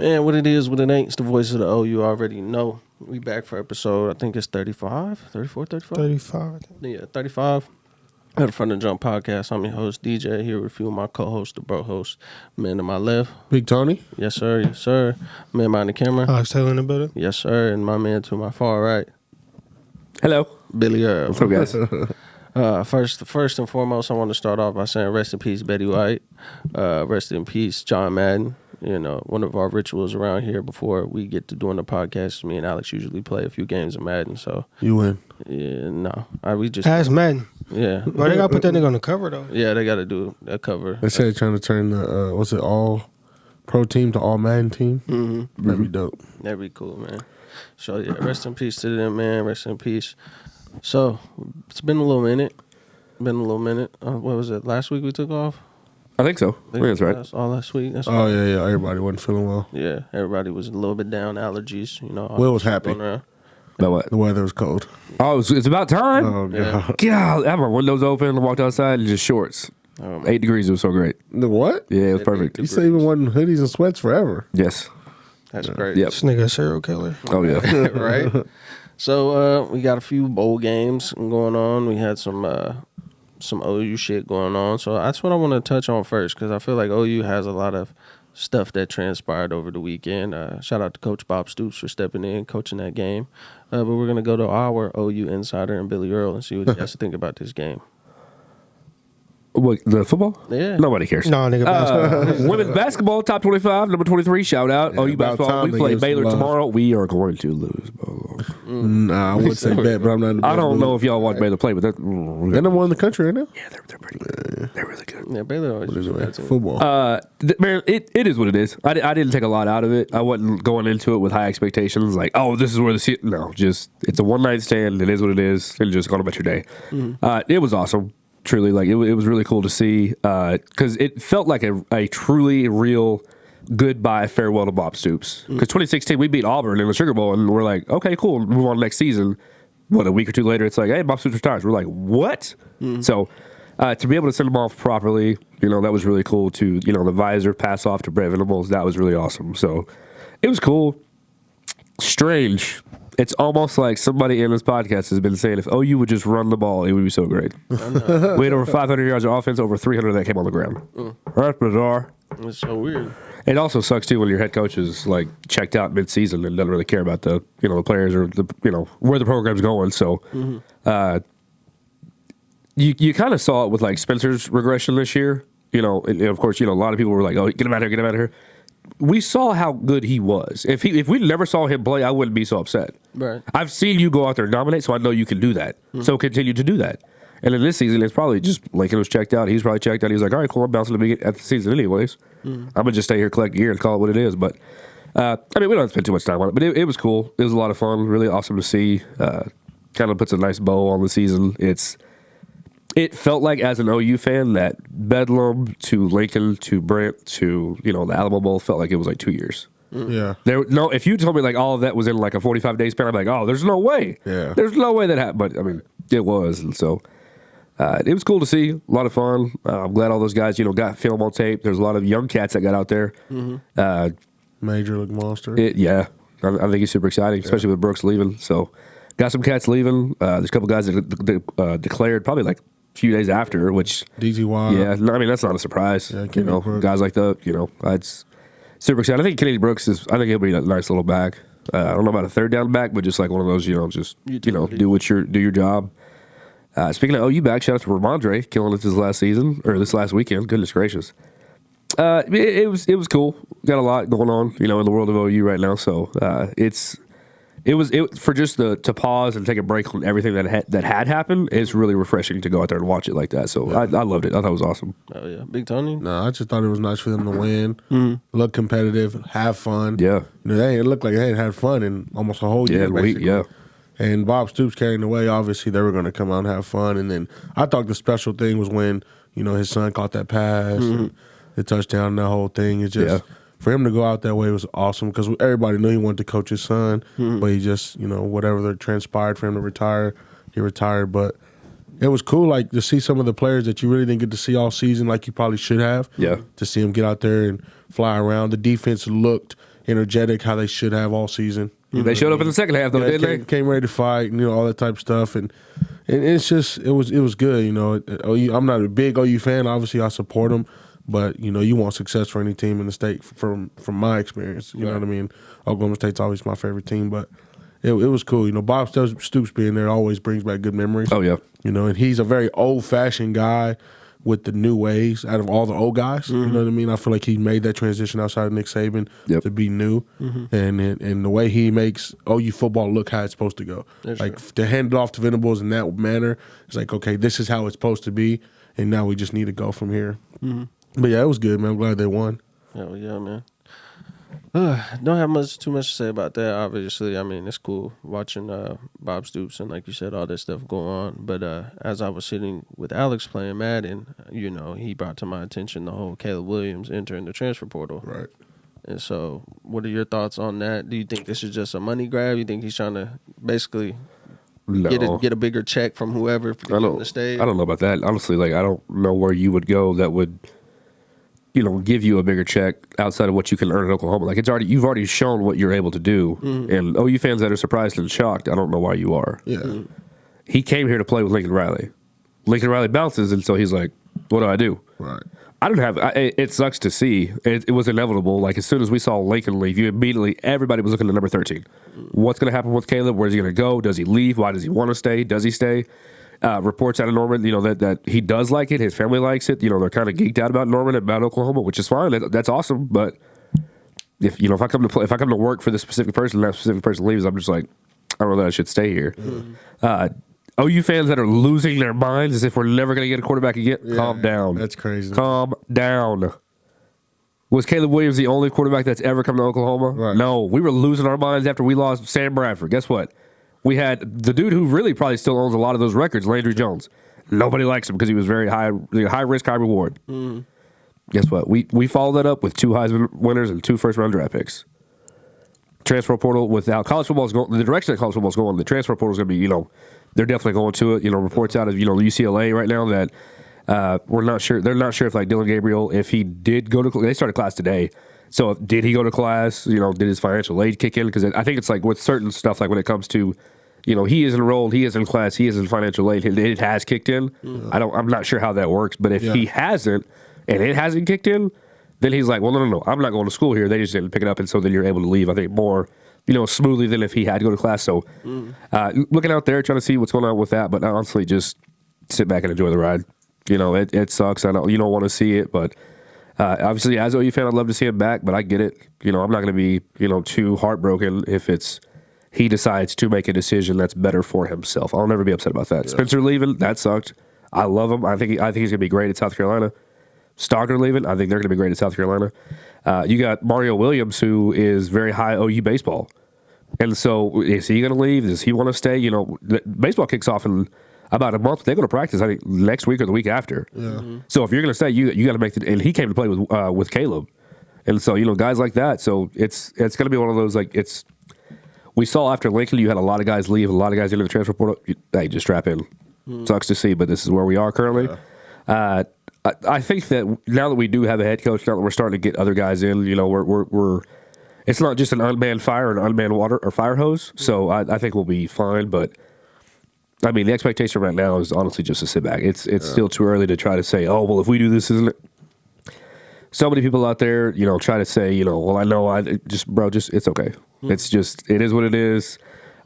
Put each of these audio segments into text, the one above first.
Man, what it is, what it ain't, it's the voice of the O. You already know. We back for episode, I think it's 35, 34, 35? 35. Yeah, 35. At the Front of the Jump podcast. I'm your host, DJ, here with a few of my co-hosts, the bro host. Man to my left. Big Tony. Yes, sir. Yes, sir. Man behind the camera. Alex Taylor in the building. Yes, sir. And my man to my far right, Hello. Billy Earl. What's up, guys? First and foremost, I want to start off by saying rest in peace, Betty White. Rest in peace, John Madden. You know, one of our rituals around here before we get to doing the podcast, me and Alex usually play a few games of Madden. So You win. yeah, no, we just Ask Madden. yeah, Why they gotta put that nigga on the cover though? yeah, they got to do a cover. They said trying to turn the what's it, all pro team to all Madden team. Mm-hmm. That'd be dope. That'd be cool, man. So yeah, rest in peace to them, man. Rest in peace. So it's been a little minute. What was it? Last week we took off. I think so. I think that's right. That's all last week. That's Oh yeah. Everybody wasn't feeling well. yeah. Everybody was a little bit down. Allergies, you know. all Will was that shit happy. going around. About what? The weather was cold. Oh, it's about time. Oh Yeah. god. God, I had my windows open. I walked outside and just shorts. Oh, 8 degrees. It was so great. The what? Yeah, it was perfect. You say even wasn't hoodies and sweats forever. Yes. That's great. Yep. This nigga a serial killer. Oh, yeah. Right. So we got a few bowl games going on. We had some OU shit going on. So that's what I want to touch on first because I feel like OU has a lot of stuff that transpired over the weekend. Shout out to Coach Bob Stoops for stepping in, coaching that game. But we're going to go to our OU insider and Billy Earl and see what he has to think about this game. What, the football? Yeah. Nobody cares. No, nigga. basketball. Women's basketball, top 25, number 23, shout out. Yeah, OU about basketball. time We they play give some Baylor love. tomorrow. We are going to lose. Bro. Nah, I would say bet, but I'm not. In the I don't best know mood. if y'all watch Baylor play, but They're number one in the country right now. yeah, they're pretty good. They're really good. Yeah, Baylor always used to Anyway, that team. football. Man, it is what it is. I didn't take a lot out of it. I wasn't going into it with high expectations, like, oh, this is where no, just it's a one night stand. It is what it is, and just go about your day. It was awesome, truly. Like it was really cool to see because it felt like a truly real goodbye farewell to Bob Stoops. Because 2016 we beat Auburn in the Sugar Bowl, and we're like, okay, cool, move on next season. What, a week or two later, it's like, hey, Bob Stoops retires. We're like, what? So. To be able to send them off properly, you know, that was really cool. To, you know, the visor pass off to Brett Venables, that was really awesome. So it was cool. Strange. It's almost like somebody in this podcast has been saying if OU would just run the ball, it would be so great. We had over 500 yards of offense, over 300 that came on the ground. That's bizarre. It's so weird. It also sucks too when your head coach is like checked out mid-season and doesn't really care about the, you know, the players or the, you know, where the program's going. So, You kind of saw it with like Spencer's regression this year, you know, and of course, you know, a lot of people were like, "Oh, get him out of here." We saw how good he was. If we never saw him play, I wouldn't be so upset. Right. I've seen you go out there and dominate, so I know you can do that. So continue to do that. And in this season, it's probably just Lincoln was checked out. He's probably checked out. He's like, all right, cool, I'm bouncing at the season anyways. I'm gonna just stay here, collect gear, and call it what it is. But I mean, we don't spend too much time on it, but it was cool. It was a lot of fun. Really awesome to see. Kind of puts a nice bow on the season. It felt like, as an OU fan, that Bedlam to Lincoln to Brent to, you know, the Alamo Bowl felt like it was like 2 years. Yeah. If you told me like all of that was in like a 45-day span, I'd be like, oh, there's no way. Yeah. There's no way that happened. But I mean, it was, and so it was cool to see. A lot of fun. I'm glad all those guys, you know, got film on tape. There's a lot of young cats that got out there. Major League Monster. Yeah, I think he's super exciting, especially with Brooks leaving. So got some cats leaving. There's a couple guys that declared probably like few days after, which DZY. yeah, no, I mean that's not a surprise. Yeah, you Kennedy know, Brooks. guys like that, you know, it's super exciting. I think Kennedy Brooks I think he'll be a nice little back. I don't know about a third down back, but just like one of those, you know, just Utility. do your job. Speaking of OU back, shout out to Ramondre killing it this last weekend. Goodness gracious. It was cool. Got a lot going on, you know, in the world of OU right now. So it was for just to pause and take a break on everything that had happened. It's really refreshing to go out there and watch it like that. So I loved it. I thought it was awesome. Oh, yeah. Big Tony? No, I just thought it was nice for them to win, look competitive, have fun. Yeah. You know, it looked like they had fun in almost a whole year. Basically. Yeah. And Bob Stoops carrying the way. Obviously, they were going to come out and have fun. And then I thought the special thing was when, you know, his son caught that pass, and the touchdown, and that whole thing. It's just for him to go out that way was awesome because everybody knew he wanted to coach his son, but he just, you know, whatever that transpired for him to retire, he retired. But it was cool, like, to see some of the players that you really didn't get to see all season like you probably should have. Yeah. To see him get out there and fly around. The defense looked energetic, how they should have all season. They showed up in the second half, though, didn't they? Came ready to fight, and all that type of stuff, and it's just it was good. I'm not a big OU fan. Obviously, I support them, but you want success for any team in the state. From my experience, you know what I mean. Oklahoma State's always my favorite team, but it was cool. Bob Stoops being there always brings back good memories. Oh yeah, and he's a very old fashioned guy with the new ways out of all the old guys. You know what I mean? I feel like he made that transition outside of Nick Saban to be new. And the way he makes OU football look how it's supposed to go. To hand it off to Venables in that manner, it's like, okay, this is how it's supposed to be, and now we just need to go from here. But yeah, it was good, man. I'm glad they won. Hell yeah, man. Don't have too much to say about that. Obviously, I mean, it's cool watching Bob Stoops and, like you said, all this stuff go on. But as I was sitting with Alex playing Madden, he brought to my attention the whole Caleb Williams entering the transfer portal. Right. And so, what are your thoughts on that? Do you think this is just a money grab? You think he's trying to basically get a bigger check from whoever in the state? I don't know about that. Honestly, I don't know where you would go that would give you a bigger check outside of what you can earn in Oklahoma. You've already shown what you're able to do. And OU fans that are surprised and shocked, I don't know why you are. Yeah. He came here to play with Lincoln Riley. Lincoln Riley bounces, and so he's like, what do I do? Right. It sucks to see. It was inevitable. As soon as we saw Lincoln leave, everybody was looking at number 13. What's going to happen with Caleb? Where's he going to go? Does he leave? Why does he want to stay? Does he stay? Reports out of Norman, that he does like it. His family likes it. They're kind of geeked out about Norman and about Oklahoma, which is fine. That's awesome. But if I come to work for this specific person, and that specific person leaves, I'm just like, I don't know that I should stay here. OU fans that are losing their minds as if we're never going to get a quarterback again, calm down. That's crazy. Calm down. Was Caleb Williams the only quarterback that's ever come to Oklahoma? Right. No, we were losing our minds after we lost Sam Bradford. Guess what? We had the dude who really probably still owns a lot of those records, Landry Jones. Nobody likes him because he was very high risk, high reward. Guess what? We followed that up with 2 Heisman winners and 2 first-round draft picks. Transfer portal without college football is going the direction that college football is going. The transfer portal is going to be, they're definitely going to it. Reports out of UCLA right now that we're not sure. They're not sure if Dylan Gabriel, if he did go to, they started class today. So did he go to class? Did his financial aid kick in? Because I think it's with certain stuff, when it comes to, he is enrolled, he is in class, he is in financial aid, it has kicked in. I'm not sure how that works, but if he hasn't and it hasn't kicked in, then he's like, well, no, I'm not going to school here. They just didn't pick it up, and so then you're able to leave. I think more, smoothly than if he had to go to class. So, looking out there, trying to see what's going on with that, but honestly, just sit back and enjoy the ride. It sucks. I know you don't want to see it, but. Obviously, as an OU fan, I'd love to see him back, but I get it. I'm not going to be, too heartbroken if he decides to make a decision that's better for himself. I'll never be upset about that. Yeah. Spencer leaving, that sucked. I love him. I think he's going to be great at South Carolina. Stocker leaving, I think they're going to be great at South Carolina. You got Mario Williams, who is very high OU baseball. And so is he going to leave? Does he want to stay? Baseball kicks off in about a month. They go to practice, I think, next week or the week after. Yeah. So if you're going to stay, you got to make it. And he came to play with Caleb, and so guys like that. So it's going to be one of those we saw after Lincoln, you had a lot of guys leave, a lot of guys into the transfer portal. They just strap in. Sucks to see, but this is where we are currently. Yeah. I think that now that we do have a head coach, now that we're starting to get other guys in, we're it's not just an unmanned fire and unmanned water or fire hose. So I think we'll be fine, but. I mean, the expectation right now is honestly just to sit back. It's still too early to try to say, oh, well, if we do this, isn't it? So many people out there, try to say, well, I know, it's okay. It is what it is.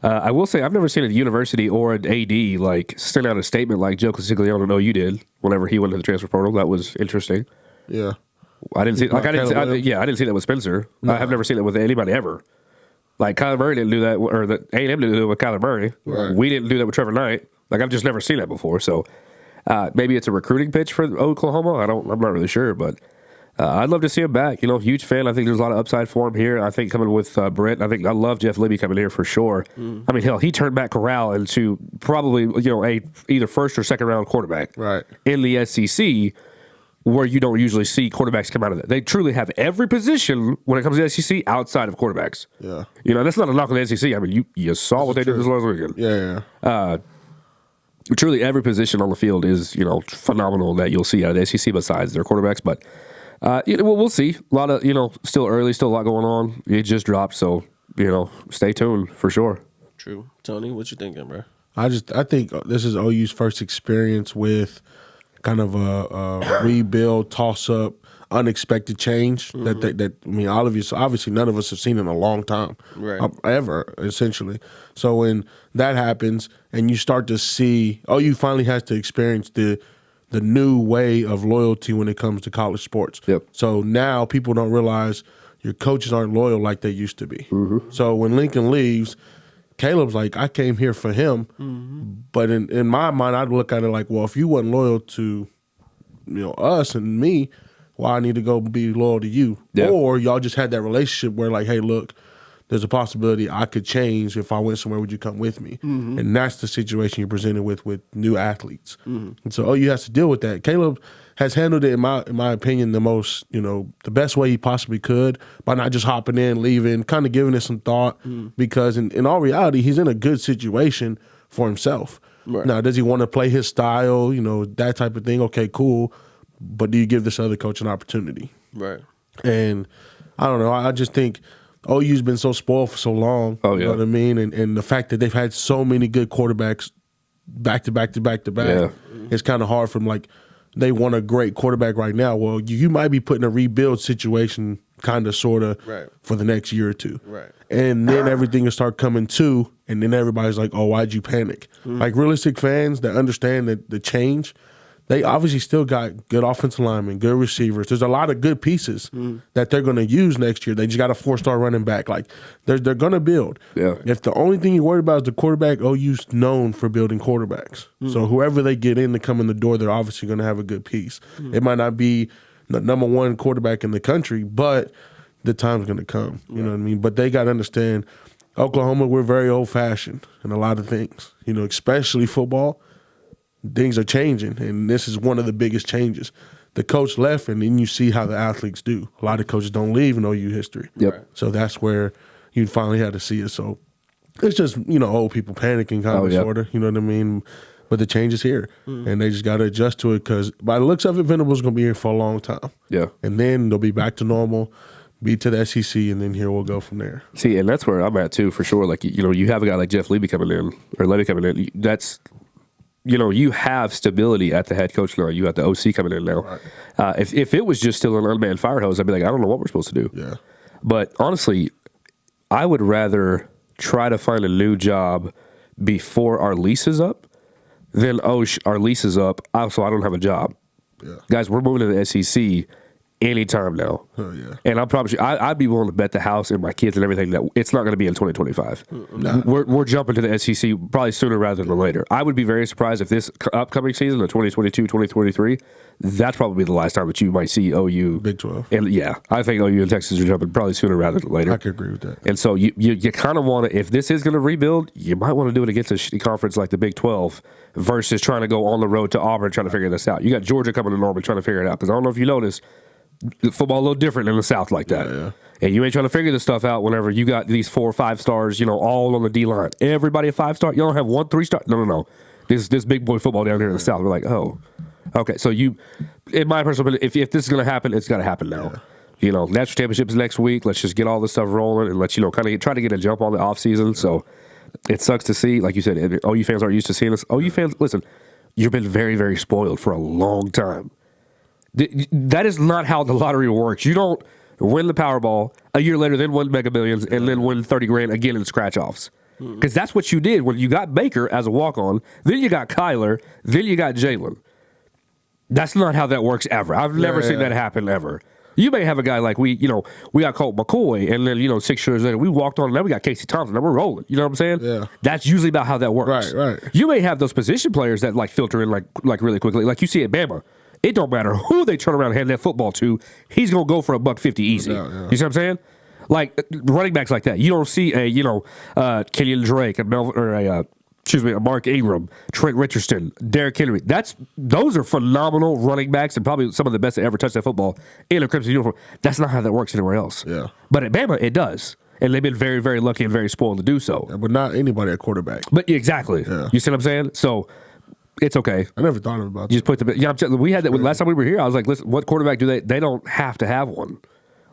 I will say, I've never seen a university or an AD send out a statement like Joe Consigliano, no, you did, whenever he went to the transfer portal. That was interesting. Yeah. I didn't see I didn't see that with Spencer. No. I have never seen it with anybody ever. Kyler Murray didn't do that, or the A&M didn't do it with Kyler Murray. Right. We didn't do that with Trevor Knight. I've just never seen that before. So maybe it's a recruiting pitch for Oklahoma. I'm not really sure, but I'd love to see him back. Huge fan. I think there's a lot of upside for him here. I think coming with Brent, I love Jeff Libby coming here for sure. I mean, hell, he turned Matt Corral into probably a either first or second round quarterback in the SEC. Where you don't usually see quarterbacks come out of that. They truly have every position when it comes to the SEC outside of quarterbacks. Yeah. That's not a knock on the SEC. I mean, you saw what they did this last weekend. Yeah. Truly every position on the field is, phenomenal that you'll see out of the SEC besides their quarterbacks. But We'll see. A lot of, still early, still a lot going on. It just dropped, so, stay tuned for sure. True. Tony, what you thinking, bro? I think this is OU's first experience with kind of a rebuild, toss up, unexpected change that all of you, so obviously none of us have seen in a long time, right? Ever, essentially. So when that happens and you start to see, OU finally has to experience the new way of loyalty when it comes to college sports. Yep. So now people don't realize your coaches aren't loyal like they used to be. So when Lincoln leaves, Caleb's like, I came here for him. But in my mind, I'd look at it like, well, if you wasn't loyal to us and me, why I need to go be loyal to you? Yeah. Or y'all just had that relationship where like, hey, look, there's a possibility I could change. If I went somewhere, would you come with me? And that's the situation you're presented with new athletes. And so OU has to deal with that. Caleb has handled it, in my opinion, the most, the best way he possibly could by not just hopping in, leaving, kind of giving it some thought. Because in all reality, he's in a good situation for himself. Right. Now, does he want to play his style, that type of thing? Okay, cool. But do you give this other coach an opportunity? Right. And I don't know. I just think OU's been so spoiled for so long. Oh, yeah. You know what I mean? And the fact that they've had so many good quarterbacks back to back to back to back, Yeah. it's kind of hard from like they want a great quarterback right now. Well, you might be put in a rebuild situation kind of, sort of, right, for the next year or two. Right. And then everything will start coming to, and then everybody's like, oh, why'd you panic? Like realistic fans that understand that the change, they obviously still got good offensive linemen, good receivers. There's a lot of good pieces that they're going to use next year. They just got a 4-star running back. Like they're going to build. Yeah. If the only thing you're worried about is the quarterback, OU's known for building quarterbacks. So whoever they get in to come in the door, they're obviously going to have a good piece. It might not be the number one quarterback in the country, but the time's going to come. You know what I mean? But they got to understand, Oklahoma, we're very old-fashioned in a lot of things. Especially football. Things are changing, and this is one of the biggest changes. The coach left, and then you see how the athletes do. A lot of coaches don't leave in OU history. Yep. Right. So that's where you finally had to see it. So it's just, old people panicking kind of, sort of, you know what I mean? But the change is here, and they just got to adjust to it because by the looks of it, Venable's going to be here for a long time. Yeah. And then they'll be back to normal, be to the SEC, and then here we'll go from there. See, and that's where I'm at too, for sure. Like, you have a guy like Jeff Levy coming in, or Levy coming in. That's, you have stability at the head coach now. You got the OC coming in now. Right. If it was just still an unmanned fire hose, I'd be like, I don't know what we're supposed to do. Yeah. But honestly, I would rather try to find a new job before our lease is up than, our lease is up, so I don't have a job. Yeah. Guys, we're moving to the SEC anytime now. Oh, yeah. And I'm probably I'd be willing to bet the house and my kids and everything that it's not going to be in 2025. Nah. We're jumping to the SEC probably sooner rather than later. I would be very surprised if this upcoming season, the 2022, 2023, that's probably the last time that you might see OU. Big 12. And yeah, I think OU and Texas are jumping probably sooner rather than later. I could agree with that. And so you kind of want to, if this is going to rebuild, you might want to do it against a shitty conference like the Big 12 versus trying to go on the road to Auburn trying to figure this out. You got Georgia coming to Norman trying to figure it out because I don't know if you noticed, football a little different in the South like that. Yeah. And you ain't trying to figure this stuff out whenever you got these 4 or 5 stars, all on the D line. Everybody a 5-star. You don't have 1 3-star. No. This big boy football down here in the South. We're like, oh, okay. So in my personal opinion, if this is going to happen, it's got to happen now. Yeah. National championship is next week. Let's just get all this stuff rolling and let's kind of try to get a jump on the off season. So it sucks to see, like you said, OU fans aren't used to seeing this. OU fans, listen, you've been very, very spoiled for a long time. That is not how the lottery works. You don't win the Powerball a year later, then win Mega Millions, and then win $30,000 again in scratch-offs. Because that's what you did when you got Baker as a walk-on, then you got Kyler, then you got Jalen. That's not how that works ever. I've never seen that happen ever. You may have a guy like we got Colt McCoy, and then 6 years later we walked on, and now we got Casey Thompson, and we're rolling. You know what I'm saying? Yeah. That's usually about how that works. Right. You may have those position players that filter in like really quickly, like you see at Bama. It don't matter who they turn around and hand that football to, he's gonna go for $150 easy. Yeah. You see what I'm saying? Like running backs like that. You don't see a Kenyon Drake, a Mark Ingram, Trent Richardson, Derrick Henry. Those are phenomenal running backs and probably some of the best that ever touched that football in a crimson uniform. That's not how that works anywhere else. Yeah. But at Bama, it does. And they've been very, very lucky and very spoiled to do so. Yeah, but not anybody at quarterback. But exactly. Yeah. You see what I'm saying? So it's okay. I never thought about You that. just put the I'm telling, we had that last time we were here. I was like, listen, what quarterback do they don't have to have one.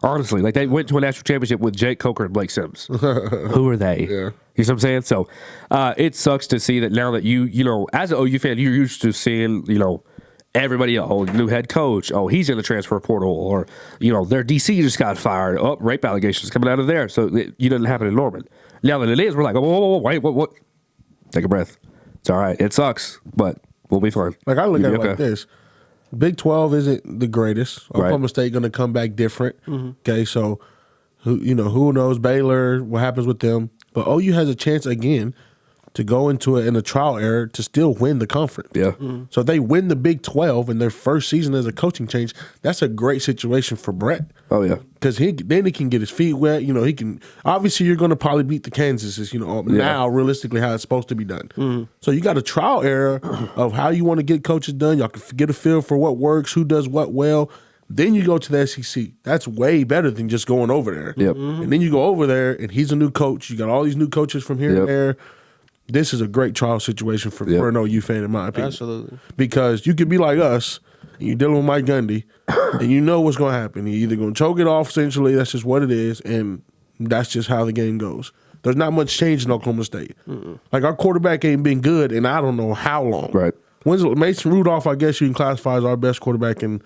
Honestly, like they went to a national championship with Jake Coker and Blake Sims. Who are they? Yeah. You know what I'm saying? So it sucks to see that now that you know, as an OU fan, you're used to seeing, you know, everybody, new head coach, he's in the transfer portal, or, you know, their DC just got fired. Oh, rape allegations coming out of there. So you didn't happen in Norman. Now that it is, we're like, whoa, wait, what? Take a breath. It's all right. It sucks, but we'll be fine. Like I look You'll at be it like this. Big 12 isn't the greatest. Oklahoma State going to come back different. Okay, so who knows Baylor, what happens with them? But OU has a chance again to go into it in a trial era to still win the conference. Yeah. So if they win the Big 12 in their first season as a coaching change, that's a great situation for Brett. Oh, yeah. Because then he can get his feet wet. You know, he can. Obviously, you're going to probably beat the Kansases. You know, now realistically how it's supposed to be done. So you got a trial era of how you want to get coaches done. Y'all can get a feel for what works, who does what well. Then you go to the SEC. That's way better than just going over there. Yep. And then you go over there, and he's a new coach. You got all these new coaches from here and there. This is a great trial situation for an OU fan, in my opinion. Absolutely. Because you could be like us, and you're dealing with Mike Gundy, and you know what's going to happen. You're either going to choke it off, essentially. That's just what it is, and that's just how the game goes. There's not much change in Oklahoma State. Like, our quarterback ain't been good in I don't know how long. Right. Mason Rudolph, I guess you can classify as our best quarterback in.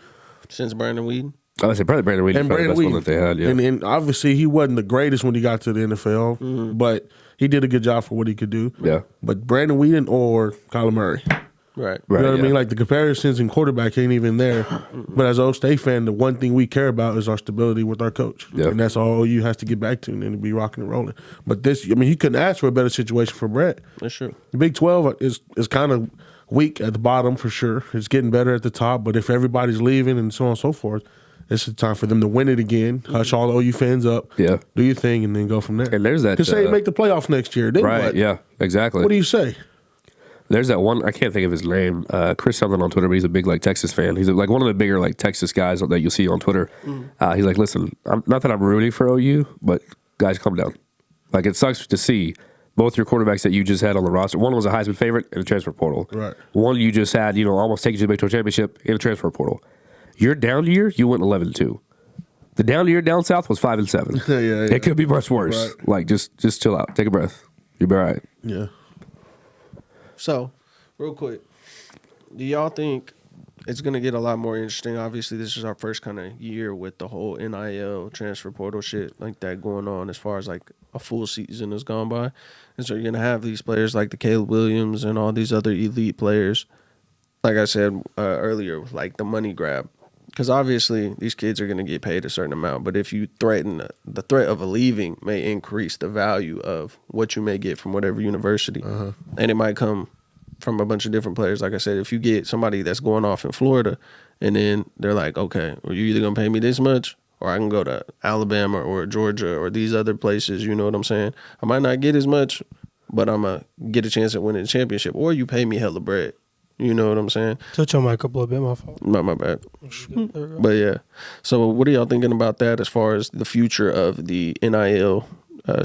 Since Brandon Whedon. I would say probably Brandon Whedon. And Brandon Brandon the best one that they had, And obviously, he wasn't the greatest when he got to the NFL, but he did a good job for what he could do. Yeah. But Brandon Whedon or Kyler Murray. Right. You know what I mean? Like, the comparisons in quarterback ain't even there. But as an Old State fan, the one thing we care about is our stability with our coach. Yeah. And that's all OU has to get back to, and then to be rocking and rolling. But this, I mean, you couldn't ask for a better situation for Brett. That's true. The Big 12 is kind of weak at the bottom for sure. It's getting better at the top. But if everybody's leaving and so on and so forth, it's the time for them to win it again. Hush all the OU fans up. Yeah. Do your thing and then go from there. And there's that. Because say make the playoffs next year. Then Right, what? yeah, exactly. What do you say? There's that one, I can't think of his name, Chris something on Twitter, but he's a big, like, Texas fan. He's like one of the bigger, like, Texas guys that you'll see on Twitter. He's like, listen, not that I'm rooting for OU, but guys, calm down. Like, it sucks to see both your quarterbacks that you just had on the roster. One was a Heisman favorite in the transfer portal. Right. One you just had, almost taking you to the Big 12 championship in the transfer portal. Your down year, you went 11-2. The down year down south was 5-7. Yeah. It could be much worse. Right. Like, just chill out. Take a breath. You'll be all right. Yeah. So, real quick, do y'all think it's going to get a lot more interesting? Obviously, this is our first kind of year with the whole NIL transfer portal shit like that going on as far as like a full season has gone by. And so you're going to have these players like the Caleb Williams and all these other elite players, like I said earlier, like the money grab. Because obviously these kids are going to get paid a certain amount, but if you threaten the threat of a leaving may increase the value of what you may get from whatever university, and it might come from a bunch of different players. Like I said, if you get somebody that's going off in Florida, and then they're like, okay, well, you're either going to pay me this much, or I can go to Alabama or Georgia or these other places. You know what I'm saying? I might not get as much, but I'm gonna get a chance at winning the championship, or you pay me hella bread. You know what I'm saying? Touch on my couple of bit, my fault. My bad. But yeah. So what are y'all thinking about that as far as the future of the NIL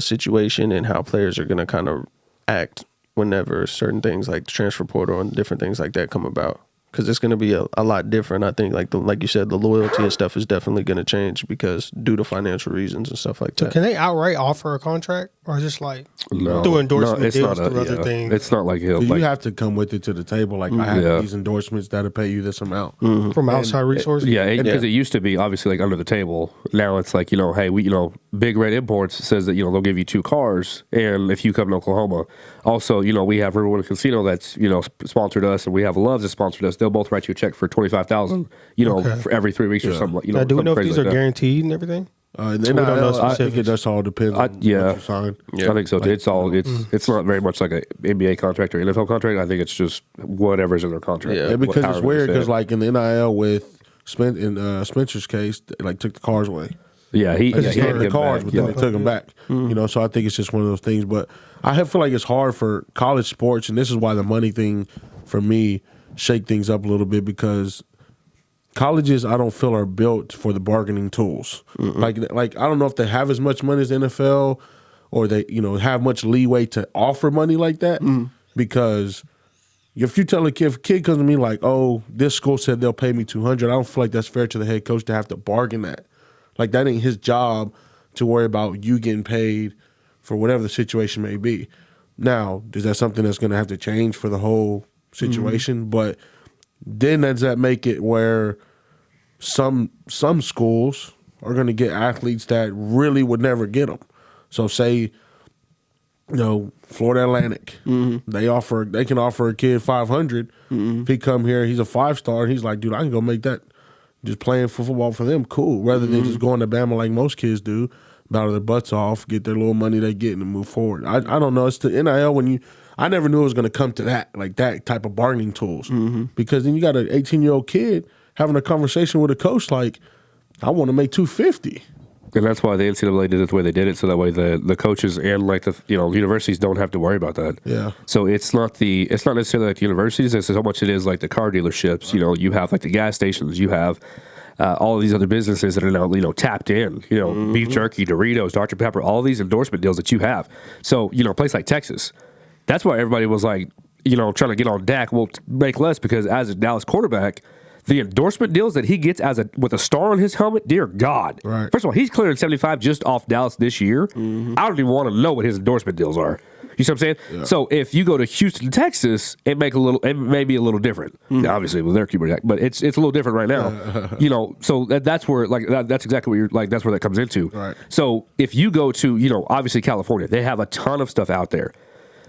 situation and how players are going to kind of act whenever certain things like the transfer portal and different things like that come about? Because it's going to be a lot different. I think, like you said, the loyalty and stuff is definitely going to change because due to financial reasons and stuff like that. Can they outright offer a contract, or just like No. through endorsement it's deals not through other things It's not like he'll. So Like, you have to come with it to the table. Like, I have these endorsements that'll pay you this amount. from outside resources? yeah, because it used to be obviously like under the table. Now it's like, hey, we, Big Red Imports says that, they'll give you 2 cars, and if you come to Oklahoma. Also, we have Riverwood Casino that's, sponsored us, and we have Loves that sponsored us. They'll both write you a check for $25,000, for every 3 weeks or something. Now, do we know if something these crazy are like that. guaranteed and everything? Then we don't know I think specifics. it just all depends on what yeah. you sign. I think so too. It's all it's not very much like an NBA contract or NFL contract. I think it's just whatever's in their contract. Yeah. Yeah, because it's however weird they say because it. like in the NIL with Spencer's case, they like took the cars away. Yeah, he They just had handed to the give cars, back. but then they took them back. So I think it's just one of those things. But I feel like it's hard for college sports, and this is why the money thing for me shake things up a little bit because colleges I don't feel are built for the bargaining tools. Like I don't know if they have as much money as the NFL or they have much leeway to offer money like that because if you tell if a kid comes to me like, oh, this school said they'll pay me $200, I don't feel like that's fair to the head coach to have to bargain that. Like, that ain't his job to worry about you getting paid for whatever the situation may be. Now, is that something that's going to have to change for the whole situation? But then does that make it where some schools are going to get athletes that really would never get them? So say, Florida Atlantic, they can offer a kid $500. If he come here, he's a 5-star, and he's like, dude, I can go make that just playing for football for them, cool. Rather than just going to Bama like most kids do, battle their butts off, get their little money they get, and move forward. I don't know. It's the NIL I never knew it was going to come to that, like that type of bargaining tools. Because then you got an 18-year-old kid having a conversation with a coach like, I want to make $250. And that's why the NCAA did it the way they did it, so that way the coaches and like the universities don't have to worry about that. Yeah. So it's not necessarily like the universities. It's how much it is like the car dealerships. You have like the gas stations. You have all of these other businesses that are now tapped in. Beef jerky, Doritos, Dr. Pepper, all these endorsement deals that you have. So a place like Texas, that's why everybody was like trying to get on Dak. Well, make less because as a Dallas quarterback, the endorsement deals that he gets with a star on his helmet, dear God. Right. First of all, he's clearing 75 just off Dallas this year. I don't even want to know what his endorsement deals are. You see what I'm saying? Yeah. So if you go to Houston, Texas, it may be a little different. Now, obviously, with their quarterback, but it's a little different right now. So that's where that's exactly what you're that's where that comes into. Right. So if you go to obviously California, they have a ton of stuff out there.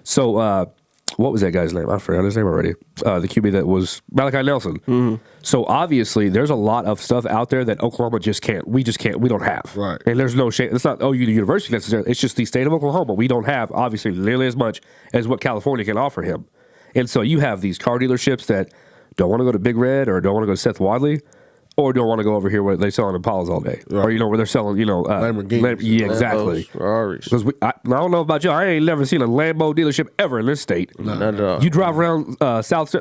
So what was that guy's name? I forgot his name already. The QB that was Malachi Nelson. So obviously, there's a lot of stuff out there that Oklahoma just can't. We don't have. Right. And there's no shame. It's not OU the university necessarily. It's just the state of Oklahoma. We don't have obviously nearly as much as what California can offer him. And so you have these car dealerships that don't want to go to Big Red or don't want to go to Seth Wadley. Or don't want to go over here where they're selling Impalas all day, right. or where they're selling Lamborghinis, yeah, exactly. Ferraris. Because I don't know about you, I ain't never seen a Lambo dealership ever in this state. No. You drive around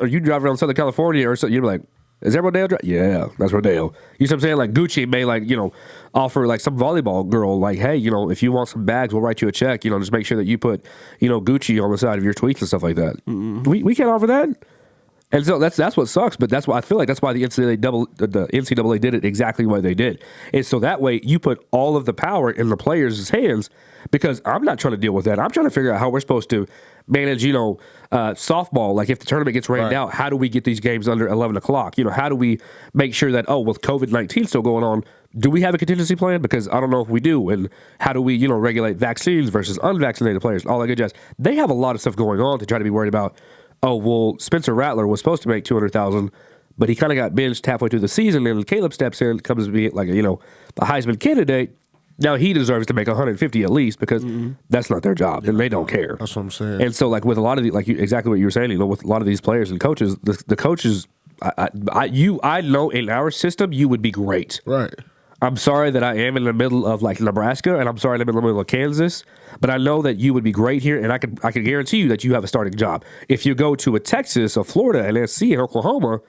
you drive around Southern California, or so you're like, is that Rodeo? Yeah, that's Rodeo. You see what I'm saying? Like Gucci may offer like some volleyball girl like, hey, if you want some bags, we'll write you a check. Just make sure that you put Gucci on the side of your tweets and stuff like that. We can't offer that. And so that's what sucks, but that's why I feel like that's why the NCAA did it exactly the way they did. And so that way you put all of the power in the players' hands, because I'm not trying to deal with that. I'm trying to figure out how we're supposed to manage, softball. Like if the tournament gets rained out, how do we get these games under 11 o'clock? How do we make sure that, with COVID-19 still going on, do we have a contingency plan? Because I don't know if we do. And how do we, regulate vaccines versus unvaccinated players, all that good jazz. They have a lot of stuff going on to try to be worried about. Spencer Rattler was supposed to make $200,000, but he kind of got benched halfway through the season, and Caleb steps in, comes to be like the Heisman candidate. Now he deserves to make $150 at least, because that's not their job, and they don't care. That's what I'm saying. And so, like with a lot of exactly what you were saying, with a lot of these players and coaches, the coaches, I know in our system you would be great, right? I'm sorry that I am in the middle of Nebraska, and I'm sorry I'm in the middle of Kansas, but I know that you would be great here, and I can guarantee you that you have a starting job. If you go to a Texas, a Florida, an SC, and Oklahoma,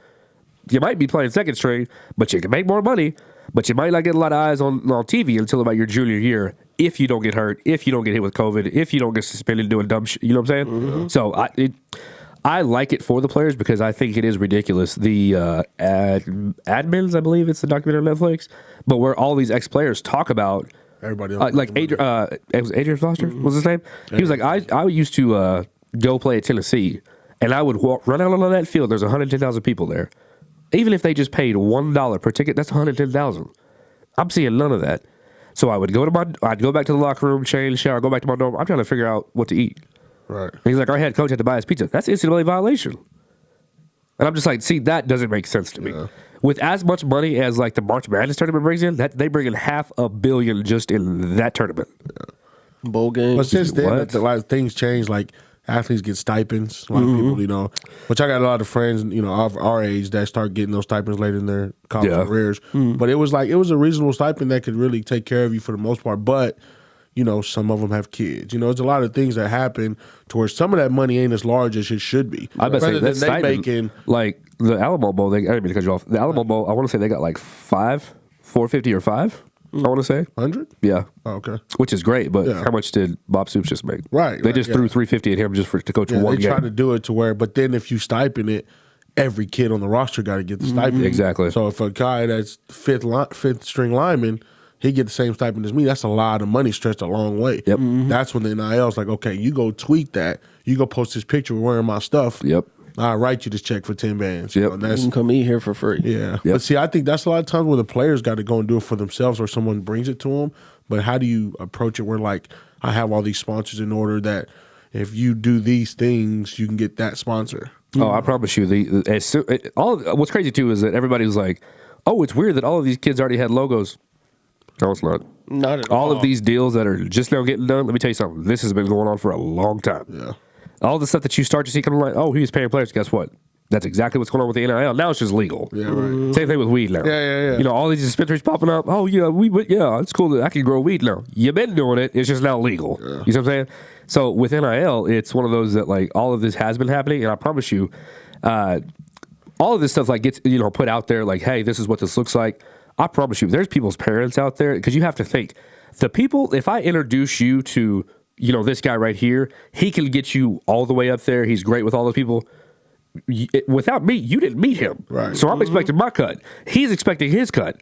you might be playing second string, but you can make more money, but you might not get a lot of eyes on TV until about your junior year, if you don't get hurt, if you don't get hit with COVID, if you don't get suspended doing dumb shit. You know what I'm saying? So I like it for the players because I think it is ridiculous. The admins, I believe it's the documentary on Netflix, but where all these ex-players talk about everybody like Adrian Foster was his name. He was like, I used to go play at Tennessee, and I would run out on that field. There's 110,000 people there. Even if they just paid $1 per ticket, that's 110,000. I'm seeing none of that. So I'd go back to the locker room, change, shower, go back to my dorm. I'm trying to figure out what to eat. Right. And he's like, our head coach had to buy us pizza. That's NCAA violation. And I'm just like, see, that doesn't make sense to me. Yeah. With as much money as the March Madness tournament brings in, they bring in $500 million just in that tournament. Yeah. Bowl games. But since then, a lot of things change. Like athletes get stipends. A lot of people, which I got a lot of friends, of our age that start getting those stipends later in their college careers. But it was a reasonable stipend that could really take care of you for the most part. But some of them have kids. There's a lot of things that happen to where some of that money ain't as large as it should be. I bet say that's making like the Alamo Bowl. I didn't mean to cut you off. The Alamo Bowl, I want to say they got $450 or $5. I want to say. 100? Yeah. Oh, okay. Which is great, but Yeah. how much did Bob Stoops just make? Right, They right, just yeah. threw $350 at him just to coach Yeah, one they game. try to do it to where, but then if you stipend it, every kid on the roster got to get the stipend. Exactly. So if a guy that's fifth string lineman, he get the same stipend as me, that's a lot of money stretched a long way. Yep. That's when the NIL's like, okay, you go tweet that. You go post this picture wearing my stuff. Yep. I'll write you this check for 10 bands. Yep. You know, You that's, can come eat here for free. yeah. Yep. But see, I think that's a lot of times where the players got to go and do it for themselves or someone brings it to them. But how do you approach it where, like, I have all these sponsors in order that if you do these things, you can get that sponsor. Oh, I promise you. What's crazy too is that everybody was like, "Oh, it's weird that all of these kids already had logos." No, it's not. Not at all. All of these deals that are just now getting done. Let me tell you something. This has been going on for a long time. Yeah. All the stuff that you start to see coming like, oh, he's paying players. Guess what? That's exactly what's going on with the NIL. Now it's just legal. Yeah, right. Same thing with weed now. Yeah. You know, all these dispensaries popping up. Oh, yeah, it's cool that I can grow weed now. You've been doing it. It's just now legal. You know what I'm saying? So with NIL, it's one of those that, like, all of this has been happening. And I promise you, all of this stuff, like, gets, put out there, like, hey, this is what this looks like. I promise you, there's people's parents out there, because you have to think, the people, if I introduce you to, this guy right here, he can get you all the way up there. He's great with all those people. Without me, you didn't meet him. Right. So I'm expecting my cut. He's expecting his cut.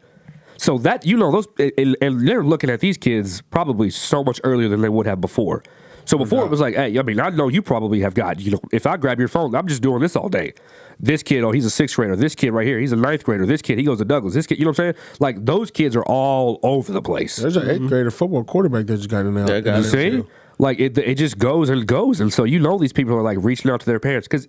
So that, those, and they're looking at these kids probably so much earlier than they would have before. So before it was like, hey, I mean, I know you probably have got, if I grab your phone, I'm just doing this all day. This kid, oh, he's a sixth grader. This kid right here, he's a ninth grader. This kid, he goes to Douglas. This kid, you know what I'm saying? Like, those kids are all over the place. There's an eighth grader football quarterback that just got in there. That got You see? Like, it just goes and goes. And so, these people are, like, reaching out to their parents. Because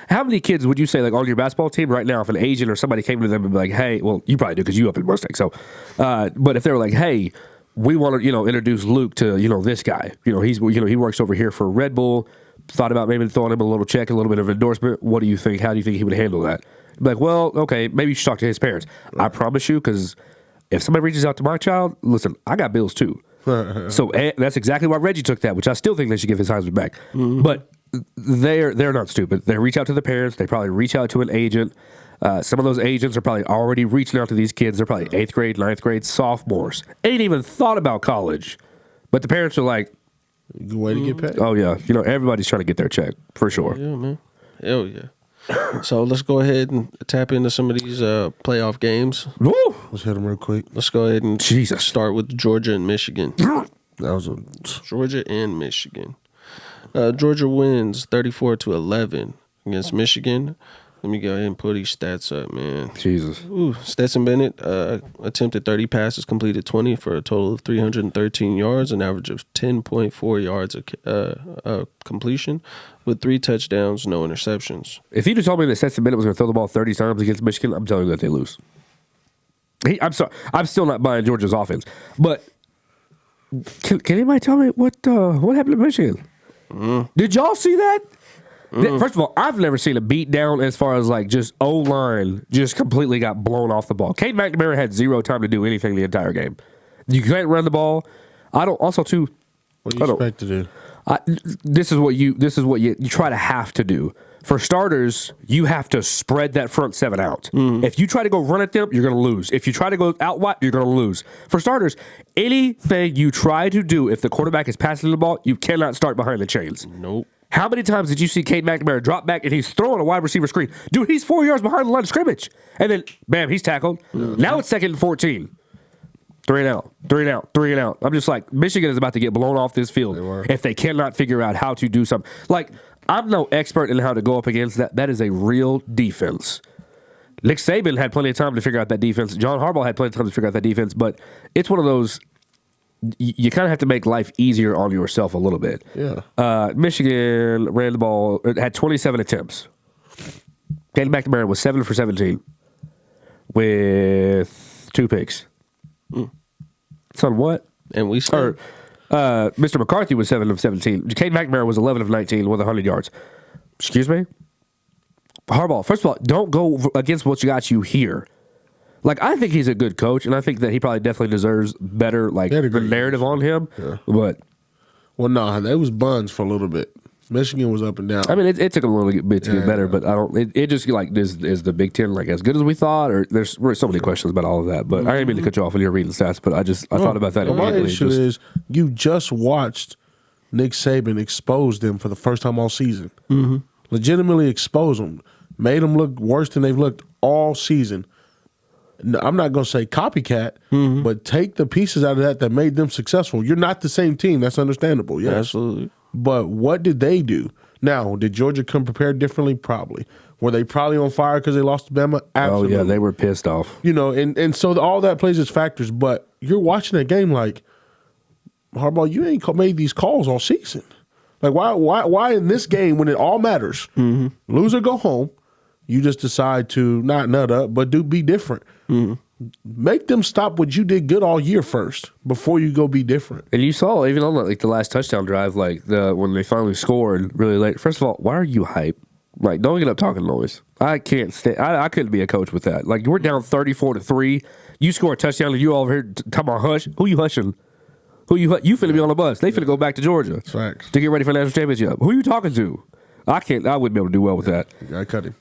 how many kids would you say, like, on your basketball team right now, if an agent or somebody came to them and be like, hey, well, you probably do because you up in Mustang. So, but if they were like, hey, we want to, introduce Luke to, this guy. He works over here for Red Bull. Thought about maybe throwing him a little check, a little bit of endorsement. What do you think? How do you think he would handle that? Be like, well, okay, maybe you should talk to his parents. Right. I promise you, because if somebody reaches out to my child, listen, I got bills too. So that's exactly why Reggie took that, which I still think they should give his Heisman back. Mm-hmm. But they're not stupid. They reach out to the parents. They probably reach out to an agent. Some of those agents are probably already reaching out to these kids. They're probably 8th grade, 9th grade, sophomores. Ain't even thought about college. But the parents are like, good way to get paid. Oh, yeah. Everybody's trying to get their check, for sure. Yeah, man. Hell yeah. So let's go ahead and tap into some of these playoff games. Woo! Let's hit them real quick. Let's go ahead and start with Georgia and Michigan. That was Georgia and Michigan. Georgia wins 34-11 against Michigan. Let me go ahead and pull these stats up, man. Jesus. Ooh, Stetson Bennett attempted 30 passes, completed 20 for a total of 313 yards, an average of 10.4 yards of completion, with 3 touchdowns, no interceptions. If you'd have told me that Stetson Bennett was going to throw the ball 30 times against Michigan, I'm telling you that they lose. I'm sorry. I'm still not buying Georgia's offense. But can anybody tell me what happened to Michigan? Did y'all see that? First of all, I've never seen a beat down as far as like just O-line just completely got blown off the ball. Cade McNamara had 0 time to do anything the entire game. You can't run the ball. I don't. Also, too. what do you expect to do? This is what you try to have to do. For starters, you have to spread that front 7 out. If you try to go run at them, you're going to lose. If you try to go out wide, you're going to lose. For starters, anything you try to do, if the quarterback is passing the ball, you cannot start behind the chains. Nope. How many times did you see Cade McNamara drop back and he's throwing a wide receiver screen? Dude, he's 4 yards behind the line of scrimmage. And then, bam, he's tackled. Now it's 2nd and 14. 3 and out, 3 and out, 3 and out. I'm just like, Michigan is about to get blown off this field if they cannot figure out how to do something. Like, I'm no expert in how to go up against that. That is a real defense. Nick Saban had plenty of time to figure out that defense. John Harbaugh had plenty of time to figure out that defense. But it's one of those, you kind of have to make life easier on yourself a little bit. Yeah. Michigan ran the ball, had 27 attempts. Cade McNamara was 7 for 17 with 2 picks. It's on what? And we said, Mr. McCarthy was 7 of 17. Cade McNamara was 11 of 19 with 100 yards. Excuse me? Harbaugh, first of all, don't go against what you got you here. Like, I think he's a good coach, and I think that he probably definitely deserves better, like, the narrative on him. Yeah. But Well, no, they was buns for a little bit. Michigan was up and down. I mean, it took a little bit to get better, but I don't. It just like is the Big Ten like as good as we thought, or there's so many questions about all of that. But I didn't mean to cut you off when you were reading stats, but I thought about that. My immediately. issue is you just watched Nick Saban expose them for the first time all season. Legitimately expose them, made them look worse than they've looked all season. I'm not going to say copycat, but take the pieces out of that made them successful. You're not the same team. That's understandable. Yes. Absolutely. But what did they do? Now, did Georgia come prepared differently? Probably. Were they probably on fire because they lost to Bama? Absolutely. Oh, yeah, they were pissed off. You know, and so all that plays its factors. But you're watching that game like, Harbaugh, you ain't made these calls all season. Like, why in this game when it all matters, lose or go home, you just decide to not nut up, but be different. Make them stop what you did good all year first before you go be different. And you saw even on like the last touchdown drive, like when they finally scored really late. First of all, why are you hype? Like, don't get up talking noise. I can't stand. I couldn't be a coach with that. Like, we're down 34-3. You score a touchdown, and you all over here talking about hush. Who you hushing? You finna be on the bus. They finna go back to Georgia Facts. to get ready for the national championship. Who you talking to? I wouldn't be able to do well with that. I cut him.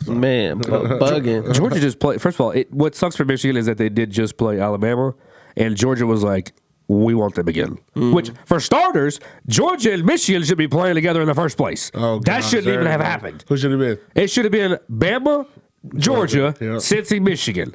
Man, bugging. Georgia just played. First of all, what sucks for Michigan is that they did just play Alabama, and Georgia was like, we want them again. Which, for starters, Georgia and Michigan should be playing together in the first place. Oh, that shouldn't even have happened. Who should have been? It should have been Bama, Georgia, Cincy, Michigan.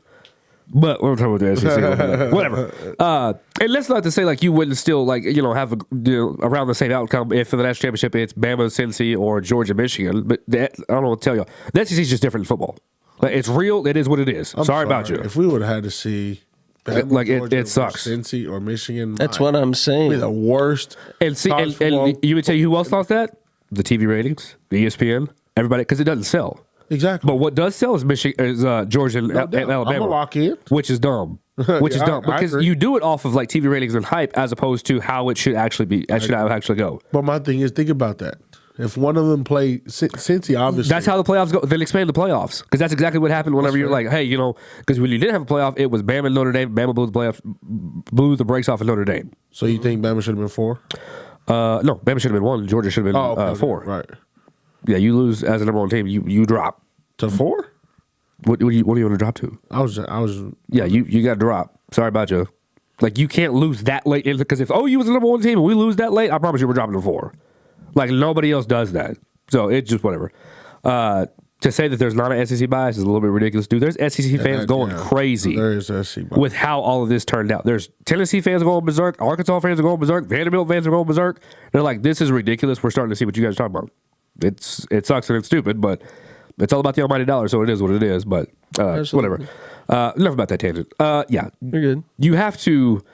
But we're talking about the SEC. Whatever. And that's not to say like you wouldn't still like have around the same outcome if for the national championship it's Bama, Cincy, or Georgia, Michigan. But I don't know what to tell you. The SEC is just different in football. Like, it's real. It is what it is. Sorry about you. If we would have had to see Bama, like Georgia, it sucks. Cincy or Michigan. That's what I'm saying. Be the worst. And see, and you would tell you who else lost that? The TV ratings, the ESPN, everybody, because it doesn't sell. Exactly. But what does sell is Georgia and Alabama. I'm gonna lock in. Which is dumb. Which is dumb. I Because agree. you do it off of like TV ratings and hype as opposed to how it should actually be. Should actually go. But my thing is, think about that. If one of them play Cincy, obviously That's how the playoffs go. Then expand the playoffs because that's exactly what happened whenever you're like, hey, because when you didn't have a playoff, it was Bama and Notre Dame. Bama blew the brakes off of Notre Dame. So you think Bama should have been 4? No, Bama should have been 1. Georgia should have been okay, 4. Right. Yeah, you lose as a number 1 team. You drop. To 4? What do you want to drop to? I was. Yeah, you got to drop. Sorry about you. Like, you can't lose that late because if OU was the number 1 team and we lose that late, I promise you we're dropping to 4. Like, nobody else does that. So it's just whatever. To say that there's not an SEC bias is a little bit ridiculous, dude. There's SEC fans going crazy There is SEC bias. with how all of this turned out. There's Tennessee fans going berserk, Arkansas fans are going berserk, Vanderbilt fans are going berserk. They're like, this is ridiculous. We're starting to see what you guys are talking about. It sucks and it's stupid, but it's all about the almighty dollar, so it is what it is. But whatever. Enough about that tangent. Yeah, You're good. you have to.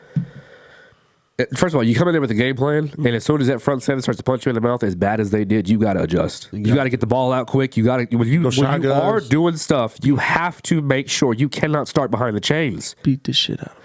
First of all, you come in there with a game plan, and as soon as that front seven starts to punch you in the mouth, as bad as they did, you got to adjust. You got to get the ball out quick. You got to when you are doing stuff, you have to make sure you cannot start behind the chains. Beat the shit out of them.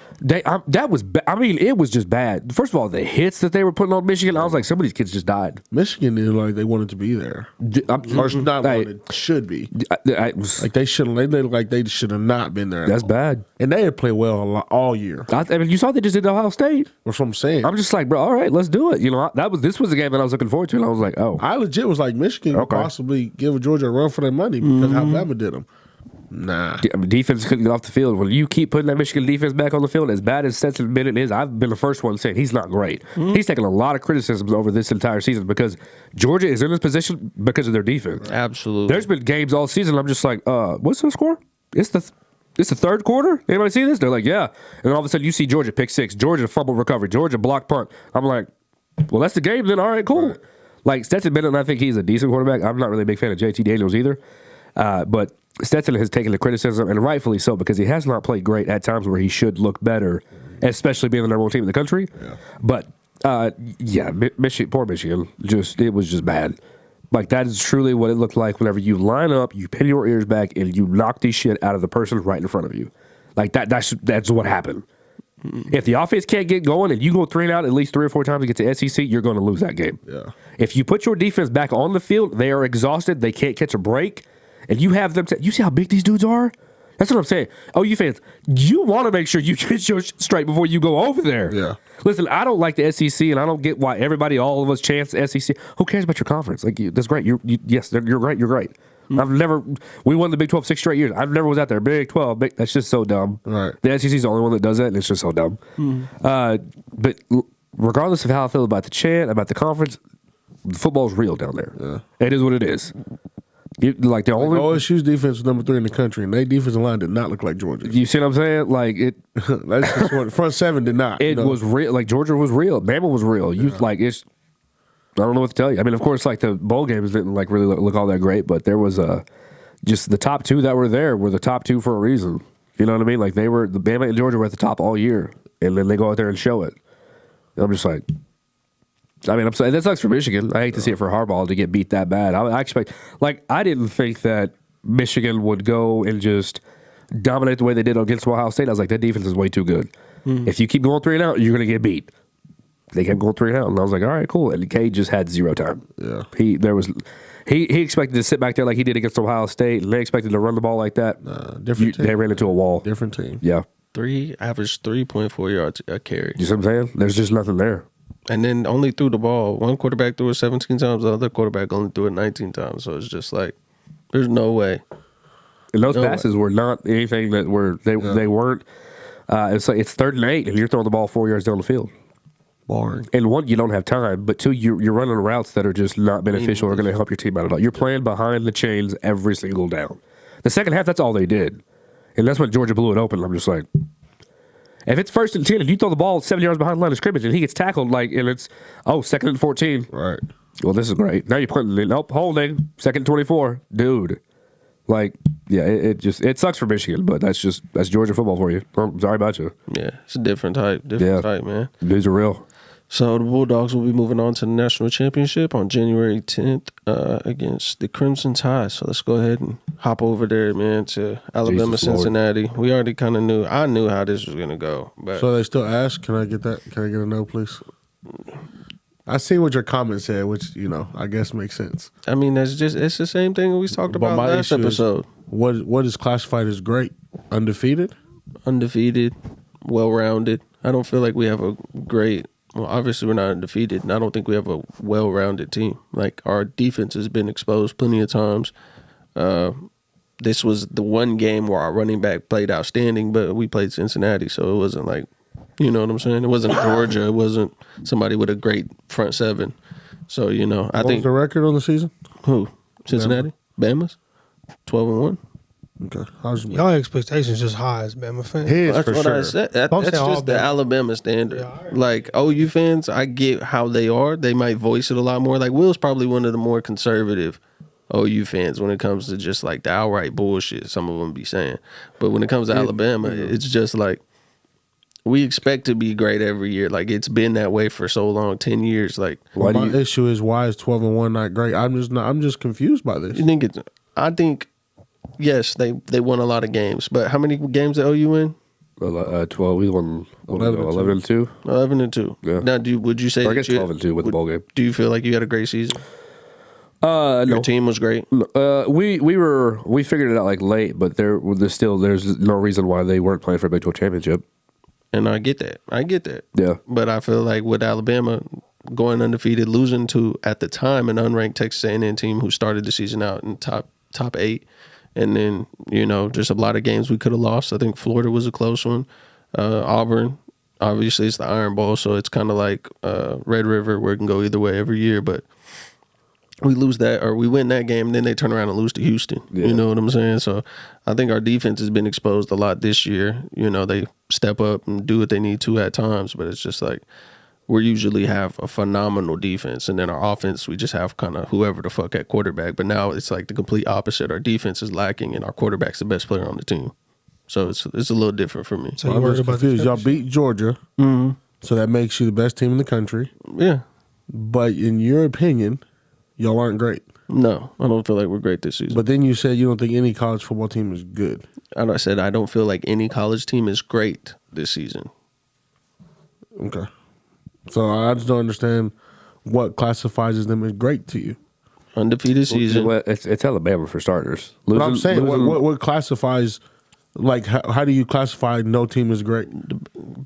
That was. I mean, it was just bad. First of all, the hits that they were putting on Michigan, I was like, some of these kids just died. Michigan is like they wanted to be there, or not wanted, should be. Like they should. They look like they should have not been there. That's bad. And they had played well a lot, all year. I mean, you saw they just did Ohio State. That's what I'm saying. I'm just like, bro. All right, let's do it. This was a game that I was looking forward to, and I was like, oh, I legit was like Michigan could possibly give Georgia a run for their money because how Bama did them. Nah. I mean, defense couldn't get off the field. When you keep putting that Michigan defense back on the field, as bad as Stetson Bennett is, I've been the first one saying he's not great. He's taken a lot of criticisms over this entire season because Georgia is in this position because of their defense. Absolutely. There's been games all season. I'm just like, what's the score? It's the third quarter. Anybody see this? They're like, yeah. And all of a sudden, you see Georgia pick 6, Georgia fumble recovery, Georgia block punt. I'm like, well, that's the game then. All right, cool. Right. Like Stetson Bennett, I think he's a decent quarterback. I'm not really a big fan of JT Daniels either, but Stetson has taken the criticism, and rightfully so, because he has not played great at times where he should look better, especially being the number 1 team in the country. Yeah. But, poor Michigan, it was just bad. Like, that is truly what it looked like whenever you line up, you pin your ears back, and you knock the shit out of the person right in front of you. Like, that's what happened. If the offense can't get going and you go 3 and out at least 3 or 4 times to get to SEC, you're going to lose that game. Yeah. If you put your defense back on the field, they are exhausted, they can't catch a break. And you have them. You see how big these dudes are? That's what I'm saying. OU fans, you want to make sure you get your straight before you go over there. Yeah. Listen, I don't like the SEC, and I don't get why all of us chants the SEC. Who cares about your conference? Like, that's great. Yes, you're great. You're great. We won the Big 12 6 straight years. I've never was out there. Big 12, that's just so dumb. Right. The SEC is the only one that does that, and it's just so dumb. But regardless of how I feel about the chant, about the conference, football's real down there. Yeah. It is what it is. OSU's defense was number 3 in the country, and their defensive line did not look like Georgia's. You see what I'm saying? Like it, that's just what, front 7 did not. It was real. Like Georgia was real. Bama was real. It's. I don't know what to tell you. I mean, of course, like the bowl games didn't like really look all that great, but there was just the top 2 that were there were the top 2 for a reason. You know what I mean? Like the Bama and Georgia were at the top all year, and then they go out there and show it. And I'm just like. I mean, I'm sorry, that sucks for Michigan. I hate to see it for Harbaugh to get beat that bad. I expect, I didn't think that Michigan would go and just dominate the way they did against Ohio State. I was like, that defense is way too good. If you keep going 3 and out, you're going to get beat. They kept going 3 and out, and I was like, all right, cool. And Cade just had 0 time. Yeah, he expected to sit back there like he did against Ohio State, and they expected to run the ball like that. Different team. They ran into a wall. Different team. Yeah, average 3.4 yards a carry. You see what I'm saying? There's just nothing there. And then only threw the ball. One quarterback threw it 17 times. The other quarterback only threw it 19 times. So it's just like, there's no way. And those passes were not anything that they weren't. It's like it's 3rd and 8, and you're throwing the ball 4 yards down the field. Boring. And 1, you don't have time. But 2, you're running routes that are just not beneficial or going to help your team out at all. You're playing behind the chains every single down. The second half, that's all they did. And that's when Georgia blew it open. I'm just like... If it's 1st and 10, if you throw the ball 7 yards behind the line of scrimmage and he gets tackled, and it's 2nd and 14. Right. Well, this is great. Now you're putting it. Nope, holding 2nd and 24, dude. It sucks for Michigan, but that's Georgia football for you. I'm sorry about you. Yeah, it's a different type, man. Dudes are real. So the Bulldogs will be moving on to the national championship on January 10th against the Crimson Tide. So let's go ahead and hop over there, man, to Alabama, Cincinnati. We already kind of knew. I knew how this was going to go. But so they still ask, can I get that? Can I get a no, please? I seen what your comment said, which, I guess makes sense. I mean, it's the same thing we talked about last episode. What is classified as great? Undefeated? Undefeated, well-rounded. I don't feel like we have a great... Well, obviously we're not undefeated, and I don't think we have a well-rounded team. Like, our defense has been exposed plenty of times. This was the one game where our running back played outstanding, but we played Cincinnati, so it wasn't like, you know what I'm saying? It wasn't Georgia. It wasn't somebody with a great front 7. So, I think... What was the record on the season? Who? Cincinnati? Bama's? 12-1. Okay. Y'all expectations just high as Bama fans. That's what I said. That's just the Alabama standard. Yeah, like, OU fans, I get how they are. They might voice it a lot more. Like, Will's probably one of the more conservative OU fans when it comes to just like the outright bullshit some of them be saying. But when it comes to Alabama, it's just like, we expect to be great every year. Like, it's been that way for so long, 10 years. Like, my issue is, why is 12-1 not great? I'm just confused by this. You think I think, yes, they won a lot of games, but how many games did OU win? 12. We won 11-2. 11-2. Yeah. Now, would you say? Or I guess 12-2 with the bowl game. Do you feel like you had a great season? No. Your team was great. We figured it out like late, but there's no reason why they weren't playing for a Big 12 championship. And I get that. Yeah. But I feel like with Alabama going undefeated, losing to, at the time, an unranked Texas A&M team who started the season out in top 8, and then, just a lot of games we could have lost. I think Florida was a close one. Auburn, obviously, it's the Iron Bowl, so it's kind of like Red River, where it can go either way every year. But we lose that, or we win that game, and then they turn around and lose to Houston. Yeah. You know what I'm saying? So I think our defense has been exposed a lot this year. They step up and do what they need to at times, but it's just like, we usually have a phenomenal defense, and then our offense, we just have kind of whoever the fuck at quarterback. But now it's like the complete opposite. Our defense is lacking, and our quarterback's the best player on the team. So it's a little different for me. So you're worried about this? Y'all beat Georgia, so that makes you the best team in the country. Yeah. But in your opinion, y'all aren't great. No, I don't feel like we're great this season. But then you said you don't think any college football team is good. And I said I don't feel like any college team is great this season. Okay. So I just don't understand what classifies them as great to you. Undefeated season. Well, it's Alabama for starters. But I'm saying, what classifies Like, how do you classify no team is great?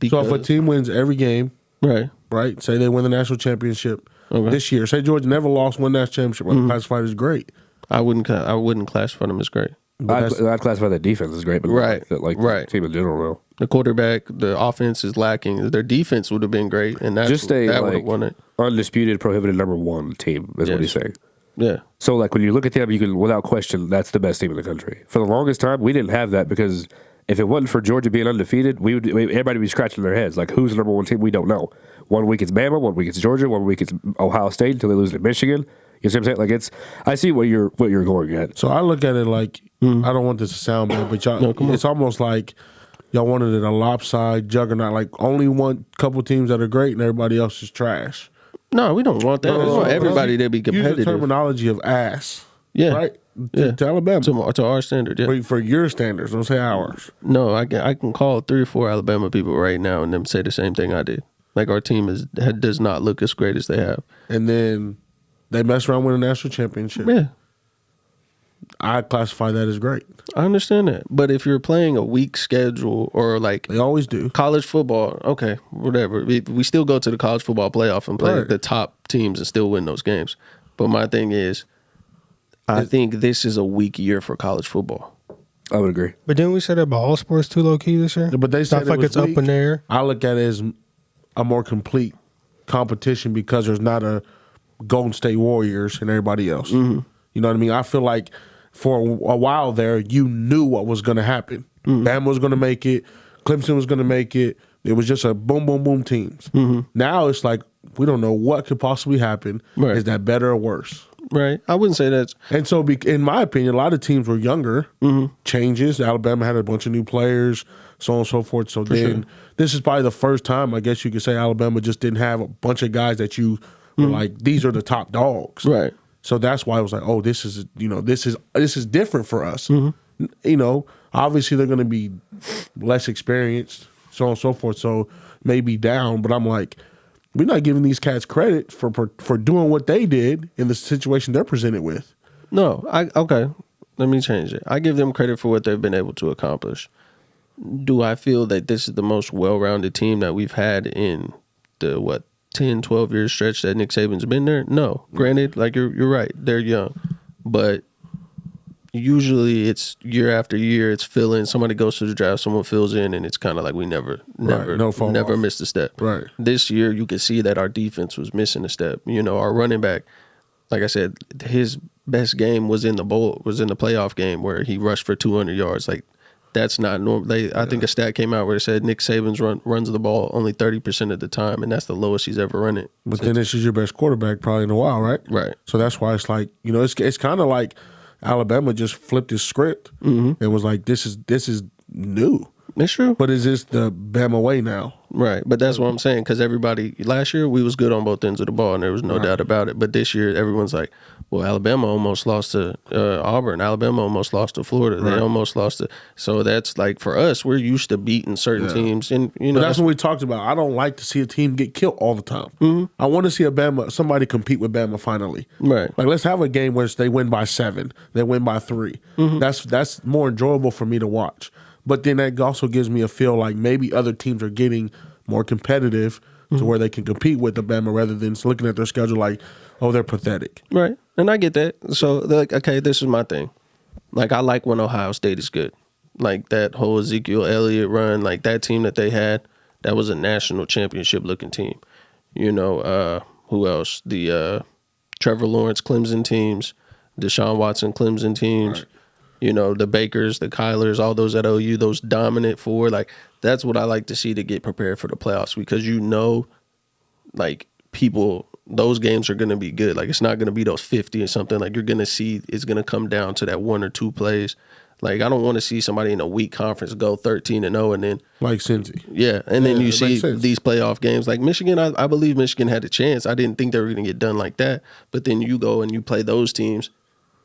So if a team wins every game, right? Say they win the national championship this year. Say Georgia never lost one national championship. Mm-hmm. Classified as great. I wouldn't classify them as great. I'd classify the defense as great, but the team in general, though. The quarterback, the offense is lacking. Their defense would have been great, and that would have won it. Undisputed, prohibited #1 team is what he's saying. Yeah. So, like, when you look at them, you can, without question, that's the best team in the country. For the longest time, we didn't have that because if it wasn't for Georgia being undefeated, everybody would be scratching their heads. Like, who's the #1 team? We don't know. 1 week it's Bama, 1 week it's Georgia, 1 week it's Ohio State until they lose to Michigan. You see what I'm saying? Like, I see what you're going at. So I look at it like, I don't want this to sound bad, but y'all, it's almost like y'all wanted it a lopsided juggernaut. Like, only one couple teams that are great and everybody else is trash. No, we don't want that. We want everybody to be competitive. Use the terminology of ass. Yeah. Right? To Alabama. To our standard, yeah. For your standards, don't say ours. No, I can call 3 or 4 Alabama people right now and them say the same thing I did. Like, our team does not look as great as they have. And then they mess around with a national championship. Yeah. I classify that as great. I understand that. But if you're playing a weak schedule or like they always do college football, okay, whatever. We still go to the college football playoff and play the top teams and still win those games. But my thing is, I think this is a weak year for college football. I would agree. But didn't we say that about all sports too, low key this year? But they said like it's weak. up in the air. I look at it as a more complete competition because there's not a Golden State Warriors and everybody else. Mm-hmm. You know what I mean? I feel like for a while there, you knew what was going to happen. Mm-hmm. Bama was going to make it. Clemson was going to make it. It was just a boom, boom, boom teams. Mm-hmm. Now it's like we don't know what could possibly happen. Right. Is that better or worse? Right. I wouldn't say that. And so, in my opinion, a lot of teams were younger. Mm-hmm. Changes. Alabama had a bunch of new players, so on and so forth. So this is probably the first time, I guess you could say, Alabama just didn't have a bunch of guys that you were like, these are the top dogs. Right. So that's why I was like, oh, this is different for us. Mm-hmm. You know, obviously they're going to be less experienced, so on and so forth. So maybe down, but I'm like, we're not giving these cats credit for doing what they did in the situation they're presented with. No, okay. Let me change it. I give them credit for what they've been able to accomplish. Do I feel that this is the most well-rounded team that we've had in the 10, 12 year stretch that Nick Saban's been there? No. Granted, like you're right, they're young, but usually it's year after year, it's fill-in. Somebody goes to the draft, someone fills in, and it's kind of like we never missed a step. Right. This year, you could see that our defense was missing a step. You know, our running back, like I said, his best game was in the playoff game where he rushed for 200 yards. Like, that's not normal. I think a stat came out where it said Nick Saban's runs the ball only 30% of the time, and that's the lowest he's ever run it. But then this is your best quarterback probably in a while, right? Right. So that's why it's like, you know, it's kind of like Alabama just flipped his script and was like, this is new. It's true. But is this the Bama way now? Right. But that's what I'm saying, because everybody, last year, we was good on both ends of the ball, and there was no doubt about it. But this year, everyone's like, well, Alabama almost lost to Auburn. Alabama almost lost to Florida. They almost lost to. So that's like, for us, we're used to beating certain teams. And you know, but that's what we talked about. I don't like to see a team get killed all the time. Mm-hmm. I want to see somebody compete with Bama finally. Right. Like, let's have a game where they win by 7, they win by 3. Mm-hmm. That's more enjoyable for me to watch. But then that also gives me a feel like maybe other teams are getting more competitive to where they can compete with Alabama rather than looking at their schedule like, oh, they're pathetic. Right. And I get that. So, like, okay, this is my thing. Like, I like when Ohio State is good. Like, that whole Ezekiel Elliott run, like, that team that they had, that was a national championship-looking team. You know, who else? The Trevor Lawrence Clemson teams, Deshaun Watson Clemson teams. Right. You know, the Bakers, the Kylers, all those at OU, those dominant four. Like, that's what I like to see to get prepared for the playoffs, because you know, like, those games are going to be good. Like, it's not going to be those 50 or something. Like, you're going to see it's going to come down to that 1 or 2 plays. Like, I don't want to see somebody in a weak conference go 13-0 and then. Like Cincy. Yeah. And then you see these playoff games. Like Michigan, I believe Michigan had a chance. I didn't think they were going to get done like that. But then you go and you play those teams.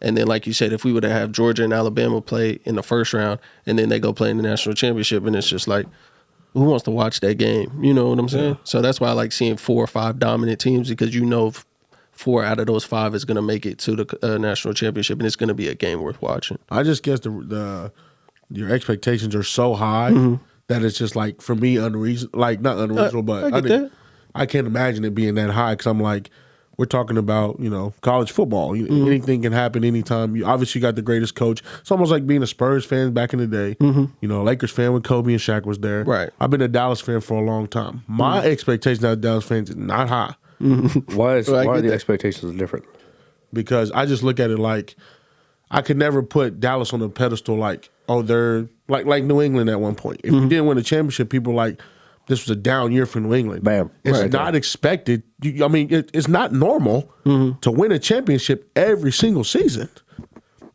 And then, like you said, if we would have Georgia and Alabama play in the first round and then they go play in the national championship, and it's just like, who wants to watch that game? You know what I'm saying? Yeah. So that's why I like seeing 4 or 5 dominant teams, because you know 4 out of those 5 is going to make it to the national championship, and it's going to be a game worth watching. I just guess the your expectations are so high that it's just like, for me, unreasonable. Like, not unreasonable, but I can't imagine it being that high because I'm like, we're talking about, college football. Anything can happen anytime. You obviously got the greatest coach. It's almost like being a Spurs fan back in the day. Lakers fan when Kobe and Shaq was there. Right. I've been a Dallas fan for a long time. My expectation of Dallas fans is not high. Why are the expectations different? Because I just look at it like I could never put Dallas on a pedestal like, oh, they're like New England at one point. If you didn't win a championship, people were like, this was a down year for New England. Bam. It's not expected. It's not normal to win a championship every single season.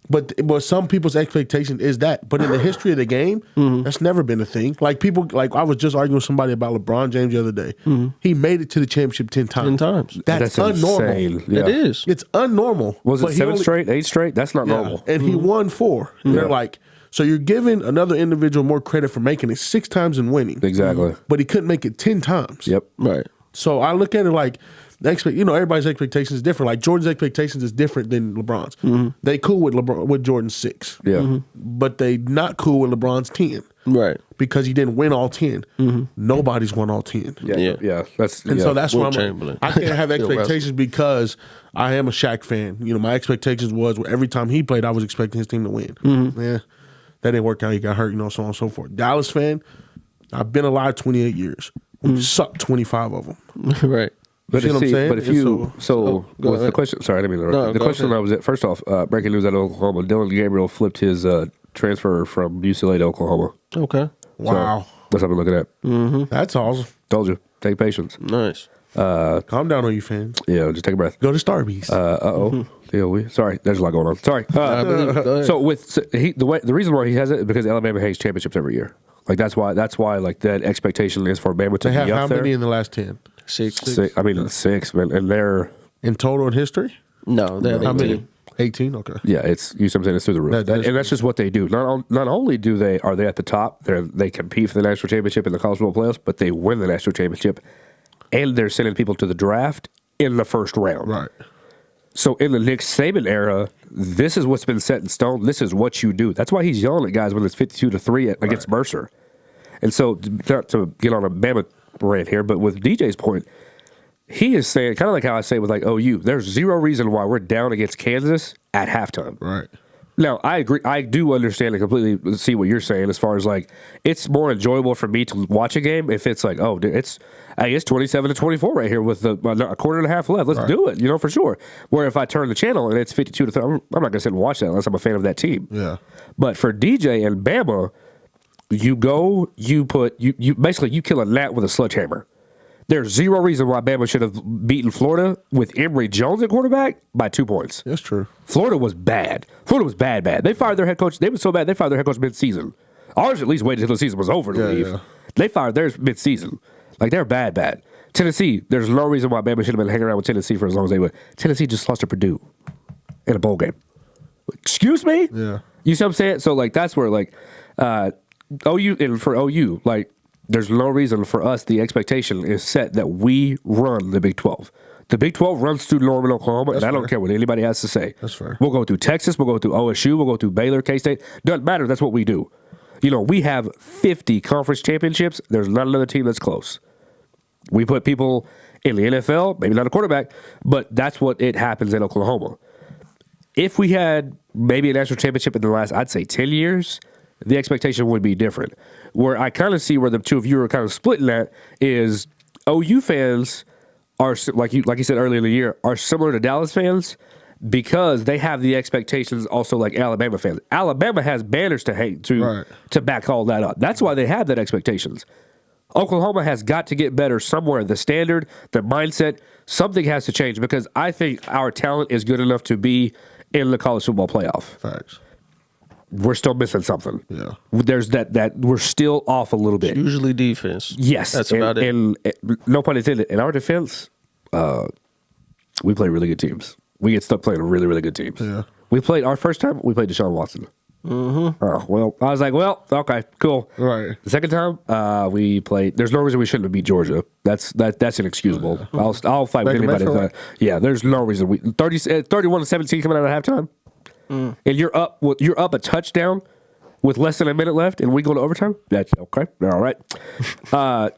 But some people's expectation is that. But in the history of the game, that's never been a thing. Like I was just arguing with somebody about LeBron James the other day. He made it to the championship 10 times. 10 times. That's unnormal. Insane. Yeah. It is. It's unnormal. Was it 7 straight, 8 straight? That's not normal. And he won 4. And they're like, so you're giving another individual more credit for making it 6 times and winning. Exactly. But he couldn't make it 10 times. Yep. Right. So I look at it like, everybody's expectations is different. Like Jordan's expectations is different than LeBron's. They cool with Jordan's 6. Yeah. But they not cool with LeBron's 10. Right. Because he didn't win all 10. Nobody's won all 10. Yeah. So that's Will why Chamberlain. I can't have expectations because I am a Shaq fan. My expectations was every time he played, I was expecting his team to win. Yeah, that didn't work out. He got hurt, so on and so forth. Dallas fan, I've been alive 28 years. We sucked 25 of them. Right. But You see what I'm saying? But if you go with the ahead. question, sorry, I didn't mean to interrupt. No, The go question ahead. I was at first off, breaking news out of Oklahoma. Dylan Gabriel flipped his transfer from UCLA to Oklahoma. Okay. Wow. That's what I've been looking at. That's awesome. Told you, take patience. Nice. Calm down on you fans. Yeah, just take a breath. Go to Starbucks. Sorry, there's a lot going on. Sorry. Go ahead. The reason why he has it is because Alabama has championships every year. Like that's why like that expectation is for Bama to they have be up how there. many in the last 10? 6. 6, man, and they're In total in history? No, they have How 18. many? 18? Okay. yeah, it's you. Something it's through the roof, That is and that's just what they do. Not only are they at the top, they compete for the national championship in the college football playoffs, but they win the national championship, and they're sending people to the draft in the first round. Right. So in the Nick Saban era, this is what's been set in stone. This is what you do. That's why he's yelling at guys when it's 52-3 against Mercer. And so, not to get on a Bama rant here, but with DJ's point, he is saying, kind of like how I say with like OU, there's zero reason why we're down against Kansas at halftime. Right. Now, I agree. I do understand and completely see what you're saying as far as like, it's more enjoyable for me to watch a game if it's like, oh, dude, it's 27-24 right here with a quarter and a half left. Let's do it, for sure. Where if I turn the channel and it's 52-3, I'm not going to sit and watch that unless I'm a fan of that team. Yeah. But for DJ and Bama, you basically you kill a gnat with a sledgehammer. There's zero reason why Bama should have beaten Florida with Emory Jones at quarterback by 2 points. That's true. Florida was bad. Florida was bad. They fired their head coach. They were so bad they fired their head coach mid-season. Ours at least waited until the season was over to leave. Yeah. They fired theirs mid-season. Like they're bad. Tennessee, there's no reason why Bama should have been hanging around with Tennessee for as long as they would. Tennessee just lost to Purdue in a bowl game. Excuse me? Yeah. You see what I'm saying? So like that's where like OU and for OU, like there's no reason for us. The expectation is set that we run the Big 12. The Big 12 runs through Norman, Oklahoma, and I don't care what anybody has to say. That's fair. We'll go through Texas. We'll go through OSU. We'll go through Baylor, K-State. Doesn't matter. That's what we do. We have 50 conference championships. There's not another team that's close. We put people in the NFL, maybe not a quarterback, but that's what it happens in Oklahoma. If we had maybe a national championship in the last, I'd say 10 years, the expectation would be different. Where I kind of see where the two of you are kind of splitting at is OU fans are, like you said earlier in the year, are similar to Dallas fans because they have the expectations also like Alabama fans. Alabama has banners to hang to back all that up. That's why they have that expectations. Oklahoma has got to get better somewhere. The standard, the mindset, something has to change because I think our talent is good enough to be in the college football playoff. Facts. We're still missing something. Yeah. There's that we're still off a little bit. Usually defense. Yes. That's about it. And no pun intended, in our defense, we play really good teams. We get stuck playing really, really good teams. Yeah. We played our first time, we played Deshaun Watson. Mm-hmm. Oh, well, I was like, well, okay, cool. Right. The second time, we played. There's no reason we shouldn't have beat Georgia. That's inexcusable. I'll fight with anybody. Yeah, there's no reason. 31-17 coming out of halftime, and you're up a touchdown, with less than a minute left and we go to overtime? That's okay. All right. I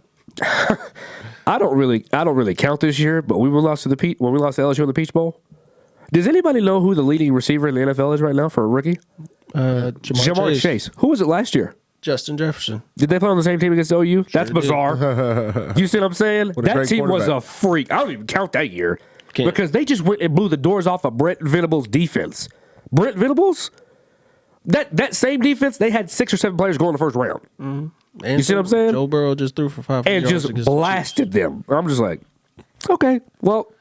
don't really count this year, but when we lost to LSU in the Peach Bowl. Does anybody know who the leading receiver in the NFL is right now for a rookie? Jamar Chase. Who was it last year? Justin Jefferson. Did they play on the same team against OU? That's bizarre. You see what I'm saying? That team was a freak. I don't even count that year because they just went and blew the doors off of Brent Venables' defense. Brent Venables? That same defense, they had 6 or 7 players go in the first round. Mm-hmm. You see what I'm saying? Joe Burrow just threw for 500 and yards just blasted them. I'm just like, okay, well,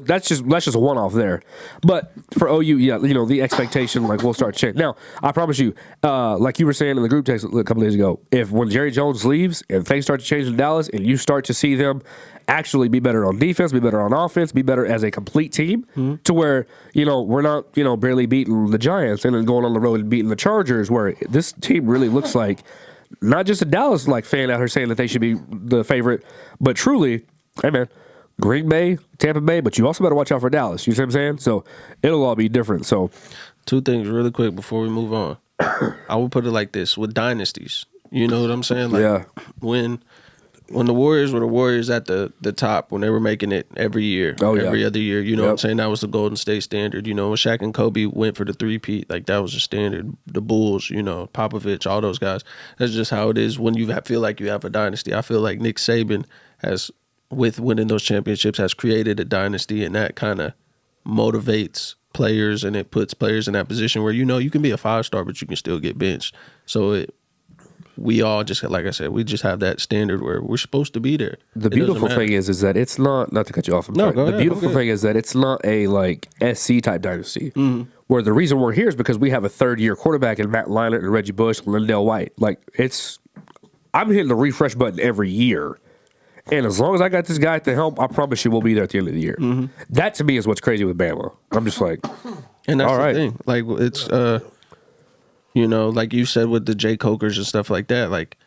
that's just a one-off there. But for OU, yeah, the expectation, like, we'll start changing. Now, I promise you, like you were saying in the group text a couple days ago, when Jerry Jones leaves and things start to change in Dallas and you start to see them actually be better on defense, be better on offense, be better as a complete team, to where, we're not, barely beating the Giants and then going on the road and beating the Chargers, where this team really looks like not just a Dallas fan out here saying that they should be the favorite, but truly, hey man, Green Bay, Tampa Bay, but you also better watch out for Dallas. You see what I'm saying? So it'll all be different. So 2 things really quick before we move on. I would put it like this with dynasties. You know what I'm saying? Like, yeah. When the Warriors were the Warriors at the top, when they were making it every year, every other year, you know what I'm saying? That was the Golden State standard. When Shaq and Kobe went for the 3-peat, like that was the standard. The Bulls, Popovich, all those guys. That's just how it is when you feel like you have a dynasty. I feel like Nick Saban has, with winning those championships, has created a dynasty, and that kind of motivates players, and it puts players in that position where you can be a 5-star, but you can still get benched. So we all just, like I said, we just have that standard where we're supposed to be there. The beautiful thing is that it's not to cut you off. Go ahead, the beautiful thing is that it's not a SC type dynasty. Mm-hmm. Where the reason we're here is because we have a 3rd-year quarterback in Matt Leinart and Reggie Bush and Lindell White. I'm hitting the refresh button every year. And as long as I got this guy at the helm, I promise you we'll be there at the end of the year. Mm-hmm. That to me is what's crazy with Bama. I'm just like, and that's all right. The thing. Like it's like you said with the Jay Cokers and stuff like that, like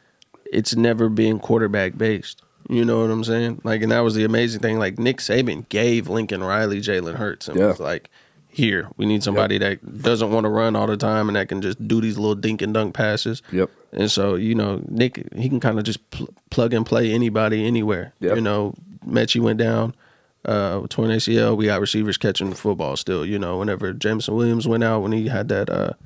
it's never been quarterback based. You know what I'm saying? Like, and that was the amazing thing. Like Nick Saban gave Lincoln Riley Jalen Hurts and was like, here, we need somebody that doesn't want to run all the time and that can just do these little dink and dunk passes. Yep. And so, Nick, he can kind of just plug and play anybody anywhere. Yep. Mechie went down, torn ACL. We got receivers catching the football still. Whenever Jameson Williams went out, when he had that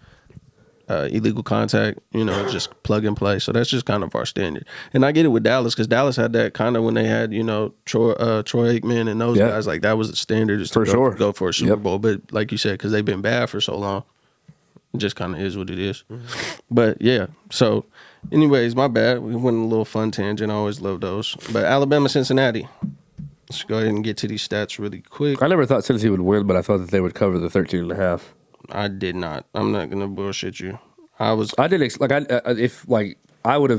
illegal contact, just plug and play. So that's just kind of our standard. And I get it with Dallas because Dallas had that kind of when they had, Troy Aikman and those guys. Like that was the standard is to go for a Super Bowl. But like you said, because they've been bad for so long, it just kind of is what it is. Mm-hmm. But yeah, so anyways, my bad. We went on a little fun tangent. I always love those. But Alabama, Cincinnati. Let's go ahead and get to these stats really quick. I never thought Cincy would win, but I thought that they would cover the 13.5. I did not. I'm not gonna bullshit you. I would have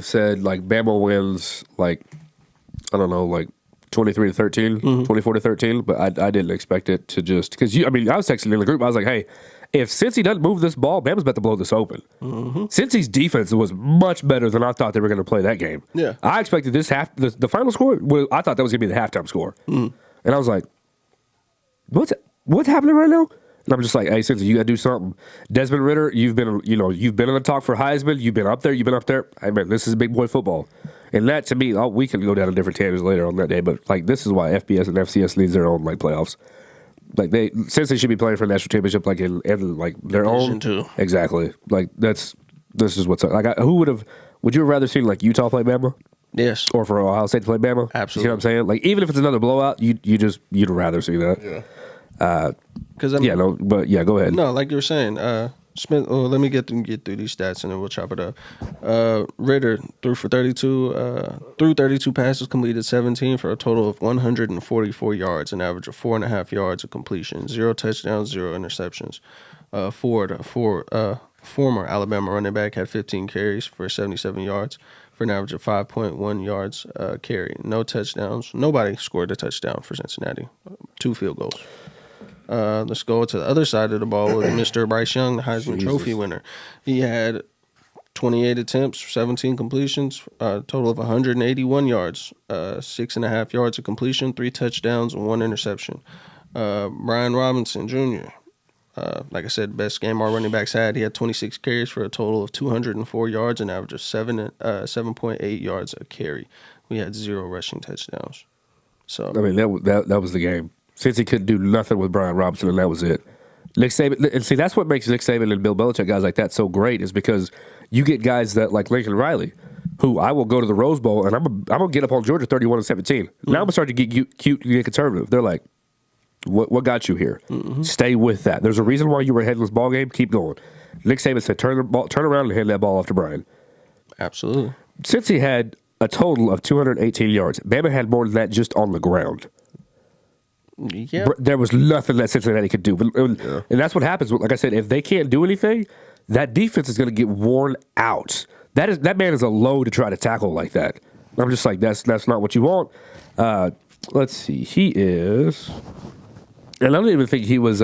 said Bama wins 23-13, 24-13, but I didn't expect it to just because I was texting in the group. I was like, hey, if Cincy doesn't move this ball, Bama's about to blow this open. Mm-hmm. Cincy's defense was much better than I thought they were going to play that game. Yeah, I expected this the final score. I thought that was going to be the halftime score, and I was like, what's happening right now? And I'm just like, hey, Cincy, you got to do something. Desmond Ridder, you've been in the talk for Heisman. You've been up there. Hey, man, this is big boy football. And that, to me, we can go down to different tangents later on that day, but, this is why FBS and FCS needs their own, playoffs. Cincy should be playing for a national championship, in their own. Too. Exactly. This is what's up. Would you have rather seen, Utah play Bama? Yes. Or for Ohio State to play Bama? Absolutely. You know what I'm saying? Even if it's another blowout, you'd rather see that. Yeah. Go ahead. No, like you were saying, Smith. Oh, let me get through these stats and then we'll chop it up. Ridder threw 32 passes, completed 17 for a total of 144 yards, an average of 4.5 yards of completion, 0 touchdowns, 0 interceptions. Ford, former Alabama running back, had 15 carries for 77 yards for an average of 5.1 yards carry. No touchdowns. Nobody scored a touchdown for Cincinnati. 2 field goals. Let's go to the other side of the ball with Mr. Bryce Young, the Heisman Trophy winner. He had 28 attempts, 17 completions, a total of 181 yards, 6.5 yards of completion, 3 touchdowns, and 1 interception. Brian Robinson Jr., Like I said, best game our running backs had. He had 26 carries for a total of 204 yards, an average of 7.8 yards a carry. We had 0 rushing touchdowns. So I mean, that was the game. Cincy couldn't do nothing with Brian Robinson, and that was it. Nick Saban, and see, that's what makes Nick Saban and Bill Belichick, guys like that, so great, is because you get guys that like Lincoln Riley, who I will go to the Rose Bowl, and I'm gonna get up on Georgia 31-17. Now I'm gonna start to get cute and get conservative. They're like, what got you here? Stay with that. There's a reason why you were ahead in this ball game. Keep going. Nick Saban said, turn around and hand that ball off to Brian. absolutely. Cincy had a total of 218 yards. Bama had more than that just on the ground. Yeah. There was nothing that Cincinnati could do. And that's what happens. Like I said, if they can't do anything, that defense is going to get worn out. That man is a load to try to tackle like that. I'm just like, that's not what you want. Let's see. He is, and I don't even think he was,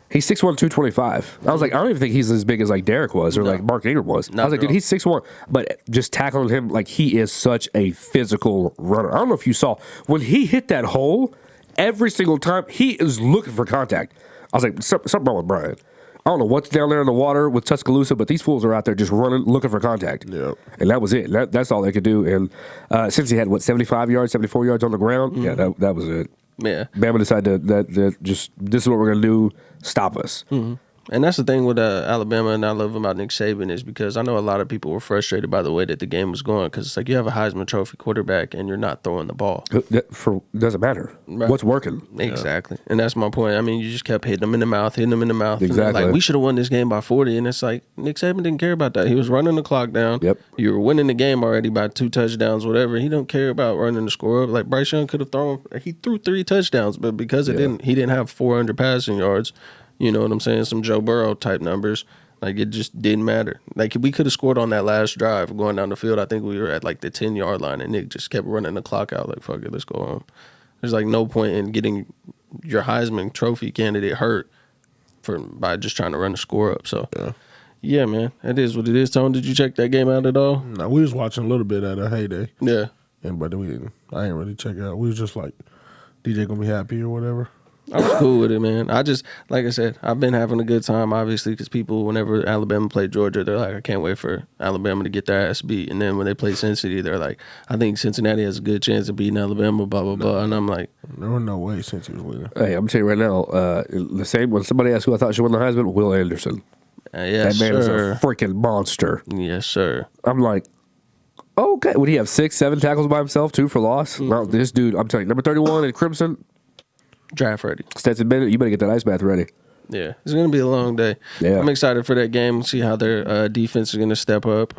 he's 6'1", 225. I was like, I don't even think he's as big as like Derek was or like Mark Ingram was. I was like, dude, he's 6'1", but just tackling him, like, he is such a physical runner. I don't know if you saw, when he hit that hole, every single time, he is looking for contact. I was like, something wrong with Brian. I don't know what's down there in the water with Tuscaloosa, but these fools are out there just running, looking for contact. Yep. And that was it. That's all they could do. And since he had, 75 yards, 74 yards on the ground, yeah, that was it. Yeah. Bama decided that just, this is what we're going to do, stop us. And that's the thing with Alabama, and I love about Nick Saban, is because I know a lot of people were frustrated by the way that the game was going, because it's like you have a Heisman Trophy quarterback and you're not throwing the ball. Doesn't matter. Right. What's working? Exactly. And that's my point. I mean, you just kept hitting them in the mouth. Exactly. And like, we should have won this game by 40. And it's like, Nick Saban didn't care about that. He was running the clock down. Yep. You were winning the game already by 2 touchdowns, whatever. He don't care about running the score up. Like, Bryce Young could have he threw 3 touchdowns, but because he didn't have 400 passing yards, you know what I'm saying? Some Joe Burrow type numbers. Like, it just didn't matter. Like, we could have scored on that last drive going down the field. I think we were at like the 10-yard line, and Nick just kept running the clock out. Like, fuck it, let's go home. There's like no point in getting your Heisman Trophy candidate hurt by just trying to run the score up. So, yeah, man, that is what it is. Tone, did you check that game out at all? No, we was watching a little bit at a heyday. Yeah. But I ain't really check it out. We was just like, DJ gonna be happy or whatever. I was cool with it, man. I just, like I said, I've been having a good time, obviously, because people, whenever Alabama played Georgia, they're like, I can't wait for Alabama to get their ass beat. And then when they play Cincy, they're like, I think Cincinnati has a good chance of beating Alabama, blah, blah, blah. And I'm like, there was no way Cincy was winning. Hey, I'm telling you right now, the same, when somebody asked who I thought should win the Heisman, Will Anderson. yes, that man sir. is a freaking monster. Yes, sir. I'm like, okay. Would he have 6, 7 tackles by himself, 2 for loss? No, this dude, I'm telling you, number 31 in Crimson, Draft ready. Stetson Bennett, you better get that ice bath ready. Yeah, it's going to be a long day. Yeah. I'm excited for that game, see how their defense is going to step up.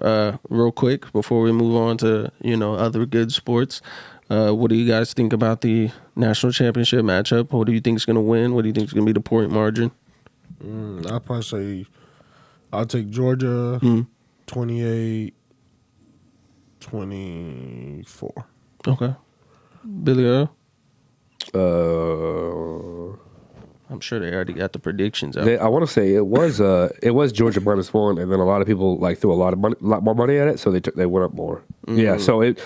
Real quick, before we move on to, other good sports, what do you guys think about the national championship matchup? What do you think is going to win? What do you think is going to be the point margin? I'll probably say I'll take Georgia 28-24. Okay. Billy Earl? I'm sure they already got the predictions out. I want to say it was Georgia -1, and then a lot of people threw a lot more money at it, so they went up more. Yeah, so it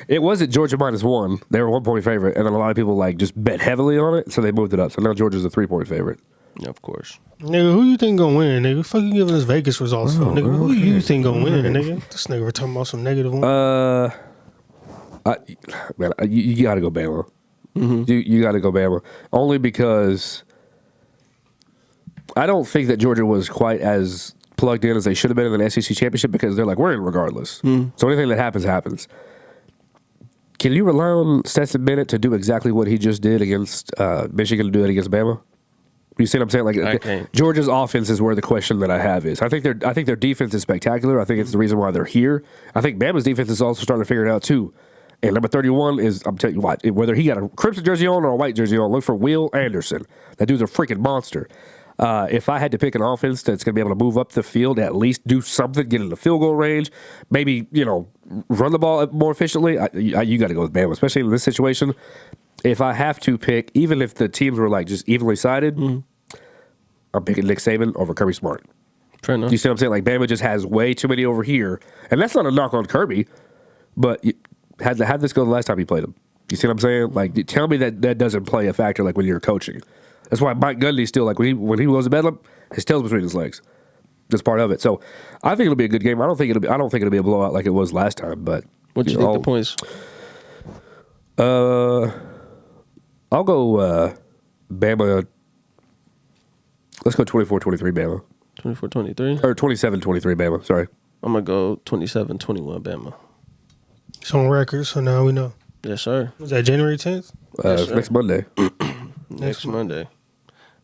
wasn't Georgia -1. They were 1-point favorite, and then a lot of people just bet heavily on it, so they moved it up. So now Georgia's a 3-point favorite. Yeah, of course. Nigga, who you think gonna win, nigga? Fuck you giving us Vegas results for, nigga? Who you think gonna win, nigga? This nigga we're talking about some negative one. You got to go Bama. You got to go Bama. Only because I don't think that Georgia was quite as plugged in as they should have been in the SEC championship, because they're like, we're in regardless. So anything that happens, happens. Can you rely on Stetson Bennett to do exactly what he just did against Michigan, to do it against Bama? You see what I'm saying? Georgia's offense is where the question that I have is. I think their defense is spectacular. I think it's the reason why they're here. I think Bama's defense is also starting to figure it out too. And number 31 is, I'm telling you what, whether he got a crimson jersey on or a white jersey on, look for Will Anderson. That dude's a freaking monster. If I had to pick an offense that's going to be able to move up the field, at least do something, get in the field goal range, maybe, run the ball more efficiently, you got to go with Bama, especially in this situation. If I have to pick, even if the teams were just evenly sided, I'm picking Nick Saban over Kirby Smart. Fair enough. You see what I'm saying? Bama just has way too many over here. And that's not a knock on Kirby, but how'd this go the last time you played him? You see what I'm saying? Tell me that doesn't play a factor when you're coaching. That's why Mike Gundy's still like when he goes to Bedlam, his tail's between his legs. That's part of it. So I think it'll be a good game. I don't think it'll be a blowout like it was last time. But what do you think the points? I'll go Bama. Let's go 24-23 Bama. 24-23? Or 27-23 Bama, sorry. I'm going to go 27-21 Bama. It's on record, so now we know. Yes, sir. Was that January 10th? Yes, next Monday. Next Monday.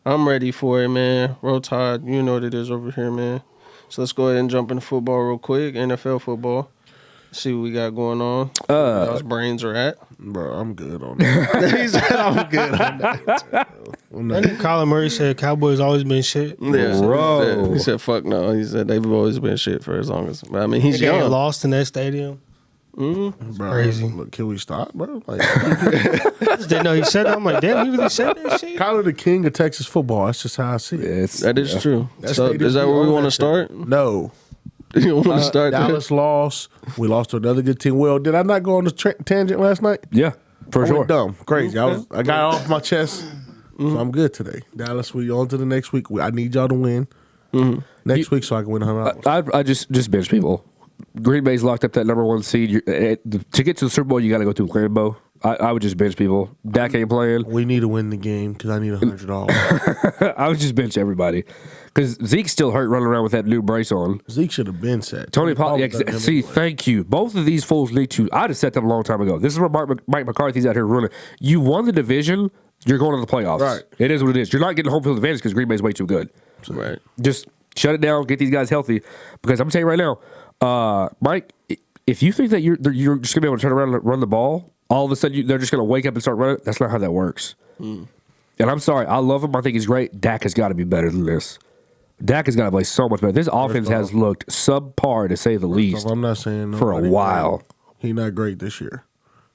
I'm ready for it, man. Roll Tide. You know what it is over here, man. So let's go ahead and jump into football real quick. NFL football. See what we got going on. Those brains are at. Bro, I'm good on that. He said I'm good on that. I think Colin Murray said Cowboys always been shit. Yeah, Bro. he said fuck no. He said they've always been shit for as long as. I mean, he's They got young. lost in that stadium. Mm-hmm. Bro, Crazy. Look, can we stop, bro? Like, I just didn't know he said that. I'm like, damn, he really said that shit? Kyler the king of Texas football. That's just how I see it. That is true. That So stadium is that be where we on want to that start? shit. No. You want to start there? Dallas lost. We lost to another good team. Well, did I not go on the tangent last night? Yeah, for I sure. went dumb. Crazy. I got it off my chest. So I'm good today. Dallas, we on to the next week. I need y'all to win next week so I can win $100. I just bench people. Green Bay's locked up that number one seed. To get to the Super Bowl, you got to go through Lambeau. I would just bench people. Dak ain't playing. We need to win the game because I need $100. I would just bench everybody because Zeke's still hurt running around with that new brace on. Zeke should have been set. Tony Pollard. Pollard doesn't have See, anyway. thank you. Both of these fools need to. I'd have set them a long time ago. This is where Mike McCarthy's out here running. You won the division. You're going to the playoffs. Right. It is what it is. You're not getting home field advantage because Green Bay's way too good. Right. Just shut it down. Get these guys healthy. Because I'm gonna tell you right now, Mike, if you think that you're just gonna be able to turn around and run the ball, all of a sudden they're just gonna wake up and start running. That's not how that works. And I'm sorry, I love him. I think he's great. Dak has got to be better than this. Dak has got to play so much better. This offense has looked subpar to say the least I'm not saying for a nobody while. great. He not great this year.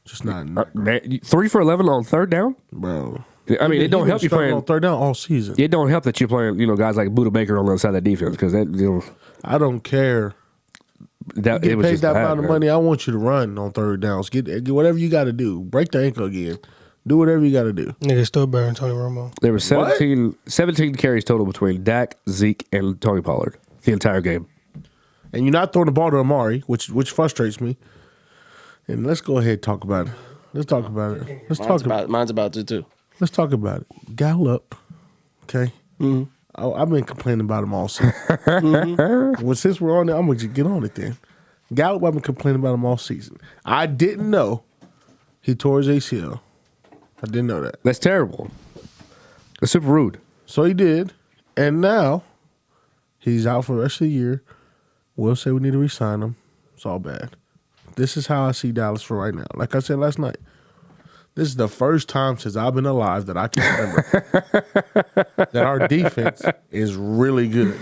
Just not, Man, 3 for 11 on third down. bro. I mean, it don't help you playing. on third down all season. It don't help that you're playing, guys like Buda Baker on the other side of that defense because that, I don't care. that Get it was paid just that bad, amount of man. money. I want you to run on third downs. Get whatever you got to do. Break the ankle again. Do whatever you got to do. Nigga still better than Tony Romo. There were 17 carries total between Dak, Zeke, and Tony Pollard the entire game. And you're not throwing the ball to Amari, which frustrates me. And let's go ahead and talk about it. Let's talk about it. Mine's about to too. Let's talk about it. Gallup, okay? I've been complaining about him all season. Well, since we're on it, I'm going to get on it then. Gallup, I've been complaining about him all season. I didn't know he tore his ACL. I didn't know that. That's terrible. That's super rude. So he did. And now he's out for the rest of the year. We'll say we need to re-sign him. It's all bad. This is how I see Dallas for right now. Like I said last night, this is the first time since I've been alive that I can remember that our defense is really good.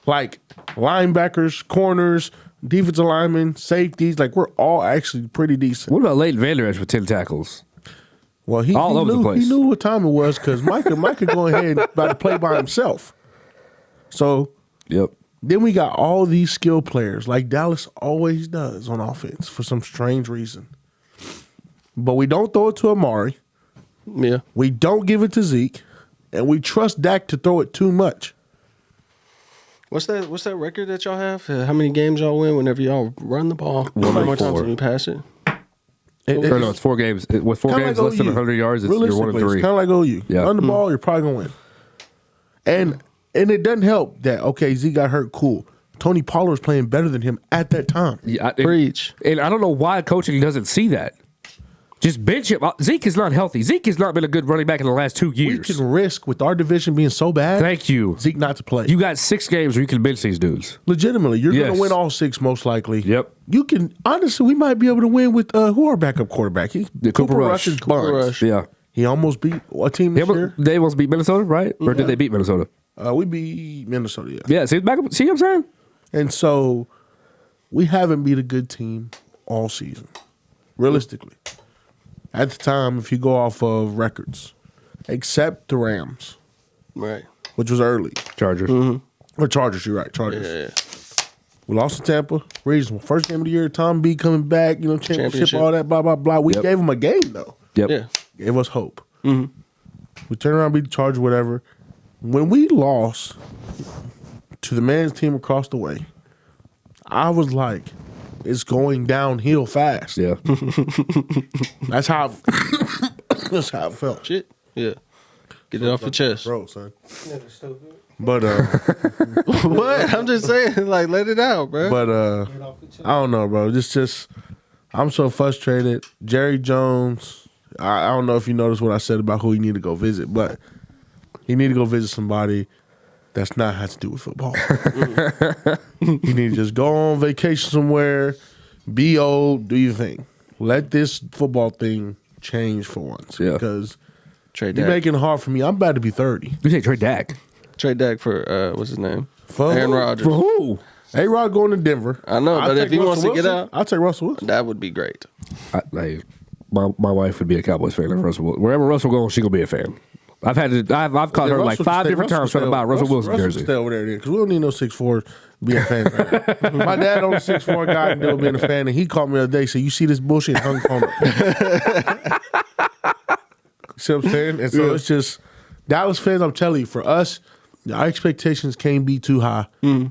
Like linebackers, corners, defensive linemen, safeties, like we're all actually pretty decent. What about Leighton Vander Esch with 10 tackles? Well, he All over the knew place. he knew what time it was because Mike could go ahead and about to play by himself. So Yep. then we got all these skill players like Dallas always does on offense for some strange reason. But we don't throw it to Amari. Yeah. We don't give it to Zeke. And we trust Dak to throw it too much. What's that record that y'all have? How many games y'all win whenever y'all run the ball? How many more times 4. can you pass it? Or no, it's 4 games. With 4 Kinda games like less than OU. 100 yards, you're 1 and Realistically, 3. It's kind of like OU. Yeah. Run the ball, you're probably going to win. And it doesn't help that, okay, Zeke got hurt, cool. Tony Pollard was playing better than him at that time. Yeah, Preach. And I don't know why coaching doesn't see that. Just bench him. Zeke is not healthy. Zeke has not been a good running back in the last 2 We years. can risk, with our division being so bad, Thank you. Zeke not to play. You got 6 games where you can bench these dudes. Legitimately, you're going Yes. to win all 6 most likely. Yep. You can, honestly, we might be able to win with, who our backup quarterback? Cooper Rush. is Cooper buns. Rush. Yeah. He almost beat a team this year. They almost beat Minnesota, right? Or did they beat Minnesota? We beat Minnesota, yeah. Yeah. See, see what I'm saying? And so we haven't beat a good team all season, realistically. At the time, if you go off of records, except the Rams, Right. which was early. Chargers. Or Chargers, you're right, Chargers. Yeah. We lost to Tampa, reasonable. First game of the year, Tom B coming back, championship, Championship. all that, blah, blah, blah. We Yep. gave him a game, though. Yep. Yeah. Gave us hope. We turned around, beat the Chargers, whatever. When we lost to the man's team across the way, I was like, it's going downhill fast. Yeah. That's how that's how it felt. Shit. Yeah. Get it off your chest. Bro, son. But What? I'm just saying, like, let it out, bro. but I don't know, bro. Just I'm so frustrated. Jerry Jones, I don't know if you noticed what I said about who he need to go visit, but he need to go visit somebody that's not has to do with football. You need to just go on vacation somewhere, be old, do your thing. Let this football thing change for once. Yeah. Because Trade you're Dak. making it hard for me. I'm about to be 30. You say trade Dak. Trade Dak for what's his name? For Aaron who? Rodgers. For who? A-Rod going to Denver. I know, but take if he wants Russell to get Wilson. out, I'll take Russell Wilson. that would be great. My wife would be a Cowboys fan. If Russell, wherever Russell goes, she gonna be a fan. I've called her like 5 different times trying to buy a Russell Wilson jersey. Stay over there because we don't need no 6'4" being fans. Right now. My dad owned a 6'4" guy and never been a fan, and he called me the other day. Said, "You see this bullshit?" Hung the phone up. See what I'm saying? And so it's just Dallas fans. I'm telling you, for us, our expectations can't be too high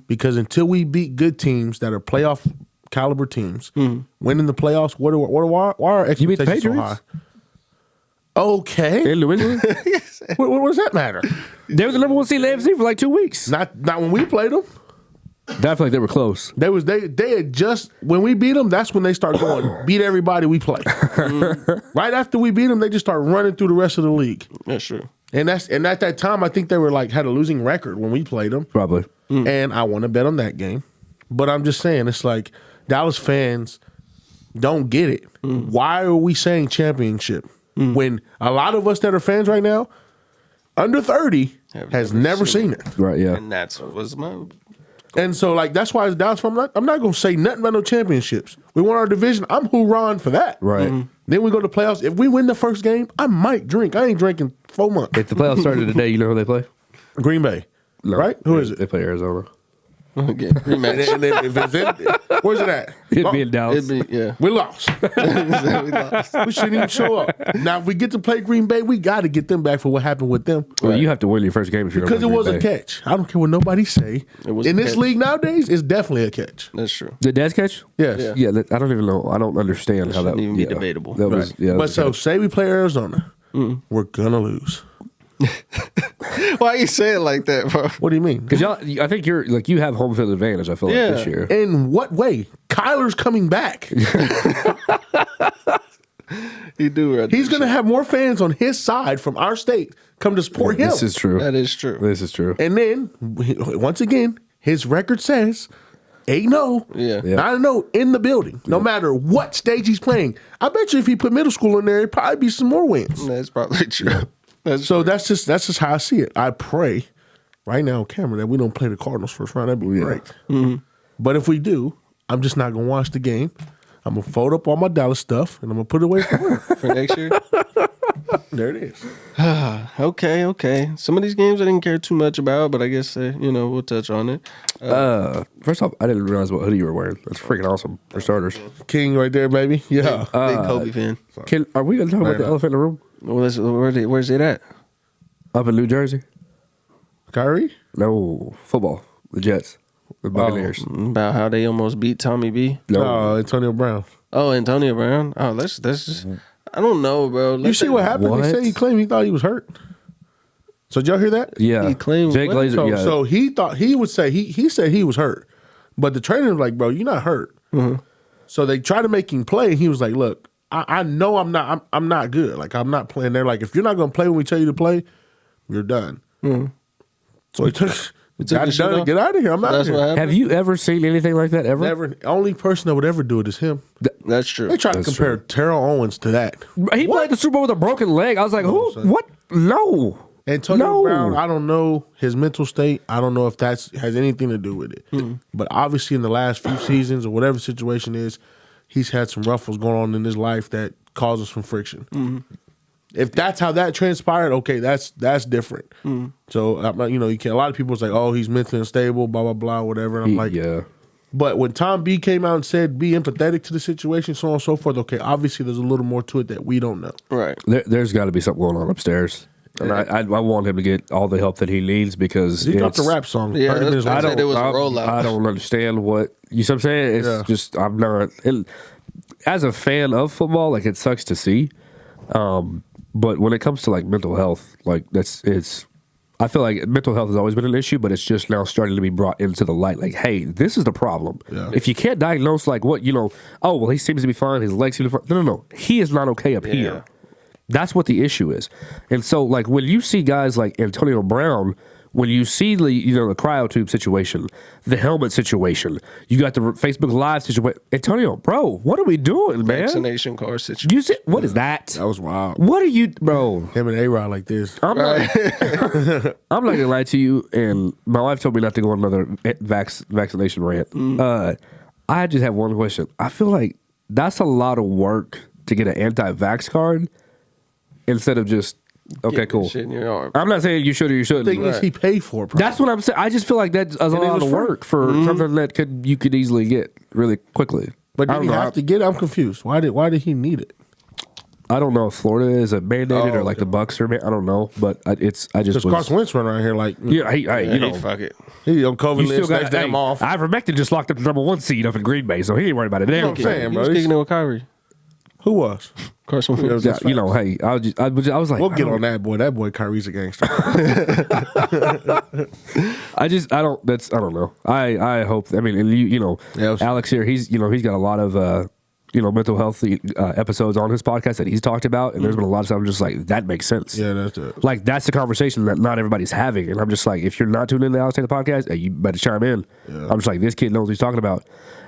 because until we beat good teams that are playoff caliber teams, winning the playoffs, why are our You beat the expectations so Patriots? high? Okay, In New England, what does that matter? they were the number 1 seed in the AFC for like 2 weeks. Not when we played them. I feel like they were close. They had just when we beat them. That's when they start going beat everybody we play. Right after we beat them, they just start running through the rest of the league. That's true. And at that time, I think they were like had a losing record when we played them. Probably. And I want to bet on that game, but I'm just saying it's like Dallas fans don't get it. Why are we saying championship when a lot of us that are fans right now, under 30, has never seen it. Right. Yeah. And that's was my. And so, like, that's why as Dallas fan, I'm not going to say nothing about no championships. We won our division. I'm hoorahing for that. Right. Then we go to playoffs. If we win the first game, I might drink. I ain't drinking 4 months. If the playoffs started today, you know who they play? Green Bay. No. Right? Who is it? They play Arizona. Okay, And rematch. then if it's in, where's it at? It'd be in Dallas. It'd be, yeah. We lost. We lost. We shouldn't even show up. Now, if we get to play Green Bay, we got to get them back for what happened with them. Well, you have to win your first game if you're Because it gonna was win a Green Bay. catch. I don't care what nobody say. It was In a this catch. league nowadays, it's definitely a catch. That's true. Did Dez catch? Yes. Yeah. Yeah, I don't even know. I don't understand how that shouldn't even be debatable. That was, Right. yeah, that But was so, good. say we play Arizona, we're going to lose. Why you say it like that, bro? What do you mean? Because y'all, I think you're like you have home field advantage. I feel like Yeah. this year. In what way? Kyler's coming back. He do. Right. He's going to have more fans on his side from our state come to support him. This is true. That is true. This is true. And then, once again, his record says 8-0, Yeah. Yeah. 9-0 in the building, no matter what stage he's playing. I bet you if he put middle school in there, it'd probably be some more wins. That's probably true. That's So that's just how I see it. I pray right now on camera that we don't play the Cardinals first round. That'd be great. But if we do, I'm just not going to watch the game. I'm going to fold up all my Dallas stuff, and I'm going to put it away for for next year. There it is. Okay. Some of these games I didn't care too much about, but I guess we'll touch on it. First off, I didn't realize what hoodie you were wearing. That's freaking awesome for starters. King right there, baby. Yeah. Big Kobe fan. Are we going to talk about the elephant in the room Where's it at? up in New Jersey? Kyrie? No, football. The Jets, the Buccaneers. About how they almost beat Tommy B. No, Antonio Brown. Oh, Antonio Brown. Oh, that's just. I don't know, bro. You see what happened? What? They say he claimed he thought he was hurt. So did y'all hear that? Yeah, He claimed Jake what? Glazer. So, yeah, so he thought he would say he said he was hurt, but the trainer was like, "Bro, you're not hurt." So they tried to make him play, and he was like, "Look, I know I'm not good. Like I'm not playing." They're like, "If you're not going to play when we tell you to play, you're done." So he took got the shit done. off? Get out of here. I'm out of That's what here. happened. have you ever seen anything like that ever? Never. Only person that would ever do it is him. That's true. They try to That's compare Terrell Owens to that. He played the Super Bowl with a broken leg. I was like, who? son. What? No. Antonio No. Brown, I don't know his mental state. I don't know if that's has anything to do with it. But obviously, in the last few seasons or whatever the situation is, he's had some ruffles going on in his life that causes some friction. If that's how that transpired, okay, that's different. So you can. A lot of people say, "Oh, he's mentally unstable," blah blah blah, whatever. And I'm like, yeah. But when Tom B came out and said, "Be empathetic to the situation," so on and so forth. Okay, obviously, there's a little more to it that we don't know. Right. There's got to be something going on upstairs. And I want him to get all the help that he needs because He dropped a rap song. Yeah, 30 minutes that's- later. it was a rollout. I don't understand what you see what I'm saying. It's just I'm not. As a fan of football, like it sucks to see. But when it comes to like mental health, like it's. I feel like mental health has always been an issue, but it's just now starting to be brought into the light. Like, hey, this is the problem. Yeah. If you can't diagnose, like, what, oh, well, he seems to be fine. His legs seem to be fine. No. He is not okay up here. That's what the issue is. And so, like, when you see guys like Antonio Brown, when you see the cryotube situation, the helmet situation, you got the Facebook Live situation. Antonio, bro, what are we doing, man? Vaccination card situation. You see, what is that? That was wild. What are you, bro? Him and A-Rod like this. I'm not gonna lie to you, and my wife told me not to go on another vaccination rant. I just have one question. I feel like that's a lot of work to get an anti-vax card instead of just okay, cool. Shit in your arm. I'm not saying you should or you shouldn't. The thing is, he paid for it. Probably. That's what I'm saying. I just feel like that's a lot of work for something that you could easily get really quickly. But I did don't he know. have to get it? I'm confused. Why did he need it? I don't know if Florida is a mandated or like the Bucks are. I don't know, but I just Because was. Carson Wentz running around here like, Fuck it. he on COVID You still list, got next day I'm off. Ivermectin just locked up the number 1 seed up in Green Bay, so he ain't worried about it. Damn I'm saying, He bro. was He's- kicking it with Kyrie. Who was? Carson Wentz. Yeah, hey, I was like, We'll get on that boy. That boy Kyrie's a gangster. I don't know. I hope. I mean, and Yeah, Alex here. He's got a lot of mental health episodes on his podcast that he's talked about, and there's been a lot of stuff I'm just like, that makes sense. Yeah, that's it. Like that's the conversation that not everybody's having, and I'm just like, if you're not tuned into the Alex Taylor podcast, hey, you better chime in. Yeah. I'm just like, this kid knows what he's talking about.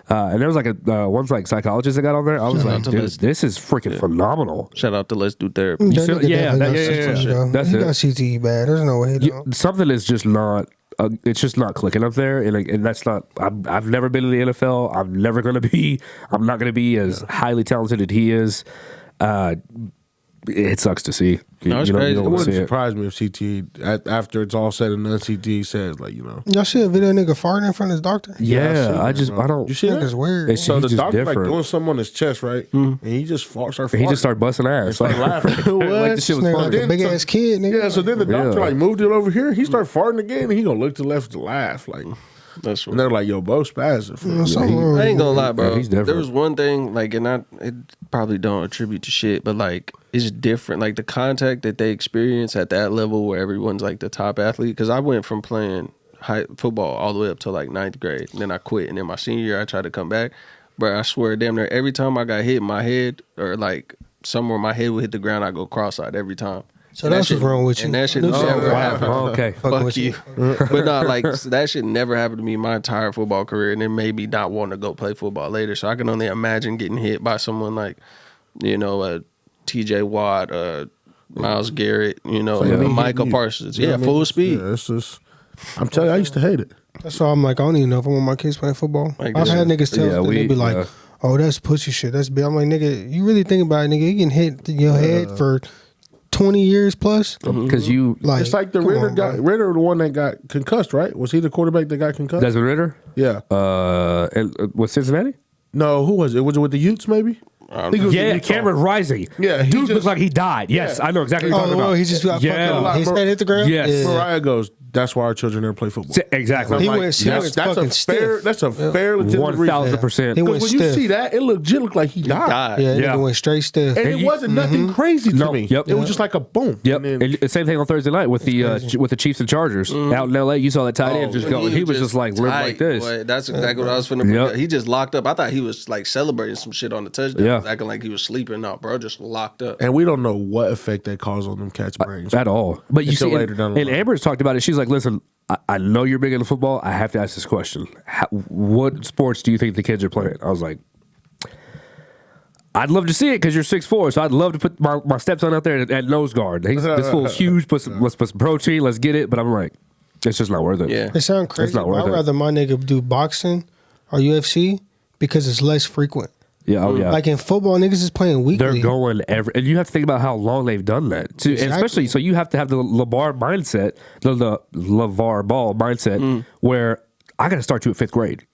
And there was like one like psychologist that got on there. I was like, dude, this is freaking phenomenal. Shout out to Let's Do Therapy. That still- nigga yeah, definitely got CTE, though. that's he it. got CTE bad. There's no way he don't. Something is just not. It's just not clicking up there, and that's not. I've never been in the NFL. I'm never going to be. I'm not going to be as highly talented as he is. It sucks to see. No, it's you crazy. It don't want to wouldn't see it. surprise me if CTE, after it's all said and done, CTE says, like, Y'all see a video of nigga farting in front of his doctor? Yeah, I don't. You see that? Nigga's weird. It's- So he's the just doctor different. like doing something on his chest, right? And he just started farting. He just started busting ass. Started laughing. Like the shit was Nigga like funny. a big ass kid, nigga. Yeah, so then the doctor Yeah. like moved it over here. He started farting again, and he gonna look to the left to laugh, like. That's And they're like, "Yo, Bo spazzing." Something wrong with I ain't him. gonna lie, bro. Yeah, he's different. There was one thing, like, and it probably don't attribute to shit, but like, it's different. Like the contact that they experience at that level, where everyone's like the top athlete. Because I went from playing football all the way up to like 9th grade, and then I quit. And then my senior year, I tried to come back, but I swear, damn near every time I got hit in my head or like somewhere my head would hit the ground, I go cross-eyed every time. So And that's that what's shit- wrong with you. And that shit This never shit- happened. Oh, okay. Fucking Fuck with you. But no, like that shit never happened to me my entire football career, and it made me not want to go play football later. So I can only imagine getting hit by someone like, TJ Watt, Myles Garrett, Michael Parsons. Yeah, full speed. Yeah, it's just. I'm telling you, I used to hate it. That's why I'm like, I don't even know if I want my kids playing football. Like I've this. had niggas tell Yeah, me, they be like, oh, that's pussy shit. That's big. I'm like, nigga, you really think about it, nigga? You getting hit in your head for 20 years plus? Because you Like, It's like the come Ritter on, guy. bro. Ritter, the one that got concussed, right? Was he the quarterback that got concussed? Desmond Ritter, Yeah. and with Cincinnati. No, who was it? Was it with the Utes? Maybe. I think it was Yeah, Utah. Cameron Rising. Yeah, he dude just- looked like he died. Yes, Yeah. I know exactly what you're Oh, talking well, about. he just got Yeah. fucked up. His head hit the ground? Yes. Yeah. Mariah goes, "That's why our children never play football." Exactly. He I'm went- he went that's fucking a fair. stiff. That's a fair, legitimate reason. 1,000%. He Because went when you stiff. see that, it looked like he died. Yeah, Yeah. nigga went straight stiff. And And it you- wasn't nothing crazy to No, me. yep. It was just like a boom. Yep. And then, And same thing on Thursday night with the Chiefs and Chargers out in L.A. You saw that tight end just go. He was just like limp like this. Boy, that's exactly what I was finna bring up. He just locked up. I thought he was like celebrating some shit on the touchdown. Yeah. Acting like he was sleeping. No, bro, just locked up. and we don't know what effect that caused on them cats' brains. At all. But you Until see, later down the and line. Amber's talked about it. She's like, listen, I know you're big into football. I have to ask this question. What sports do you think the kids are playing? I was like, I'd love to see it because you're 6'4", so I'd love to put my stepson out there at nose guard. This fool's huge. Let's put some protein. Let's get it. But I'm like, it's just not worth it. Yeah. It sounds crazy. It's not But worth I'd it. rather my nigga do boxing or UFC because it's less frequent. Yeah. Oh, yeah. Like in football, niggas is playing weekly. They're going and you have to think about how long they've done that, too. And Exactly. especially so you have to have the LeVar mindset, the LeVar Ball mindset, where I got to start you at 5th grade.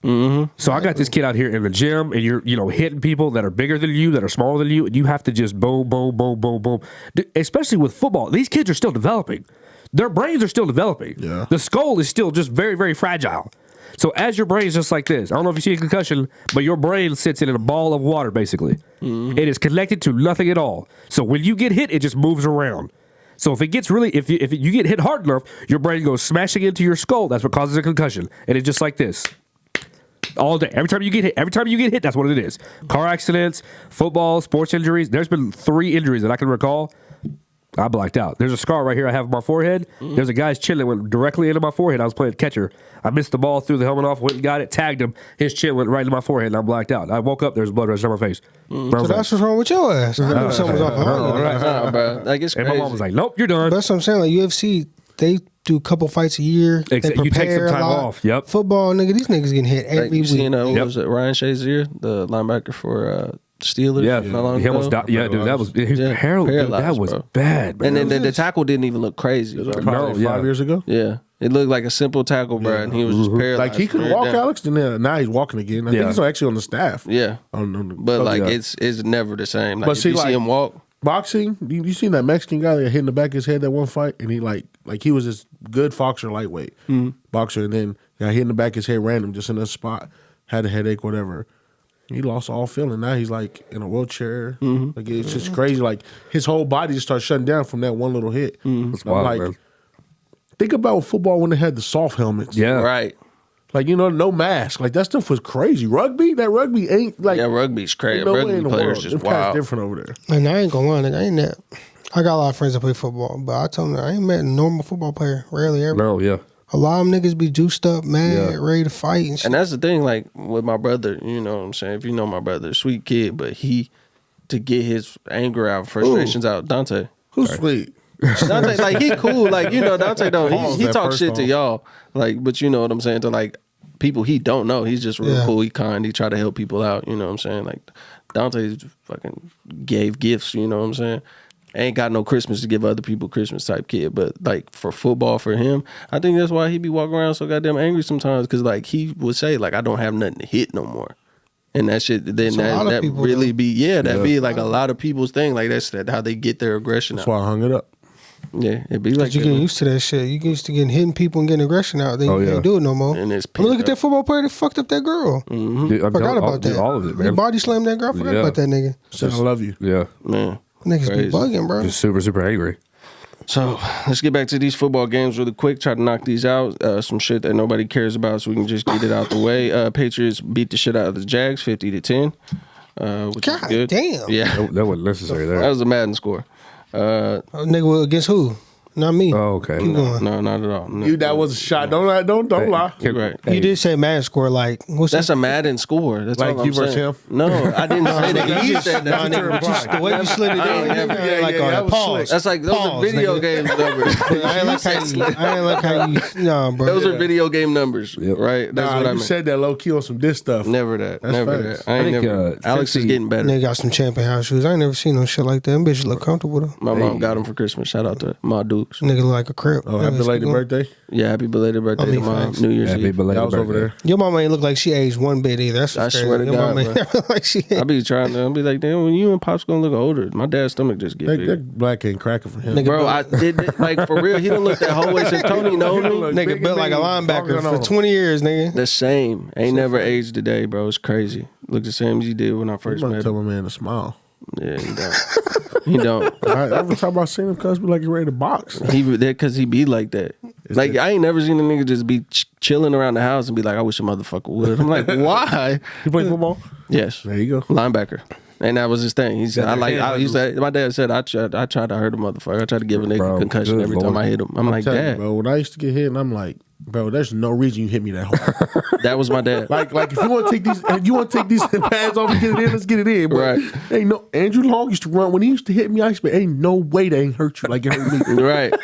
So I got this kid out here in the gym, and you're hitting people that are bigger than you, that are smaller than you, and you have to just boom, boom, boom, boom, boom. Especially with football, these kids are still developing. Their brains are still developing. Yeah. The skull is still just very, very fragile. So as your brain's just like this, I don't know if you see a concussion, but your brain sits in a ball of water, basically. It is connected to nothing at all. So when you get hit, it just moves around. So if it gets really, if you get hit hard enough, your brain goes smashing into your skull. That's what causes a concussion. And it's just like this. All day. Every time you get hit, that's what it is. Car accidents, football, sports injuries. There's been 3 injuries that I can recall. I blacked out. There's a scar right here I have on my forehead. There's a guy's chin that went directly into my forehead. I was playing catcher. I missed the ball, threw the helmet off, went and got it, tagged him. His chin went right into my forehead, and I blacked out. I woke up, there's blood rushing down my face. So that's what's wrong with your ass. I knew something was off. Nah, bro. Like, it's And crazy. my mom was like, nope, you're done. That's what I'm saying. Like UFC, they do a couple fights a year. They You take some prepare a time lot. off. Yep. Football, nigga, these niggas getting hit Like, every you week. seen, what was it, Ryan Shazier, the linebacker for Steelers? Yeah, not long he almost ago? died. Yeah, dude, he was Yeah, paralyzed. Dude, that paralyzed, was bro. bad, man. And then the tackle didn't even look crazy, bro. Probably No, 5 years ago. Yeah. It looked like a simple tackle, bro, and he was just paralyzed. Like he could from walk, down. Alex, and then now he's walking again. I think he's actually on the staff. Yeah. On the But, like, yeah. it's never the same. Like, But if see, you see like- him walk, boxing, you seen that Mexican guy that hit in the back of his head that one fight, and he like he was this good boxer, lightweight boxer, and then got hit in the back of his head random, just in a spot, had a headache, whatever. He lost all feeling. Now he's like in a wheelchair. Like it's just crazy. Like his whole body just starts shutting down from that one little hit. That's I'm wild, like, man. think about football when they had the soft helmets. Yeah. right. Like, no mask. Like that stuff was crazy. That rugby ain't like Yeah, rugby's crazy. ain't no way Rugby in the players world. just Them cats wild. different over there. And I ain't gonna lie, nigga, I ain't that. I got a lot of friends that play football, but I told them I ain't met a normal football player. Rarely ever. No, yeah. A lot of them niggas be juiced up, mad, Yeah. ready to fight and shit. And that's the thing, like, with my brother, you know what I'm saying? If you know my brother, sweet kid, but to get his anger out, frustrations out, Dante. Who's sweet? Dante, like, he cool. Like, Dante don't, Pause he that talk first shit to off. y'all. Like, but you know what I'm saying? To, like, people he don't know. He's just real Yeah. cool. He kind. He try to help people out. You know what I'm saying? Like, Dante fucking gave gifts. You know what I'm saying? Ain't got no Christmas to give other people Christmas type kid. But, like, for football, for him, I think that's why he be walking around so goddamn angry sometimes. Because, like, he would say, like, I don't have nothing to hit no more. And that shit, then So a lot of that people really do. be, be like a lot of people's thing. Like, that's how they get their aggression That's out. why I hung it up. Yeah, it be like You that, get man. used to that shit. You get used to getting hitting people and getting aggression out. Then Oh, you yeah. can't do it no more. And it's I mean, look at pissed that football player that fucked up that girl. Dude, I'm Forgot telling- about dude, that. all of it, He man. body slammed that girl. I forgot Yeah. about that nigga. Said I love you. Yeah. Man. Niggas Crazy. be bugging, bro. Just super, super angry. So let's get back to these football games really quick. Try to knock these out. Some shit that nobody cares about, so we can just get it out the way. Patriots beat the shit out of the Jags, 50-10, which is God good. damn. Yeah, That wasn't necessary that there. was a Madden score. Nigga against who? Not me. Oh, okay. Keep going. No, not at all. No. You that was a shot. Don't lie. Don't lie. Right. You did say Madden score like what's That's that? a Madden score. That's Like all I'm you versus saying. him? No, I didn't say that. He said Nah, that. nigga, but you- the way you slid it in, I ain't never- nigga, like yeah, on that a was pause. slick. That's like those Pause, are video nigga. game numbers. I ain't like how you. Nah, bro. Those are video game numbers, right? That's Nah, what I you meant. said that low key on some diss stuff. Never that. That's Never facts. that. I ain't I think, never. Alex is Cincy- getting better. Nigga got some champion house shoes. I ain't never seen no shit like that. Them bitches look comfortable though. My mom got them for Christmas. Shout out to my dukes. Nigga look like a crib. Oh, happy belated birthday. Yeah, happy belated birthday I mean, to mom. facts. New Year's Happy Eve. belated I was over birthday. there. Your mama ain't look like she aged one bit either. That's I what's swear to crazy. Your God, mama ain't look like she. I be trying to. I be like, damn, when you and Pop's gonna look older, my dad's stomach just get big. That black ain't cracking for him. Nigga, Bro, I did like for real. He done looked that whole way since Tony knows me. Look, Nigga big built like a and big. linebacker Talking for 20 years, nigga. The same. Ain't never aged today, bro. It's crazy. Look the same as he did when I I'm first gonna met tell him. my man to smile. Yeah, he don't. He don't. Every time I seen him, cuz be like he ready to box. He that because he be like that. Like I ain't never seen a nigga just be chilling around the house and be like, I wish a motherfucker would. I'm like, why? You play football? Yes. There you go. Linebacker. And that was his thing. He said, he said, my dad said, I tried to hurt a motherfucker. I tried to give a nigga Bro, a concussion good every time Lord. I hit him. I'm like, Tell you, Dad, bro, when I used to get hit, and I'm like, bro, there's no reason you hit me that hard. that was my dad. like if you want to take these, pads off and get it in, let's get it in. But Right. Ain't no Andrew Long used to run when he used to hit me. I used to be, ain't no way they ain't hurt you like it hurt me. Right.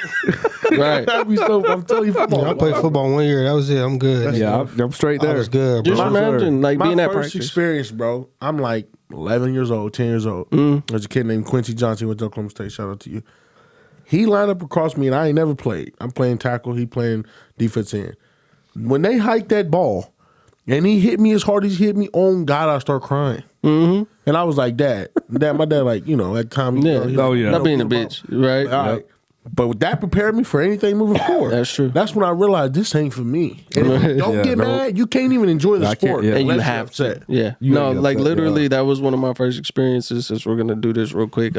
Right. I'd be so, I'm telling you, football. I played football 1 year. That was it. I'm good. Yeah, I'm straight I there. was good, Just bro. imagine like My being at first practice. experience, bro. I'm like 11 years old, 10 years old. There's a kid named Quincy Johnson with Oklahoma State. Shout out to you. He lined up across me, and I ain't never played. I'm playing tackle. He playing defense end. when they hiked that ball and he hit me as hard as he hit me, oh God, I start crying. Mm-hmm. And I was like, Dad, my dad, like, you know, at the time, not being a bitch, right? All right. But that prepared me for anything moving forward. That's true. That's when I realized this ain't for me. And if you don't get mad, you can't even enjoy the sport. And you have to. Yeah. No, like literally, that was one of my first experiences. Since we're gonna do this real quick,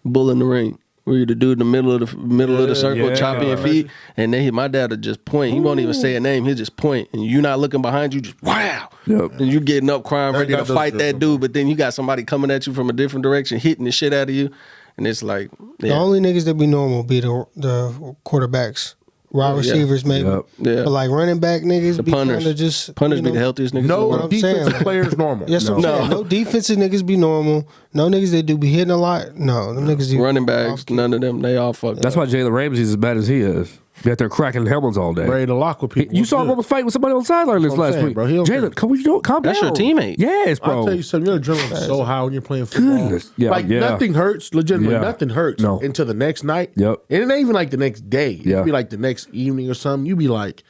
bull in the ring. Where you're the dude in the middle of the circle, chopping your feet, and then my dad would just point. He won't even say a name. He'll just point, and you're not looking behind you. Just wow, and you getting up, crying, ready to fight that dude. But then you got somebody coming at you from a different direction, hitting the shit out of you, and it's like the only niggas that be normal be the quarterbacks. Wide receivers, maybe. Yeah. But like running back niggas the be punters. Kind of just punters be the healthiest niggas. No defensive players normal. Yes, no defensive niggas be normal. No niggas that do be hitting a lot. No, them niggas running backs. None of them. They all fucked. That's why Jalen Ramsey's as bad as he is. Be out there cracking helmets all day. Ready to lock with people. You saw him almost fight with somebody on the sideline this last week. Bro, Jalen, calm down. That's your teamate. Yes, bro. I'll tell you something. Your adrenaline's so high when you're playing football. Goodness. Yeah, nothing hurts. Legitimately, nothing hurts until the next night. Yep. And it ain't even like the next day. Yeah. It'd be like the next evening or something. You'd be like,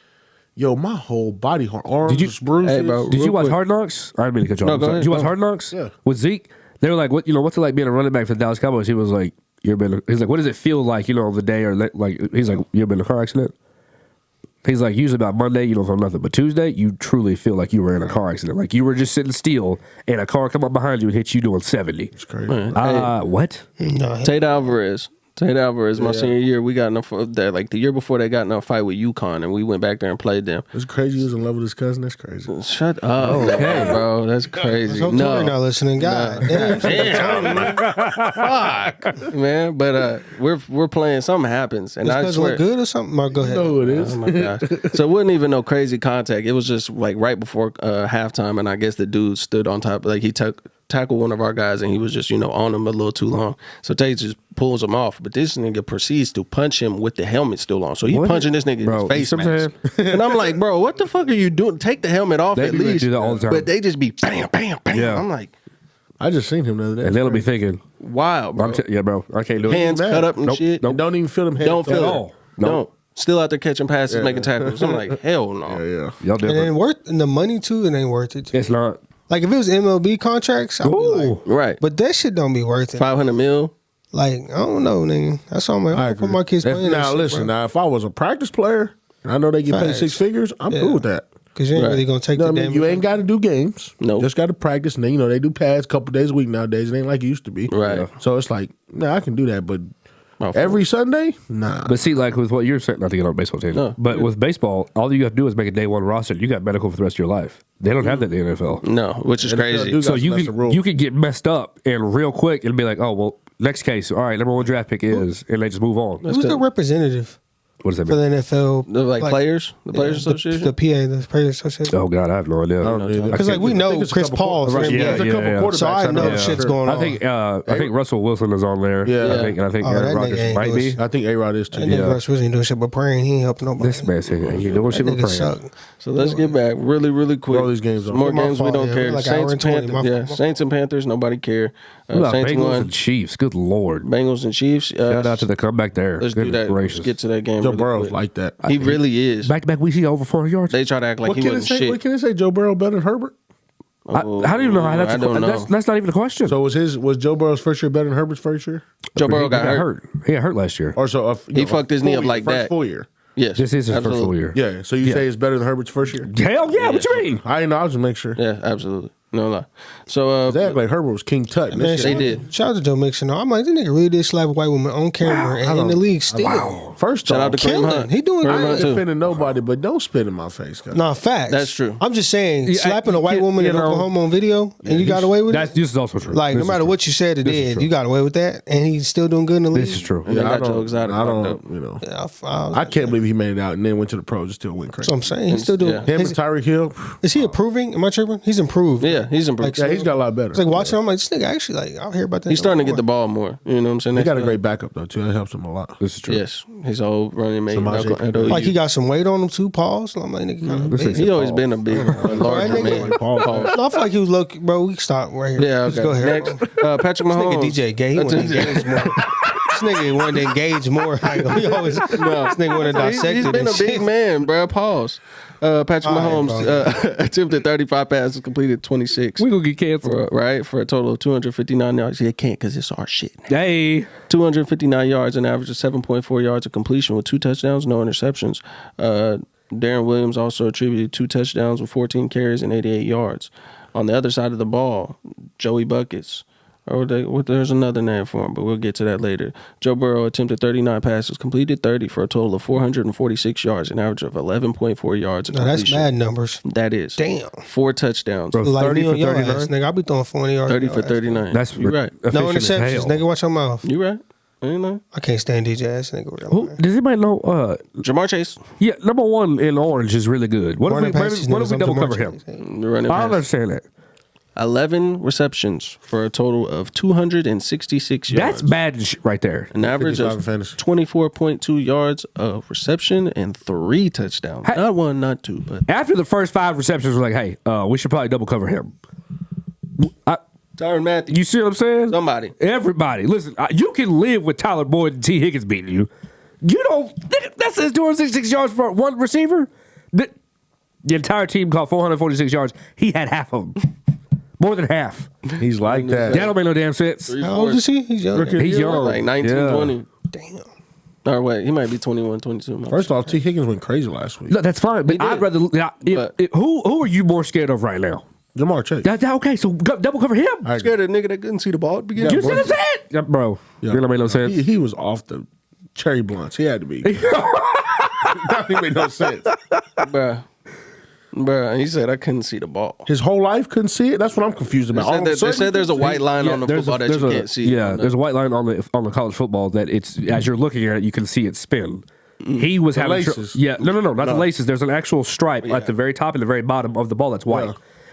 yo, my whole body, arms, bruises. Hey, bro, did you watch Hard Knocks? I didn't mean to cut you off. Did you watch Hard Knocks? Yeah. With Zeke? They were like, what's it like being a running back for the Dallas Cowboys? He was like, he's like, what does it feel like, the day or like, he's like, you ever been in a car accident? He's like, usually about Monday, you don't feel nothing. But Tuesday, you truly feel like you were in a car accident. Like you were just sitting still and a car come up behind you and hit you doing 70. It's crazy. What? No, Tate Alvarez, my senior year, we got like the year before they got in a fight with UConn, and we went back there and played them. It's crazy. He was in love with his cousin. That's crazy. Shut up, okay, bro. That's crazy. Tori not listening. God damn. Fuck, man. But we're playing. Something happens, and I swear, look good or something. Go ahead. You know who it is. Oh my gosh. So it wasn't even no crazy contact. It was just like right before halftime, and I guess the dude stood on top. Like he tackled one of our guys, and he was just on him a little too long. So Tate just pulls him off, but this nigga proceeds to punch him with the helmet still on. So he punching this nigga in his face mask. And I'm like, bro, what the fuck are you doing? Take the helmet off at least. Do that all the time. But they just be bam, bam, bam. Yeah. I'm like, I just seen him the other day. And they'll be thinking, wow, bro. bro, I can't do it. Hands cut up and shit. Nope. Don't even feel them hands. Don't feel at it. all. Don't. Still out there catching passes, making tackles. I'm like, hell no. Yeah. Y'all different. And the money too, it ain't worth it. It's not. Like if it was MLB contracts, I'd be like, Right. but that shit don't be worth it. 500 mil. Like I don't know, nigga. That's all I my agree. for my kids playing. Now listen, now if I was a practice player and I know they get paid Facts. 6 figures, I'm cool with that. Because you ain't really gonna take No, the I mean, damage. you ain't got to do games. Nope. Just got to practice. And then, they do pads a couple days a week nowadays. It ain't like it used to be. Right. So it's like, I can do that. But Oh, every Sunday, nah. But see, like with what you're saying, not to get on a baseball team, No. but with baseball, all you have to do is make a day one roster. You got medical for the rest of your life. They don't have that in the NFL. No, which is NFL crazy. do So got you some extra rules. could get messed up and real quick and be like, oh well, next case, all right, number one draft pick is, and they just move on. Who's the representative What does that for mean? the NFL? The Players Association? The PA, the Players Association. Oh God, I have no idea. Because like we know Chris Paul's Right, from there's a couple quarterbacks. so I know know. shit's going on. I think Russell Wilson is on there. Yeah. I think Oh, Aaron that Rodgers nigga ain't might doing be. shit. I think A-Rod is too. That nigga Russ wasn't doing shit but praying. He ain't helping nobody. This man said, "You doing shit That with nigga praying." suck. So let's get back really, really quick. Roll these games Some off. more My games we fault, don't yeah. care. Like Saints hour and and 20, Panthers. my fault. Saints and Panthers. Nobody care. What about Saints Bengals won. and Chiefs? Good lord! Bengals and Chiefs. Shout out to the comeback there. Let's do Goodness that. gracious. Let's get to that game. Joe really Burrow's quick. like that. He really is. Back to back weeks, he got over 400 yards. They try to act like What he can it wasn't say? shit. What can it say? Joe Burrow better than Herbert? How do you know how that's? I don't know. That's not even a question. So was Joe Burrow's first year better than Herbert's first year? Joe Burrow He got hurt. He got hurt last year. Or so He fucked his knee up like first that. full year. Yes, This is his first absolutely. full year. Yeah. So you say it's better than Herbert's first year? Hell yeah! What you mean? I didn't know. I was just make sure. Yeah, absolutely. No lie. So They act like Herbert was King Tut. and Man, this shit- they did. Shout out to Joe Mixon. I'm like, this nigga really did slap a white woman on camera and in the league still. Wow. First Shout off, out to Kareem Killing. Hunt. He doing Kareem I good. ain't Hunt too. defending nobody, but don't spit in my face, guys. Nah, facts. That's true. I'm just saying, Yeah, slapping a white you woman in know- Oklahoma on video and you got away with it. This is also true. Like, no This is matter true. what you said or This is did, true. you got away with that, and he's still doing good in the league. This is true. And they got Joe I Exotic fucked don't, up. Yeah, I can't believe he made it out and then went to the pros and still went crazy. So I'm saying he's still doing. Yeah. Him and Tyreek Hill, Is he improving? Am I tripping? He's improved. Yeah, he's improved. yeah, he's got a lot better. It's like watching. I'm like, this nigga actually like out here about that. He's starting to get the ball more. You know what I'm saying? He got a great backup though too. That helps him a lot. This is true. Yes, his whole running mate. Samaje Malcolm- Perine. Like he got some weight on him too. Pause. I'm like, nigga, kind of big. He always been a big, larger That nigga- man. Paul. No, I feel like he was low. Bro, we can stop right here. Yeah, Just okay. go ahead. Next, Patrick This nigga Mahomes. DJ gay. He went games more. nigga wanted to engage more. Like, we always, this nigga wanted to dissect He's it. been a and big shit. man, bro. Pause. Patrick All right, Mahomes attempted 35 passes, completed 26. We gonna get canceled. For a total of 259 yards. He can't because it's our shit. Hey, 259 yards, an average of 7.4 yards of completion with 2 touchdowns, no interceptions. Darren Williams also attributed 2 touchdowns with 14 carries and 88 yards. On the other side of the ball, Joey Buckets. There's another name for him, but we'll get to that later. Joe Burrow attempted 39 passes, completed 30 for a total of 446 yards, an average of 11.4 yards of No, that's completion. bad numbers. That is. Damn. 4 touchdowns. Bro, Like 30 me for on your 39? ass, nigga. I'll be throwing 40 yards. 30 on for your ass. 39. that's you right. No efficient as interceptions, hell. nigga. Watch your mouth. You right. You know. I can't stand DJ ass nigga. Who does anybody know? Jamar Chase, Yeah, number 1 in orange is really good. What Running if we past these double niggas, I'm cover Jamar him? Chase. the running I don't back. understand that. 11 receptions for a total of 266 yards. That's bad right there. An average 55 of fantasy. 24.2 yards of reception and 3 touchdowns. Hey. Not 1, not 2, but After the first 5 receptions, we're like, hey, we should probably double cover him. Tyrann Matthew. You see what I'm saying? Somebody. Everybody, listen. You can live with Tyler Boyd and T. Higgins beating you. You don't. That says 266 yards for one receiver. The entire team caught 446 yards. He had half of them. More than half. He's like that. That don't make no damn sense. How old is he? He's young. Rookie. He's young. Like 19, Yeah. 20. Damn. Or wait, he might be 21, 22. First off, T. Higgins went crazy last week. No, that's fine. But did. I'd rather. Who are you more scared of right now? Jamar Chase. Okay, so double cover him. I agree. Scared of the nigga that couldn't see the ball at the beginning. You see what I'm saying? Yeah, bro. Yeah. You don't make no sense. He was off the cherry blunts. He had to be. That didn't make no sense. Bruh. And he said I couldn't see the ball. His whole life couldn't see it. That's what I'm confused They about. All of a said, sudden, there's a white line on the football that you can't see. Yeah, there's a white line on the college football that it's as you're looking at it, you can see it spin. He was having laces. no, not the laces. There's an actual stripe at the very top and the very bottom of the ball that's white. Yeah.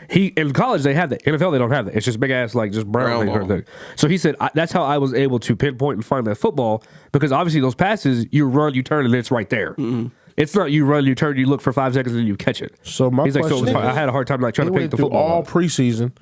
He in college they have that. NFL they don't have that. It's just big ass like just brown Brown ball. thing. So he said that's how I was able to pinpoint and find that football because obviously those passes you run, you turn, and it's right there. It's not you run, you turn, you look for 5 seconds, and then you catch it. So my He's like, so it was question hard. I is, had a hard time like trying he to pick went the through football all up. preseason.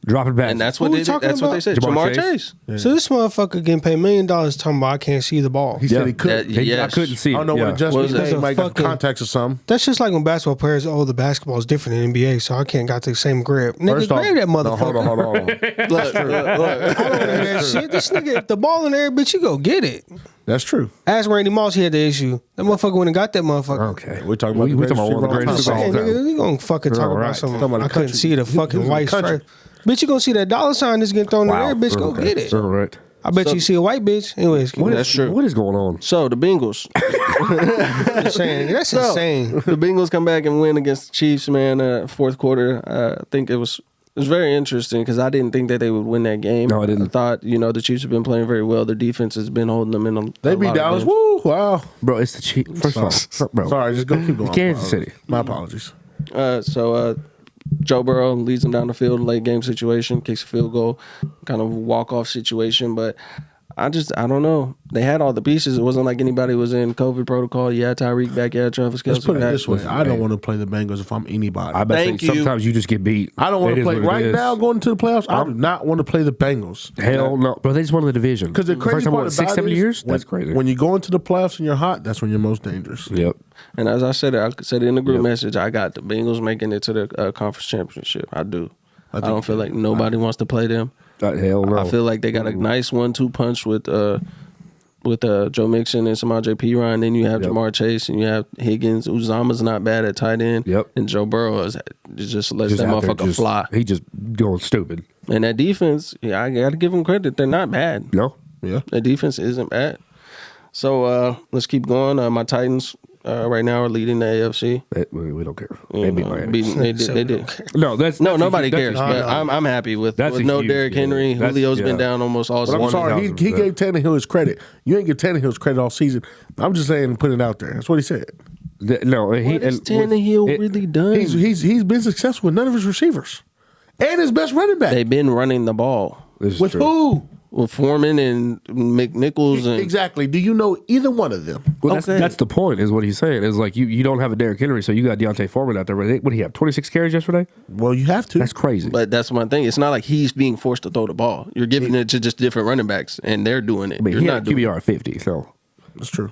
Dropping back. And that's what Who they we did. talking That's what they about? said. Jamar Jamar Chase? Chase. So this motherfucker getting paid $1 million talking about I can't see the ball. He said he That- couldn't. yes. I couldn't see it. I don't know what yeah. adjustment What was he that? might got Fucking- contacts or something. That's just like when basketball players, the basketball is different in NBA, so I can't got the same grip. Nigga, First off, grab that no, motherfucker. hold on. Look. I don't hear that shit. This nigga, if the ball in there, bitch, you go get it. That's true. Ask Randy Moss, he had the issue. That motherfucker went and got that motherfucker. Okay. We're talking about the we talking greatest about one of the receiver greatest of all of all time. Hey, time. nigga, you gonna fucking talk All about right. something. Talking about I the couldn't country. see the He fucking was in the white country. stripe. Bitch, you gonna see that dollar sign that's getting thrown in there, bitch, go Okay. get it. All right. I bet you see a white bitch. Anyways, keep That's true. What is going on? So the Bengals. saying. That's insane. The Bengals come back and win against the Chiefs, man. Fourth quarter. I think it was very interesting because I didn't think that they would win that game. No, I didn't. I thought, the Chiefs have been playing very well. Their defense has been holding them in a They a beat lot of Dallas. games. Woo! Wow. Bro, it's the Chiefs. First of all, bro. Sorry, just keep going. Kansas City. My apologies. So Joe Burrow leads them down the field, late game situation, kicks a field goal, kind of walk-off situation. But I don't know. They had all the pieces. It wasn't like anybody was in COVID protocol. You had Tyreek back, you had Travis Kelce Let's put it back. this way. I don't want to play the Bengals if I'm anybody. I bet Thank you. sometimes you just get beat. I don't want It to is play what it right is. now going into the playoffs. I do not want to play the Bengals. Hell no, bro. They just won the division. Because the crazy first time part what, about 6-7 it is years. when- That's crazy. When you go into the playoffs and you're hot, that's when you're most dangerous. Yep. And as I said in the group message, I got the Bengals making it to the conference championship. I do. I think don't feel like nobody wants to play them. Hell no. I feel like they got a nice 1-2 punch with Joe Mixon and Samaje Perine. Then you have Yep. Jamar Chase and you have Higgins. Uzama's not bad at tight end. Yep. And Joe Burrow just lets that out there motherfucker fly. He just going stupid. And that defense, I got to give them credit. They're not bad. No. Yeah. The defense isn't bad. So let's keep going. My Titans right now are leading the AFC. We don't care. They beat Miami. They did. No, that's Nobody that's- cares. that's- But I'm happy with That's a no huge Derrick deal. Henry. That's- Julio's been yeah. down almost all But I'm season. sorry, he 1,000%. gave Tannehill his credit. You ain't give Tannehill his credit all season. I'm just saying, put it out there. That's what he said. No, What has Tannehill really done? He's been successful with none of his receivers and his best running back. They've been running the ball. With who? With Foreman and McNichols and Exactly. Do you know either one of them? Well, Okay. that's the point, is what he's saying. Is like you don't have a Derrick Henry, so you got Deontay Foreman out there. What did he have? 26 carries yesterday? Well, you have to. That's crazy. But that's my thing. It's not like he's being forced to throw the ball. You're giving it to just different running backs, and they're doing it. I mean, You're he not had doing QBR at 50, so That's true.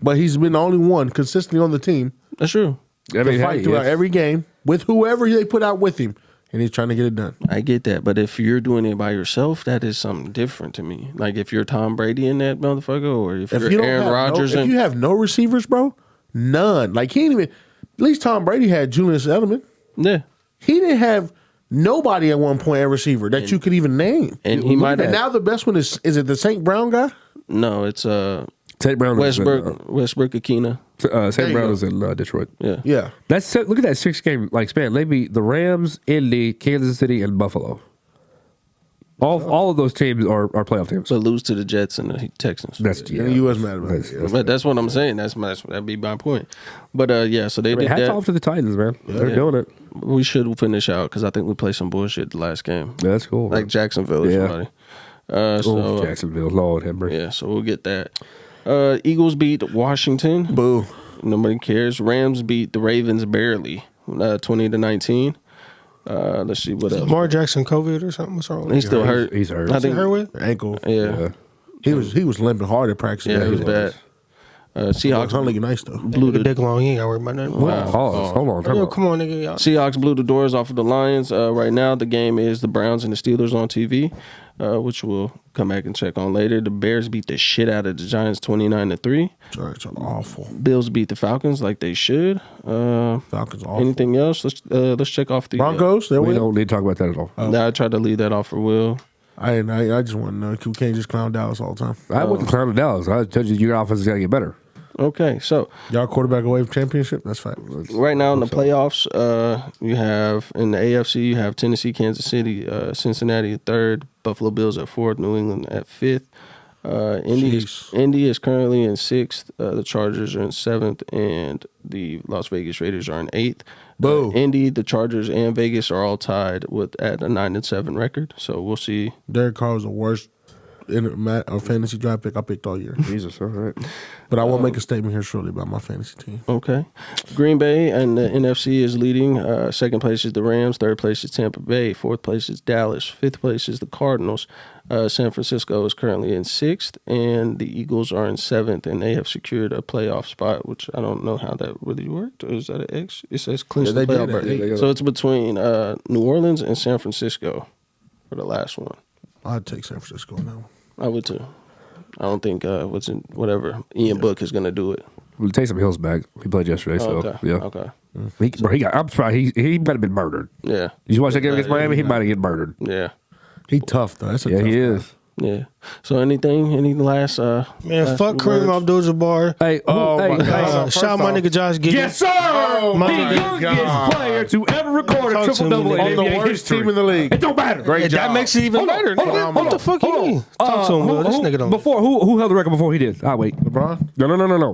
But he's been the only one consistently on the team it. That's true. I mean, to fight hey, throughout every game with whoever they put out with him, and he's trying to get it done. I get that. But if you're doing it by yourself, that is something different to me. Like if you're Tom Brady in that motherfucker, or if If you're you don't Aaron have Rodgers, if and you have no receivers, bro, none. Like he ain't even. At least Tom Brady had Julius Edelman. yeah. He didn't have nobody at one point at receiver that you could even name. And he might And have. now the best one is it the St. Brown guy? No, it's St. Brown Westbrook Akina. St. you Brown go. is in Detroit. Yeah. Yeah. That's look at that 6-game span. They beat the Rams, Indy, Kansas City, and Buffalo. All of those teams are playoff teams. So lose to the Jets and the Texans. That's And you was mad about That's- it. But that's what I'm saying. That'd be my point. But yeah, so they I mean, did hats that. off to the Titans, man. They're Yeah. doing it. We should finish out because I think we played some bullshit the last game, Yeah, that's cool. like Jacksonville or Yeah. somebody. Oh, Jacksonville, Lord have mercy. Yeah, so we'll get that. Eagles beat Washington. Boo. Nobody cares. Rams beat the Ravens barely, 20-19. Let's see what else. Lamar Jackson COVID or something. What's wrong? He's still hurt. He's hurt. I Is he think. hurt with? Ankle. Yeah, He was limping hard at practice. yeah, it was bad. Seahawks Sound like nice though. blew Nigga the dick long. He ain't got to worry about nothing. Pause. Hold on. Time Yo, out. come on, nigga. Y'all. Seahawks blew the doors off of the Lions. Right now, the game is the Browns and the Steelers on TV, which we'll come back and check on later. The Bears beat the shit out of the Giants 29-3. Giants are awful. Bills beat the Falcons like they should. Falcons awful. Anything else? Let's check off the Broncos? They We win. don't need to talk about that at all. I tried to leave that off for Will. I just want to know. We can't just clown Dallas all the time. I wouldn't clown the Dallas. I told you your offense has got to get better. Okay, so Y'all quarterback away from championship? That's fine. right now in the playoffs, you have in the AFC, you have Tennessee, Kansas City, Cincinnati at third, Buffalo Bills at fourth, New England at fifth. Indy is currently in sixth. The Chargers are in seventh, and the Las Vegas Raiders are in eighth. Boo. Indy, the Chargers, and Vegas are all tied at a 9-7 record. So we'll see. Derek Carr was the worst fantasy draft pick I picked all year. Jesus, all right. But I won't make a statement here shortly about my fantasy team. Okay. Green Bay and the NFC is leading. Second place is the Rams. Third place is Tampa Bay. Fourth place is Dallas. Fifth place is the Cardinals. San Francisco is currently in sixth, and the Eagles are in seventh, and they have secured a playoff spot, which I don't know how that really worked. Or is that an X? It says clinched Yeah, the they playoff did that. berth. They got So it's between New Orleans and San Francisco for the last one. I'd take San Francisco now. I would too. I don't think whatever Ian Book is going to do it. We'll take some Hills back. He played yesterday, so Okay. yeah. Okay. I'm surprised he might have been murdered. Yeah. Did you watch that game against Miami? He might have get murdered. Yeah. He tough though. That's a Yeah, tough he guy. is. Yeah. So any last Man, last fuck few Kareem words? Abdul-Jabbar. Hey, my God. Shout out my nigga Josh Giddey. Yes, sir. My the nigga. youngest player to ever record a Talk to triple double me, in nigga. On the NBA worst history. team in the league. It don't matter. Great job. That makes it even better. nigga. What the fuck you mean? Talk to him, Will. This nigga don't. Before who held the record before he did? Wait. LeBron? No.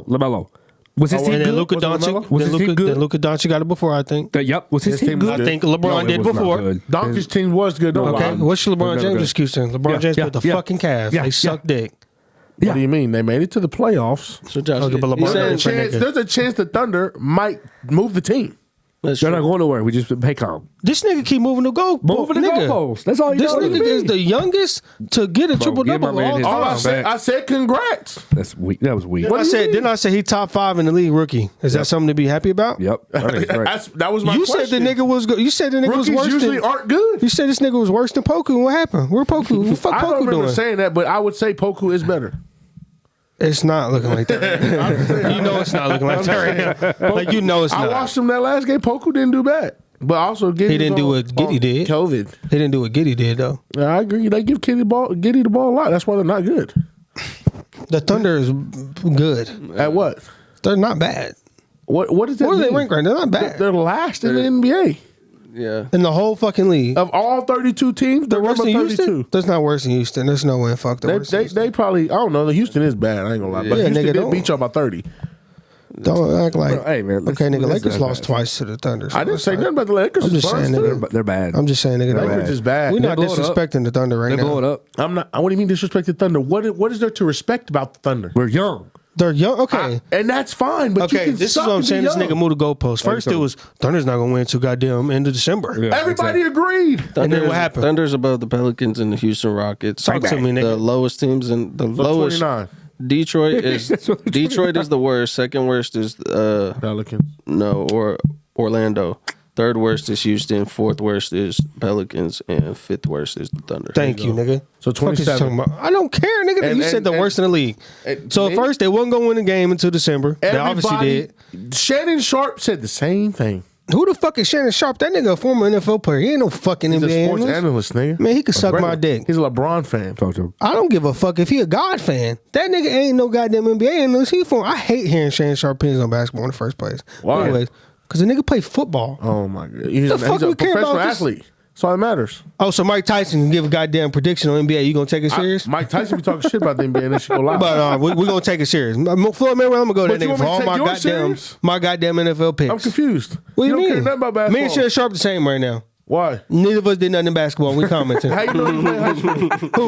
LaMelo. Was his team And then good? Luka Was it Doncic. LaMelo? Was his team good? Then Luka Doncic got it before, I think. Yep. Was his His team team good? was I think LeBron did it was not before. good. Donkey's team was good. Don't Okay, lie. what's your LeBron Never James good. excuse then? LeBron James put the fucking Cavs. Yeah, They suck dick. What do you mean? They made it to the playoffs. So Josh, Okay, but he LeBron said- James- There's a chance the Thunder might move the team. That's They're true. not going nowhere. We just pay calm. This nigga keep moving the goal. Moving the nigga. goalposts. That's all he This does. nigga is the youngest to get a triple give my double. man his All I Come said, back. I said congrats. That's weak. That was weak. What do you mean? Didn't I say he top 5 in the league rookie? Is that something to be happy about? Yep. I think it's right. That was my You question. said the nigga was good. You said the nigga was Rookies worse usually than. aren't good. You said this nigga was worse than Poku. What happened? Where Poku? What the fuck I don't Poku remember doing? saying that, but I would say Poku is better. It's not looking like that. You know it's not looking like that right now. Like you know it's I not. watched him that last game. Poku didn't do bad, but also Giddey He didn't do what Giddey did. COVID. He didn't do what Giddey did though. Yeah, I agree. They give Giddey the ball a lot. That's why they're not good. The Thunder is good. At what? They're not bad. What does that Where do they mean? rank right now? They're not bad. They're last in the NBA. Yeah. In the whole fucking league. Of all 32 teams, they're They're worse number than 32. Houston? That's not worse than Houston. There's no way. Fuck. They're worse than Houston. They probably, I don't know. The Houston is bad. I ain't gonna lie. But Yeah, Houston nigga, did don't- beat y'all by 30. Don't act like. Hey, man, Okay, nigga. this Lakers is lost bad. twice to the Thunder. I didn't say nothing about the Lakers. I'm just It's saying, fun, nigga. too. They're bad. I'm just saying, nigga. The they're Lakers bad. is bad. We're They not blow it up. disrespecting the Thunder right They now. blow it up. I'm not. What do you mean disrespect the Thunder? What is there to respect about the Thunder? We're young. They're young. Okay. And that's fine. But you Okay, can this is suck what I'm and be saying. This young. nigga moved the goalpost. First, it was Thunder's not gonna win until goddamn end of December. Yeah, Everybody agreed. And then what happened? Thunder's above the Pelicans and the Houston Rockets. Talk to me, nigga. The lowest teams and the lowest. 29 Detroit is Detroit is the worst. Second worst is Pelicans. or Orlando. Third worst is Houston. Fourth worst is Pelicans, and fifth worst is the Thunder. Thank you, nigga. So Fuck is you 27. talking about? I don't care, nigga. And- You said the and- worst in the league. So at me- first they wasn't gonna win the game until December. They obviously did. Shannon Sharp said the same thing. Who the fuck is Shannon Sharp? That nigga a former NFL player. He ain't no fucking He's NBA a sports analyst. analyst, nigga. Man, he could suck my dick. He's a LeBron fan. Talk to him. I don't give a fuck if he a God fan. That nigga ain't no goddamn NBA analyst. I hate hearing Shannon Sharp opinions on basketball in the first place. Why? Anyways, because the nigga play football. Oh my god, he's The fuck a we care professional about this? athlete. That's all that matters. Oh, so Mike Tyson can give a goddamn prediction on NBA. You gonna take it serious? Mike Tyson be talking shit about the NBA and that shit go live. But we gonna take it serious. Floyd Mayweather, I'm gonna go to But that you nigga want for me to all take my yours serious? goddamn NFL picks. I'm confused. What do you don't mean? care nothing about basketball. Me and Shannon Sharp the same right now. Why? Neither of us did nothing in basketball. We commented. How you know you play in high school?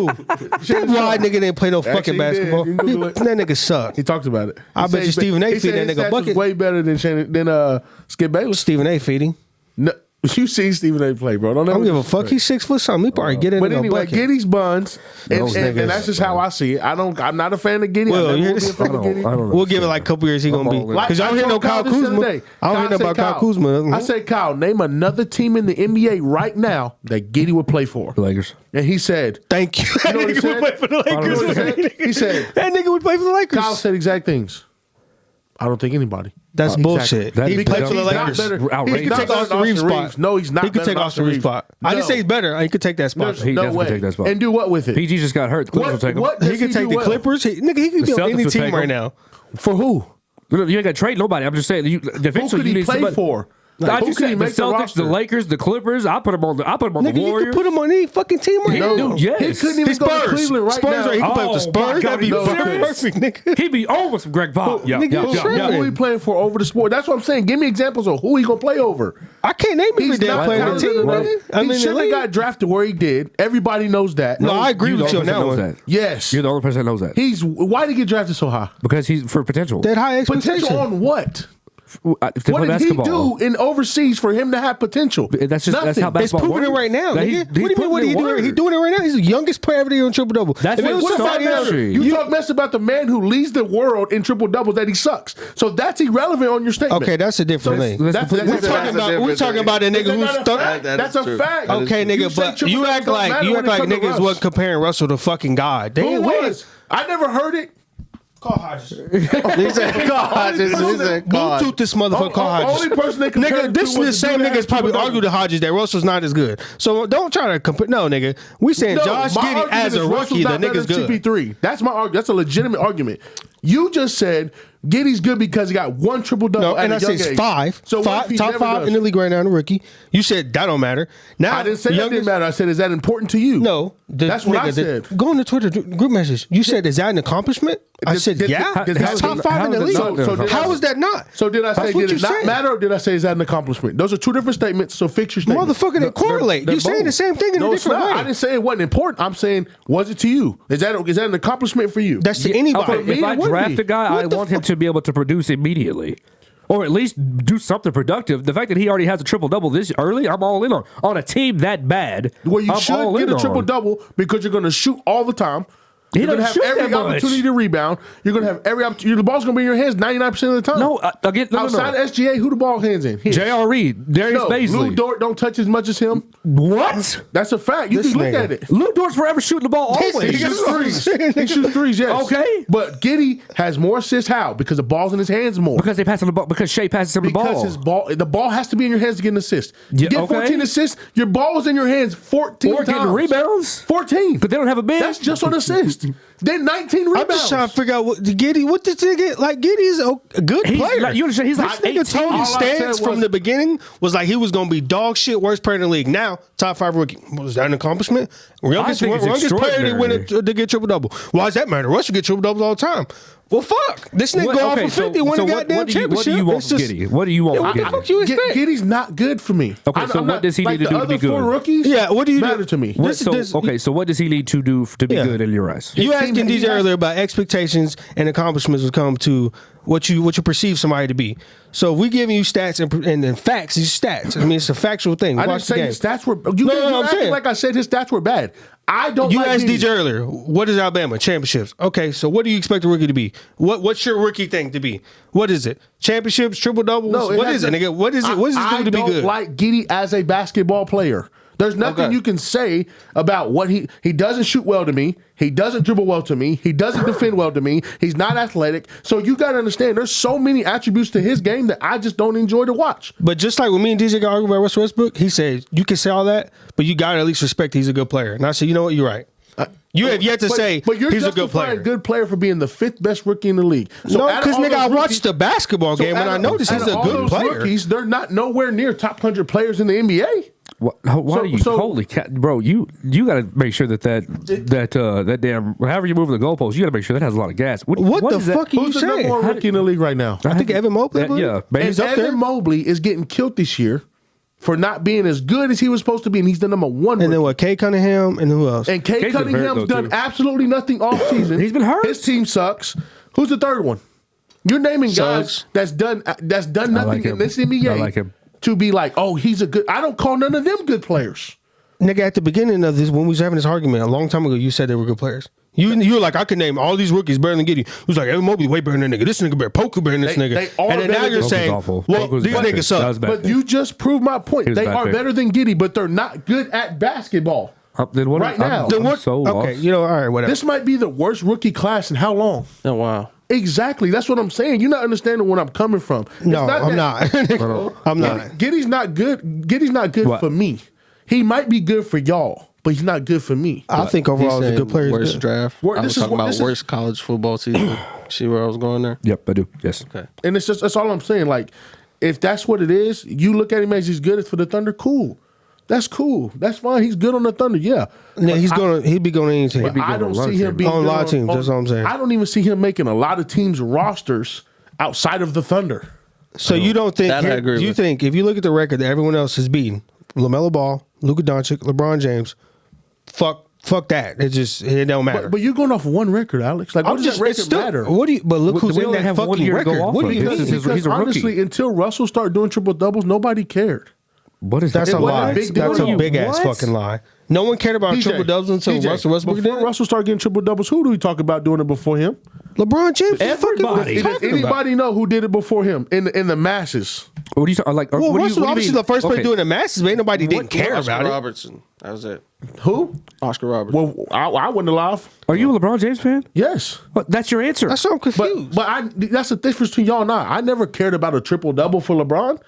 Who? That wide nigga didn't play no fucking Actually, he did. basketball. You can Google it. That nigga sucked. He talked about it. I bet you Stephen A. feed that nigga a bucket. Way better than Skip Bayless. Stephen A. feeding. No, you seen Stephen A. play, bro? I don't give a fuck. He's 6 foot something. He probably get in But a anyway, bucket. Giddey's buns, and Those niggas. that's just how I see it. I'm not a fan of Giddey. Well, I you never hear will be this? a fan of Giddey. I don't know. We'll give it like a couple years. He gonna be all in. because y'all hear no told Kyle this the other Kuzma. day. I don't hear I no said, about Kyle Kuzma. I said, Kyle, name another team in the NBA right now that Giddey would play for. The Lakers. And he said, Thank you. That know what he nigga would said? play for the You know what he said? Lakers. He said, That nigga would play for the Lakers. Kyle said exact things. I don't think anybody. That's bullshit. That He is played for the he's not Lakers. better. He Outrageous. could take Not Austin better Reeves' than spot. No, he's not. He could better take than Austin Reeves' spot. I didn't No. say he's better. He could take that spot. There's He no definitely way. take that spot. And do what with it? PG just got hurt. The Clippers will take him. What He does could take do the well? Clippers. Nigga, he could The be on Celtics any will team take right him. now. For who? You ain't got to trade nobody. I'm just saying. Who Defensively, could you he need play somebody. for? I Who just could he said the make the Celtics, roster? the Lakers, the Clippers. I put him on the Nigga, you Warriors. could put him on any fucking team right now. No, yes. He couldn't even The go to Spurs. Cleveland right Spurs, now. or he could play with the Oh, my Spurs. God, That'd be no, fucking serious. perfect, nigga. He'd be on with some Greg Pop. Yeah, nigga, yeah, you yeah, tripping. yeah. Who he playing for over the sport? That's what I'm saying. Give me examples of who he gonna play over. I can't name every He's damn not player on the talented team, enough. nigga. I He mean, shouldn't have got drafted where he did. Everybody knows that. No, I agree You're with the you on only that person one. knows that. Yes. You're the only person that knows that. Why did he get drafted so high? Because he's for potential. That high expectation. Potential on what? To What play did basketball. he do in overseas for him to have potential? That's just that's how Nothing. It's basketball proving it works. right now, That nigga. he's What do you mean? putting What in he doing? work. He doing it right now. He's the youngest player ever to do a triple double. That's If it what was started somebody else, history. You talk mess about the man who leads the world in triple doubles that he sucks. So that's irrelevant on your statement. okay, that's a different thing. That's That's completely We're different. talking about a nigga Is that who's not a stuck. fact? That That's is a true. fact. That is Okay, true. nigga, say but triple you doubles act don't like matter when it come to niggas Russ. wasn't comparing Russell to fucking God. They Who ain't win. was? I never heard it. Call Hodges. He said, God, he said, God. Bluetooth this motherfucker. Call Hodges. Only person they compared Nigga, this to is was the same dude that niggas had probably triple argue to Hodges that Russell's not as good. So don't try to compare. No, nigga. We saying No, Josh my Giddey argument as is a Russell's rookie, the not better nigga's than good. CP3. That's my argument. That's a legitimate argument. You just said Giddey's good because he got one triple double. No, and I said age. five. So what Five, if he top never five does? in the league right now, the rookie. You said that don't matter. Now I didn't say that didn't youngest- matter. I said, is that important to you? No, That's what I said. Go on the Twitter group message. You said, "Is that an accomplishment?" I said, "Yeah." how- That's how- top five in the how league. is it not? So did How I- is that not? So did I say That's what did you it not said. matter, or did I say is that an accomplishment? Those are two different statements. So fix your statement. Motherfucker, they correlate. They're You're saying both. the same thing in a No, it's different not. way. I didn't say it wasn't important. I'm saying, was it to you? Is that an accomplishment for you? That's to anybody. for me, If I it wouldn't draft be. a guy, I want him to be able to produce immediately, or at least do something productive. The fact that he already has a triple double this early, I'm all in on a team that bad. Well, you I'm should all get in a triple on. double because you're going to shoot all the time. He You're going to doesn't have shoot every that much. opportunity to rebound. You're going to have every opportunity. The ball's going to be in your hands 99% of the time. No, again, no. Outside of SGA, who the ball hands in? His. J.R. Reed, Darius No, Lou Baisley. Dort don't touch as much as him. What? That's a fact. You This can look nigga. at it. Lou Dort's forever shooting the ball He always. shoots threes. He shoots threes, yes. Okay. But Giddey has more assists. How? Because the ball's in his hands more. Because they pass him the ball. Because Shea passes him the Because ball. the ball has to be in your hands to get an assist. Yeah, You get okay. 14 assists, your ball was in your hands 14 Or times. getting rebounds. 14. But they don't have a bench. That's just on assist. Then 19 rebounds. I'm just trying to figure out what Giddey. What this nigga like? Giddey is a good He's player. like- you understand, he's this like nigga 18. told All his I said stance was- from the beginning was like he was gonna be dog shit, worst player in the league. Now top five rookie. Was that an accomplishment? Youngest think it's player to win extraordinary. to get triple double. Why does that matter? Russ should get triple doubles all the time. Well, fuck. This nigga go off for 50, win a goddamn championship. What do you want It's from just- Giddey? What do you want from What the fuck Giddey? you expect? Giddey's not good for me. Okay, so what does he need to do to be The other 4 good? rookies, Yeah, what do you matter do? to me? So what does he need to do to be Yeah. good in your eyes? You His asking team- DJ he has- earlier about expectations and accomplishments will come to what you perceive somebody to be. So if we giving you stats and facts, these stats. I mean, it's a factual thing. I didn't Watch the say game. his stats were. I'm acting saying. like I said his stats were bad. I don't. You like asked Giddey. DJ earlier, what is Alabama? Championships. Okay, so what do you expect a rookie to be? What's your rookie thing to be? What is it? Championships, triple doubles? No, What is it, nigga? What is it? What does this do to be I good? don't like Giddey as a basketball player. There's nothing Okay. you can say about what he doesn't shoot well to me. He doesn't dribble well to me. He doesn't defend well to me. He's not athletic. So you got to understand, there's so many attributes to his game that I just don't enjoy to watch. But just like when me and DJ got arguing about Russell Westbrook, he said, you can say all that, but you got to at least respect he's a good player. And I said, you know what? You're right. You have yet to say but you're he's a good justifying player. good player for being the 5th best rookie in the league. So No, out of because all nigga, I those watched rookies- the basketball game and I noticed he's out of a all good those player. Rookies, they're not nowhere near top 100 players in the NBA. Why do you? Holy cat, bro! You got to make sure that damn however you move the goalpost, you got to make sure that has a lot of gas. What the is that? fuck are you Who's the number saying? 1 rookie in the league right now? I think Evan Mobley. Yeah, but And he's up there. Evan Mobley is getting killed this year for not being as good as he was supposed to be, and he's the number 1 And then rookie. what? Kay Cunningham and who else? And Kay Kay's been hurt, Cunningham's though, done too. absolutely nothing all season. He's been hurt. His team sucks. Who's the third one? You're naming guys Suggs. that's done nothing like in him. this NBA I like him. to be like, oh, he's a good. I don't call none of them good players. Nigga, at the beginning of this, when we was having this argument a long time ago, you said they were good players. You were like, I could name all these rookies better than Giddey. You was like, Evan Mobley way better than that nigga. This nigga better. Poku better than this They- nigga. they are And then now better you're than- saying, Poku's awful. well, Poku's these bad niggas pick. suck. That was bad But pick. you just proved my point. He was They a bad are pick. better than Giddey, but they're not good at basketball. Then what? Right now. Then I'm what? so okay, lost. you know, all right, whatever. This might be the worst rookie class in how long? Oh wow. Exactly. That's what I'm saying. You're not understanding where I'm coming from. It's No, not I'm that- not. I'm not. Giddey's not good. Giddey's not good What? for me. He might be good for y'all, but he's not good for me. I think overall he's a good player. Worst Good. draft. Wor- I this was is talking what- about this is- worst college football season. See where I was going there? Yep, I do. Yes. Okay. And it's just that's all I'm saying. Like, if that's what it is, you look at him as he's good for the Thunder. Cool. That's cool. That's fine. He's good on the Thunder. Yeah. Yeah, he'd be going to any team. But I don't on a lot see of him teams. being On a good lot of teams, that's what I'm saying. I don't even see him making a lot of teams' rosters outside of the Thunder. So you don't think? That I agree you with. think if you look at the record that everyone else has beaten, LaMelo Ball, Luka Doncic, LeBron James, fuck that. It don't matter. But you're going off one record, Alex. Like, what does that it's record still- matter? What do you? But look We who's in only that have 1 fucking year to go record. off What of. do you This think? is his- Because he's a rookie. honestly, until Russell started doing triple doubles, nobody cared. What is That's that? a wasn't lie. a big deal. That's a What? big ass fucking lie. No one cared about triple doubles until DJ, Russell Westbrook before did. Russell started getting triple doubles, who do we talk about doing it before him? LeBron James. Everybody. Does anybody know who did it before him in the masses? What do you like? Well, what do you, Russell what do you obviously mean? the first player Okay. doing the masses, but ain't nobody didn't care Oscar about it. Robertson. That was it. Who? Oscar Robertson. Well, I wasn't alive. Are you a LeBron James fan? Yes. What, that's your answer. That's so I'm confused. But that's the difference between y'all and I never cared about a triple double for LeBron.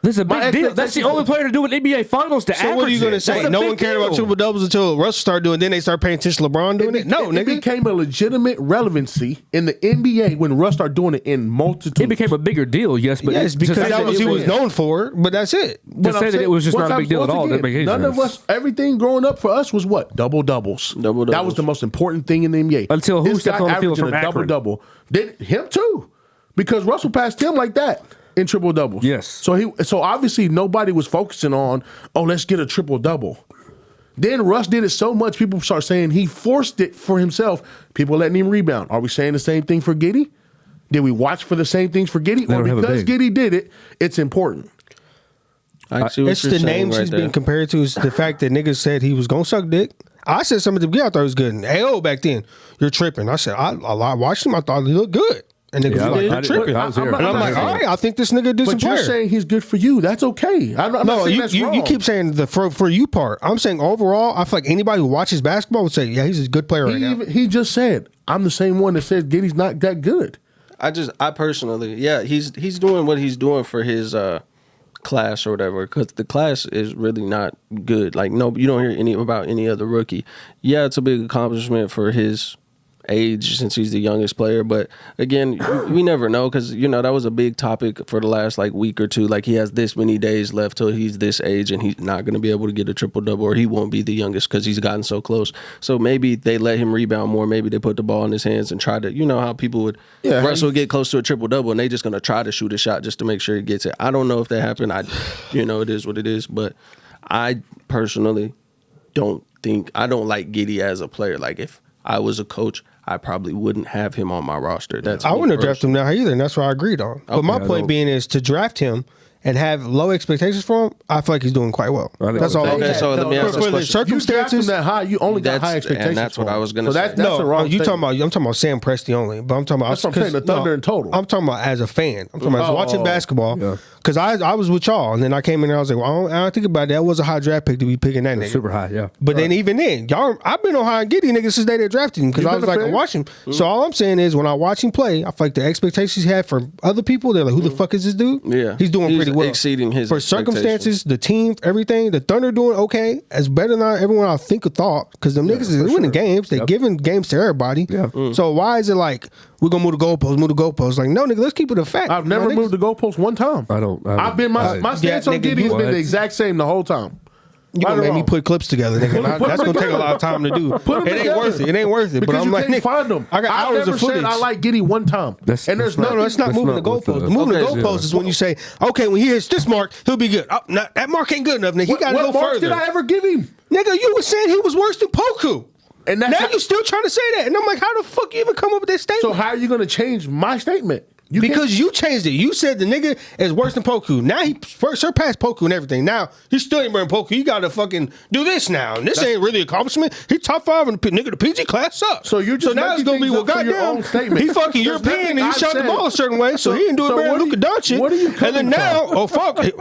This is a My big deal. That's the expectations- only player to do an NBA Finals to So average what are you going to it. say? That's a No big one cared about deal. triple doubles until Russell started doing. Then they started paying attention to LeBron doing it. No, It nigga. became a legitimate relevancy in the NBA when Russ started doing it in multitudes. It became a bigger deal, yes, but Yes, to because say that was it he was known for. But that's it. But say I'm that saying, it was just once not a big deal at once all, again, doesn't make any none of sense. us, everything growing up for us was what? Double doubles. Double That was doubles. the most important thing in the NBA. Until who This stepped guy on the field averaging from a double Akron? double. Then him too, because Russell passed him like that in triple doubles. Yes. So obviously nobody was focusing on, oh, let's get a triple double. Then Russ did it so much, people start saying he forced it for himself. People letting him rebound. Are we saying the same thing for Giddey? Did we watch for the same things for Giddey? They Or don't have a because big. Giddey did it, it's important? I see what It's you're the saying names right he's there. being compared to. Is the fact that niggas said he was gonna suck dick. I said something at the beginning. I thought he was good. And AO back then, you're tripping. I said I watched him. I thought he looked good. And niggas Yeah, was like, I you're did. tripping. I was here. And I'm like, all right, I think this nigga did some But you're player. saying he's good for you. That's okay. I'm not No, saying you, that's you, wrong. you keep saying the for you part. I'm saying overall, I feel like anybody who watches basketball would say, yeah, he's a good player right now. He just said, I'm the same one that says Giddey's not that good. I personally, yeah, he's doing what he's doing for his class or whatever, because the class is really not good. Like, no, you don't hear about any other rookie. Yeah, it's a big accomplishment for his age since he's the youngest player. But again, we never know because, you know, that was a big topic for the last like week or two. Like he has this many days left till he's this age and he's not going to be able to get a triple-double, or he won't be the youngest because he's gotten so close. So maybe they let him rebound more. Maybe they put the ball in his hands and try to, you know how people would, Russell get close to a triple-double and they just going to try to shoot a shot just to make sure he gets it. I don't know if that happened. It is what it is. But I personally I don't like Giddey as a player. Like if I was a coach, I probably wouldn't have him on my roster. I wouldn't have drafted him now either, and that's what I agreed on. But my point being is to draft him and have low expectations for him, I feel like he's doing quite well. That's all. Okay, so let me ask this For the question. circumstances, that high, you only got high expectations. And that's what I was going to so say. that's the wrong I'm statement. talking about Sam Presti only. But I'm talking about That's what I'm saying, the Thunder in total. I'm talking about as a fan. I'm talking about watching basketball. Because I was with y'all, and then I came in and I was like, well, I don't think about that. It was a high draft pick to be picking that nigga. Super high, yeah. But then even then, y'all, I've been on high Giddey niggas since they drafted him because I was like, I watch him. So all I'm saying is when I watch him play, I feel like the expectations he had for other people, they're like, who the fuck is this dude? Yeah. He's doing pretty well. Exceeding his for circumstances, the team, everything, the Thunder doing okay. It's better than everyone I think or thought because them niggas is winning games. They're giving games to everybody. Yeah. So why is it like, we're going to move the goalposts? Like, no, nigga, let's keep it a fact. I've never moved the goalpost one time. I've been my stance on Giddey has been the exact same the whole time. You gonna make me put clips together, nigga. That's gonna take a lot of time to do. It ain't worth it. It ain't worth it. Because but I'm you like, can't find them. I got hours of footage. I like Giddey one time. That's not moving the goalposts. Moving the goalposts is when you say, okay, when he hits this mark, he'll be good. That mark ain't good enough, nigga. He got to go further. What did I ever give him? Nigga, you were saying he was worse than Poku. And now you still trying to say that. And I'm like, how the fuck you even come up with that statement? So how are you going to change my statement? Because you changed it. You said the nigga is worse than Poku. Now he surpassed Poku and everything. Now he still ain't wearing Poku. You got to fucking do this now. And this ain't really an accomplishment. He top 5 in the PG class sucks. So you're just now it's gonna be goddamn. He fucking European and he shot the ball a certain way, so he didn't do it better than Luka Doncic. What are you and then now,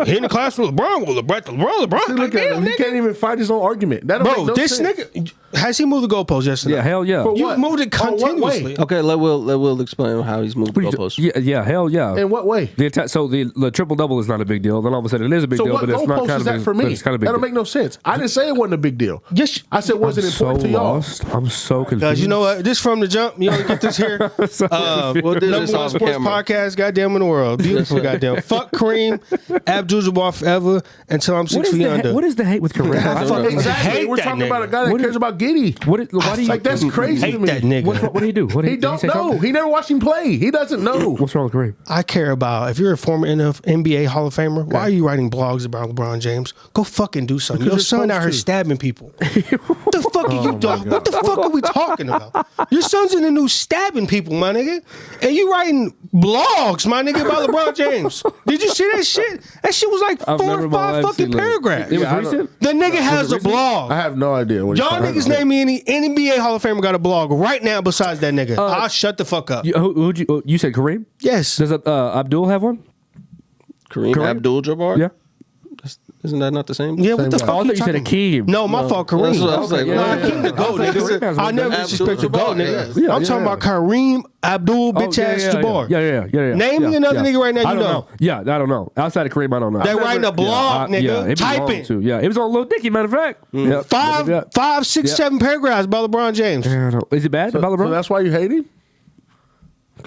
he in the class with LeBron. Well, LeBron. Look at him. He can't even fight his own argument. That don't make no this sense. nigga. Has he moved the goalpost yesterday? Yeah, hell yeah. You moved it continuously. Okay, let Will explain how he's moved the goalposts. Yeah, hell yeah. In what way? The triple double is not a big deal. Then all of a sudden it is a big deal, but it's not kind of that for me? It's kind of big. That'll make no sense. I didn't say it wasn't a big deal. Yes, I said it wasn't important to y'all. I'm so confused. Guys, you know what? This from the jump. You don't get this here. We'll do this on sports camera. podcast, goddamn in the world. Beautiful, goddamn. Fuck Kareem, Abdul-Jabbar forever until I'm 6 feet under. What is the hate with Kareem? I fucking Exactly. hate We're that talking nigga. about a guy that cares about Giddey. Why do you Like that's crazy hate to me. that nigga. What did he do? He don't know. He never watched him play. He doesn't know. What's wrong with Kareem? I care about if you're a former NBA Hall of Famer, why are you writing blogs about LeBron James? Go fucking do something. Your son out here stabbing people. What the fuck are you doing? What the fuck are we talking about? Your son's in the news stabbing people, my nigga. And you writing blogs, my nigga, about LeBron James. Did you see that shit? That shit was like 4 or 5 fucking paragraphs. It was recent? The nigga has a blog. I have no idea. What Y'all niggas name me any NBA Hall of Famer got a blog right now besides that nigga. I'll shut the fuck up. You said Kareem? Yes. Does Abdul have one? Kareem Abdul-Jabbar? Yeah. Isn't that not the same? Yeah, what the guy? fuck? I thought you said Akeem. No, my fault, Kareem. That's what I was like, Akeem the GOAT, nigga. I never disrespect the GOAT, nigga. I'm talking about Kareem Abdul bitch ass Jabbar. Yeah. Name me another nigga right now I you don't know. Yeah, I don't know. Outside of Kareem, I don't know. They writing a blog, nigga. Typing. Yeah, it was on Lil Dicky, matter of fact. Yeah. 5, 6, 7 paragraphs about LeBron James. Is it bad about LeBron? So that's why you hate him?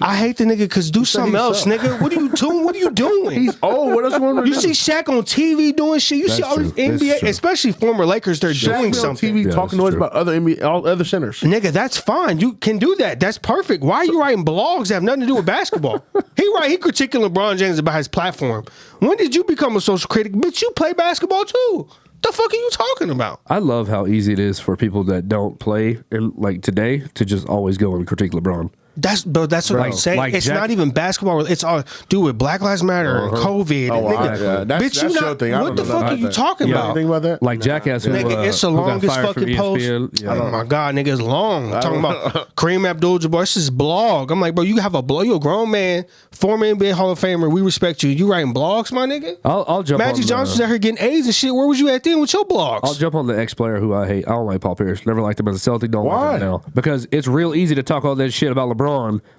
I hate the nigga because do something else, nigga. What are you doing? What are you doing? He's old. What else you want to do? You see Shaq on TV doing shit. You see all these NBA, especially former Lakers, they're doing Shaq something. on TV talking noise about other NBA, all other centers. Nigga, that's fine. You can do that. That's perfect. Why are you writing blogs that have nothing to do with basketball? He critiquing LeBron James about his platform. When did you become a social critic? Bitch, you play basketball too. The fuck are you talking about? I love how easy it is for people that don't play in like today to just always go and critique LeBron. That's what I'm saying. Like it's not even basketball. It's all do with Black Lives Matter, COVID. Nigga. That's your thing. What the fuck are you talking about? Anything about that? Like Jackass, Nigga, it's the longest fucking post. Oh my god, nigga, it's long. I'm talking about Kareem Abdul-Jabbar. It's his blog. I'm like, bro, you have a blog. You a grown man, former NBA Hall of Famer. We respect you. You writing blogs, my nigga? I'll jump. Magic Johnson's out here getting A's and shit. Where was you at then with your blogs? I'll jump on the ex-player who I hate. I don't like Paul Pierce. Never liked him as a Celtic. Don't like him now because it's real easy to talk all that shit about LeBron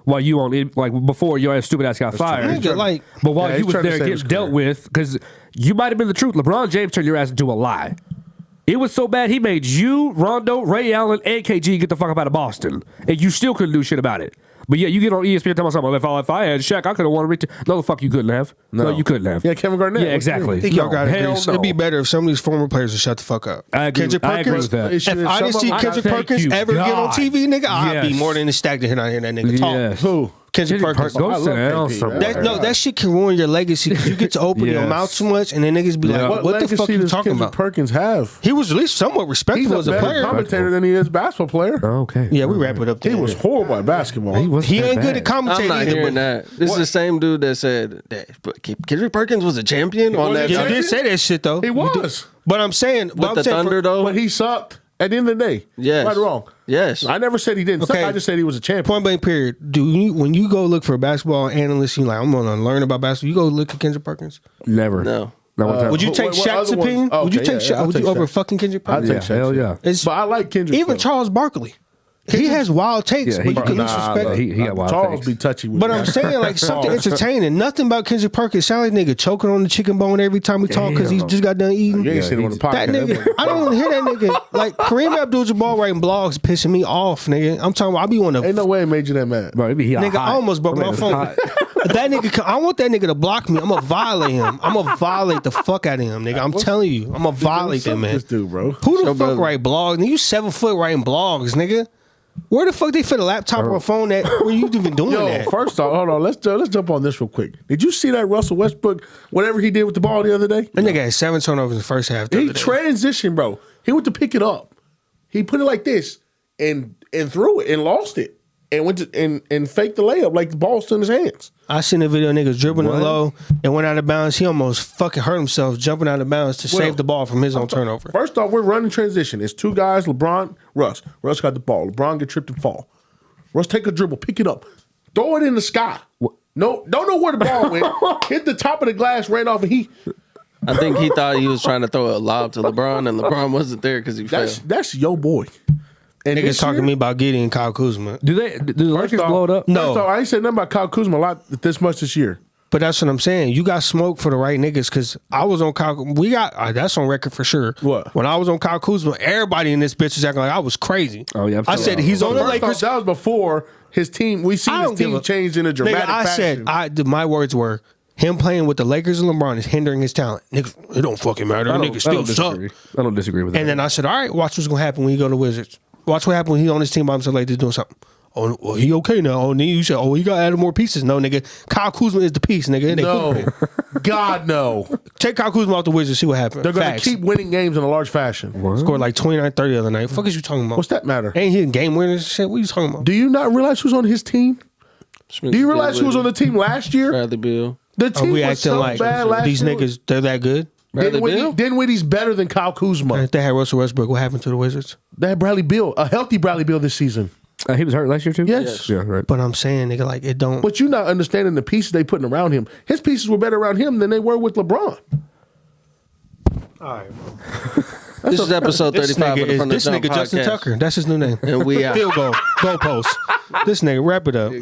while you on it, like before your stupid ass got fired. Nigga, but while you was there getting dealt with, because you might have been the truth. LeBron James turned your ass into a lie. It was so bad he made you, Rondo, Ray Allen, and KG get the fuck up out of Boston, and you still couldn't do shit about it. But yeah, you get on ESPN talking about something. If I had Shaq, I could have won a No, the fuck you couldn't have. No, you couldn't have. Yeah, Kevin Garnett. Yeah, exactly. I think y'all got to agree. Hell It'd be better if some of these former players would shut the fuck up. I agree. Kendrick I agree Perkins. with that. If I didn't see Kendrick Perkins ever get on TV, nigga, I'd be more than ecstatic to hear that nigga talk. Yes. Who? Kendrick Perkins. Go sit down somewhere. That shit can ruin your legacy because you get to open your mouth too much, and then niggas be like, "What the fuck are you talking about?" Perkins have? He was at least somewhat respectable as a player. Commentator than he is basketball player. Okay. Yeah, we wrap it up there. He was horrible at basketball. He ain't good at commentating I'm not either. hearing that. This is the same dude that said that Kendrick Perkins was a champion on that. Yeah, you did say that shit though. He was. But I'm saying, With the Thunder though. But he sucked at the end of the day. Yes. Right or wrong? Yes. I never said he didn't suck. I just said he was a champion. Point blank period. When you go look for a basketball analyst, you like, I'm gonna learn about basketball. You go look at Kendrick Perkins. Never. No. Not one time. Would you take Shaq's opinion? Would you take Shaq? Would you over fucking Kendrick Perkins? I'd take Shaq. Hell yeah. But I like Kendrick. Even Charles Barkley. He has wild takes, but you can disrespect. He got wild Charles takes. be touchy with But I'm saying like something entertaining. Nothing about Kendrick Perkins. Sound like nigga choking on the chicken bone every time we talk because he just got done eating. You ain't seen him on the podcast. That nigga, I don't want to hear that nigga. Like Kareem Abdul-Jabbar writing blogs pissing me off, nigga. I'm talking about I be on the Ain't no way it made you that mad. Bro, he nigga. hot. I almost broke my phone. That nigga, I want that nigga to block me. I'm gonna violate him. I'm gonna violate the fuck out of him, nigga. I'm telling you, I'm gonna violate that man. This dude, bro. Who the fuck write blogs? Nigga, you 7 foot writing blogs, nigga. Where the fuck they fit a laptop or a phone at? Where you even doing that? First off, hold on. Let's jump on this real quick. Did you see that Russell Westbrook, whatever he did with the ball the other day? That nigga had 7 turnovers in the first half. He transitioned, bro. He went to pick it up. He put it like this and threw it and lost it and went to and faked the layup like the ball still in his hands. I seen a video of niggas dribbling it low and went out of bounds. He almost fucking hurt himself jumping out of bounds to save the ball from his own turnover. First off, we're running transition. It's 2 guys, LeBron, Russ. Russ got the ball. LeBron get tripped and fall. Russ take a dribble, pick it up, throw it in the sky. No, don't know where the ball went. Hit the top of the glass, ran off, and I think he thought he was trying to throw a lob to LeBron, and LeBron wasn't there because he fell. That's your boy. And Niggas talking to me about Giddey and Kyle Kuzma. Do the Lakers blow it up? No. First off, I ain't said nothing about Kyle Kuzma a lot this much this year. But that's what I'm saying. You got smoked for the right niggas because I was on Kyle. We got that's on record for sure. What? When I was on Kyle Kuzma, everybody in this bitch was acting like I was crazy. Oh yeah, I said he's on the Lakers. That was before his team. We seen his team change in a dramatic fashion. I said my words were him playing with the Lakers and LeBron is hindering his talent. Niggas, it don't fucking matter. Niggas still suck. I don't disagree with that. And then I said, all right, watch what's gonna happen when you go to Wizards. Watch what happens when he's on his team by himself like this doing something. Oh, well, he okay now. Oh, then you said, oh, he got added more pieces. No, nigga. Kyle Kuzma is the piece, nigga. No. God, no. Take Kyle Kuzma off the Wizards, see what happens. They're going to keep winning games in a large fashion. Scored like 29-30 the other night. What the fuck is you talking about? What's that matter? Ain't he in game winners and shit? What are you talking about? Do you not realize who's on his team? Do you realize who was on the team last year? Bradley Beal. The team we was acting so like bad last these year. niggas, they're that good? Dinwiddie's better than Kyle Kuzma. If they had Russell Westbrook, what happened to the Wizards? They had Bradley Beal, a healthy Bradley Beal this season. He was hurt last year too? Yes. Yeah, right. But I'm saying, nigga, like, it don't. But you're not understanding the pieces they putting around him. His pieces were better around him than they were with LeBron. All right. This is episode 35 of the From the This Jump nigga Justin podcast. Tucker. That's his new name. And we out. Field goal. Goalpost. This nigga, wrap it up.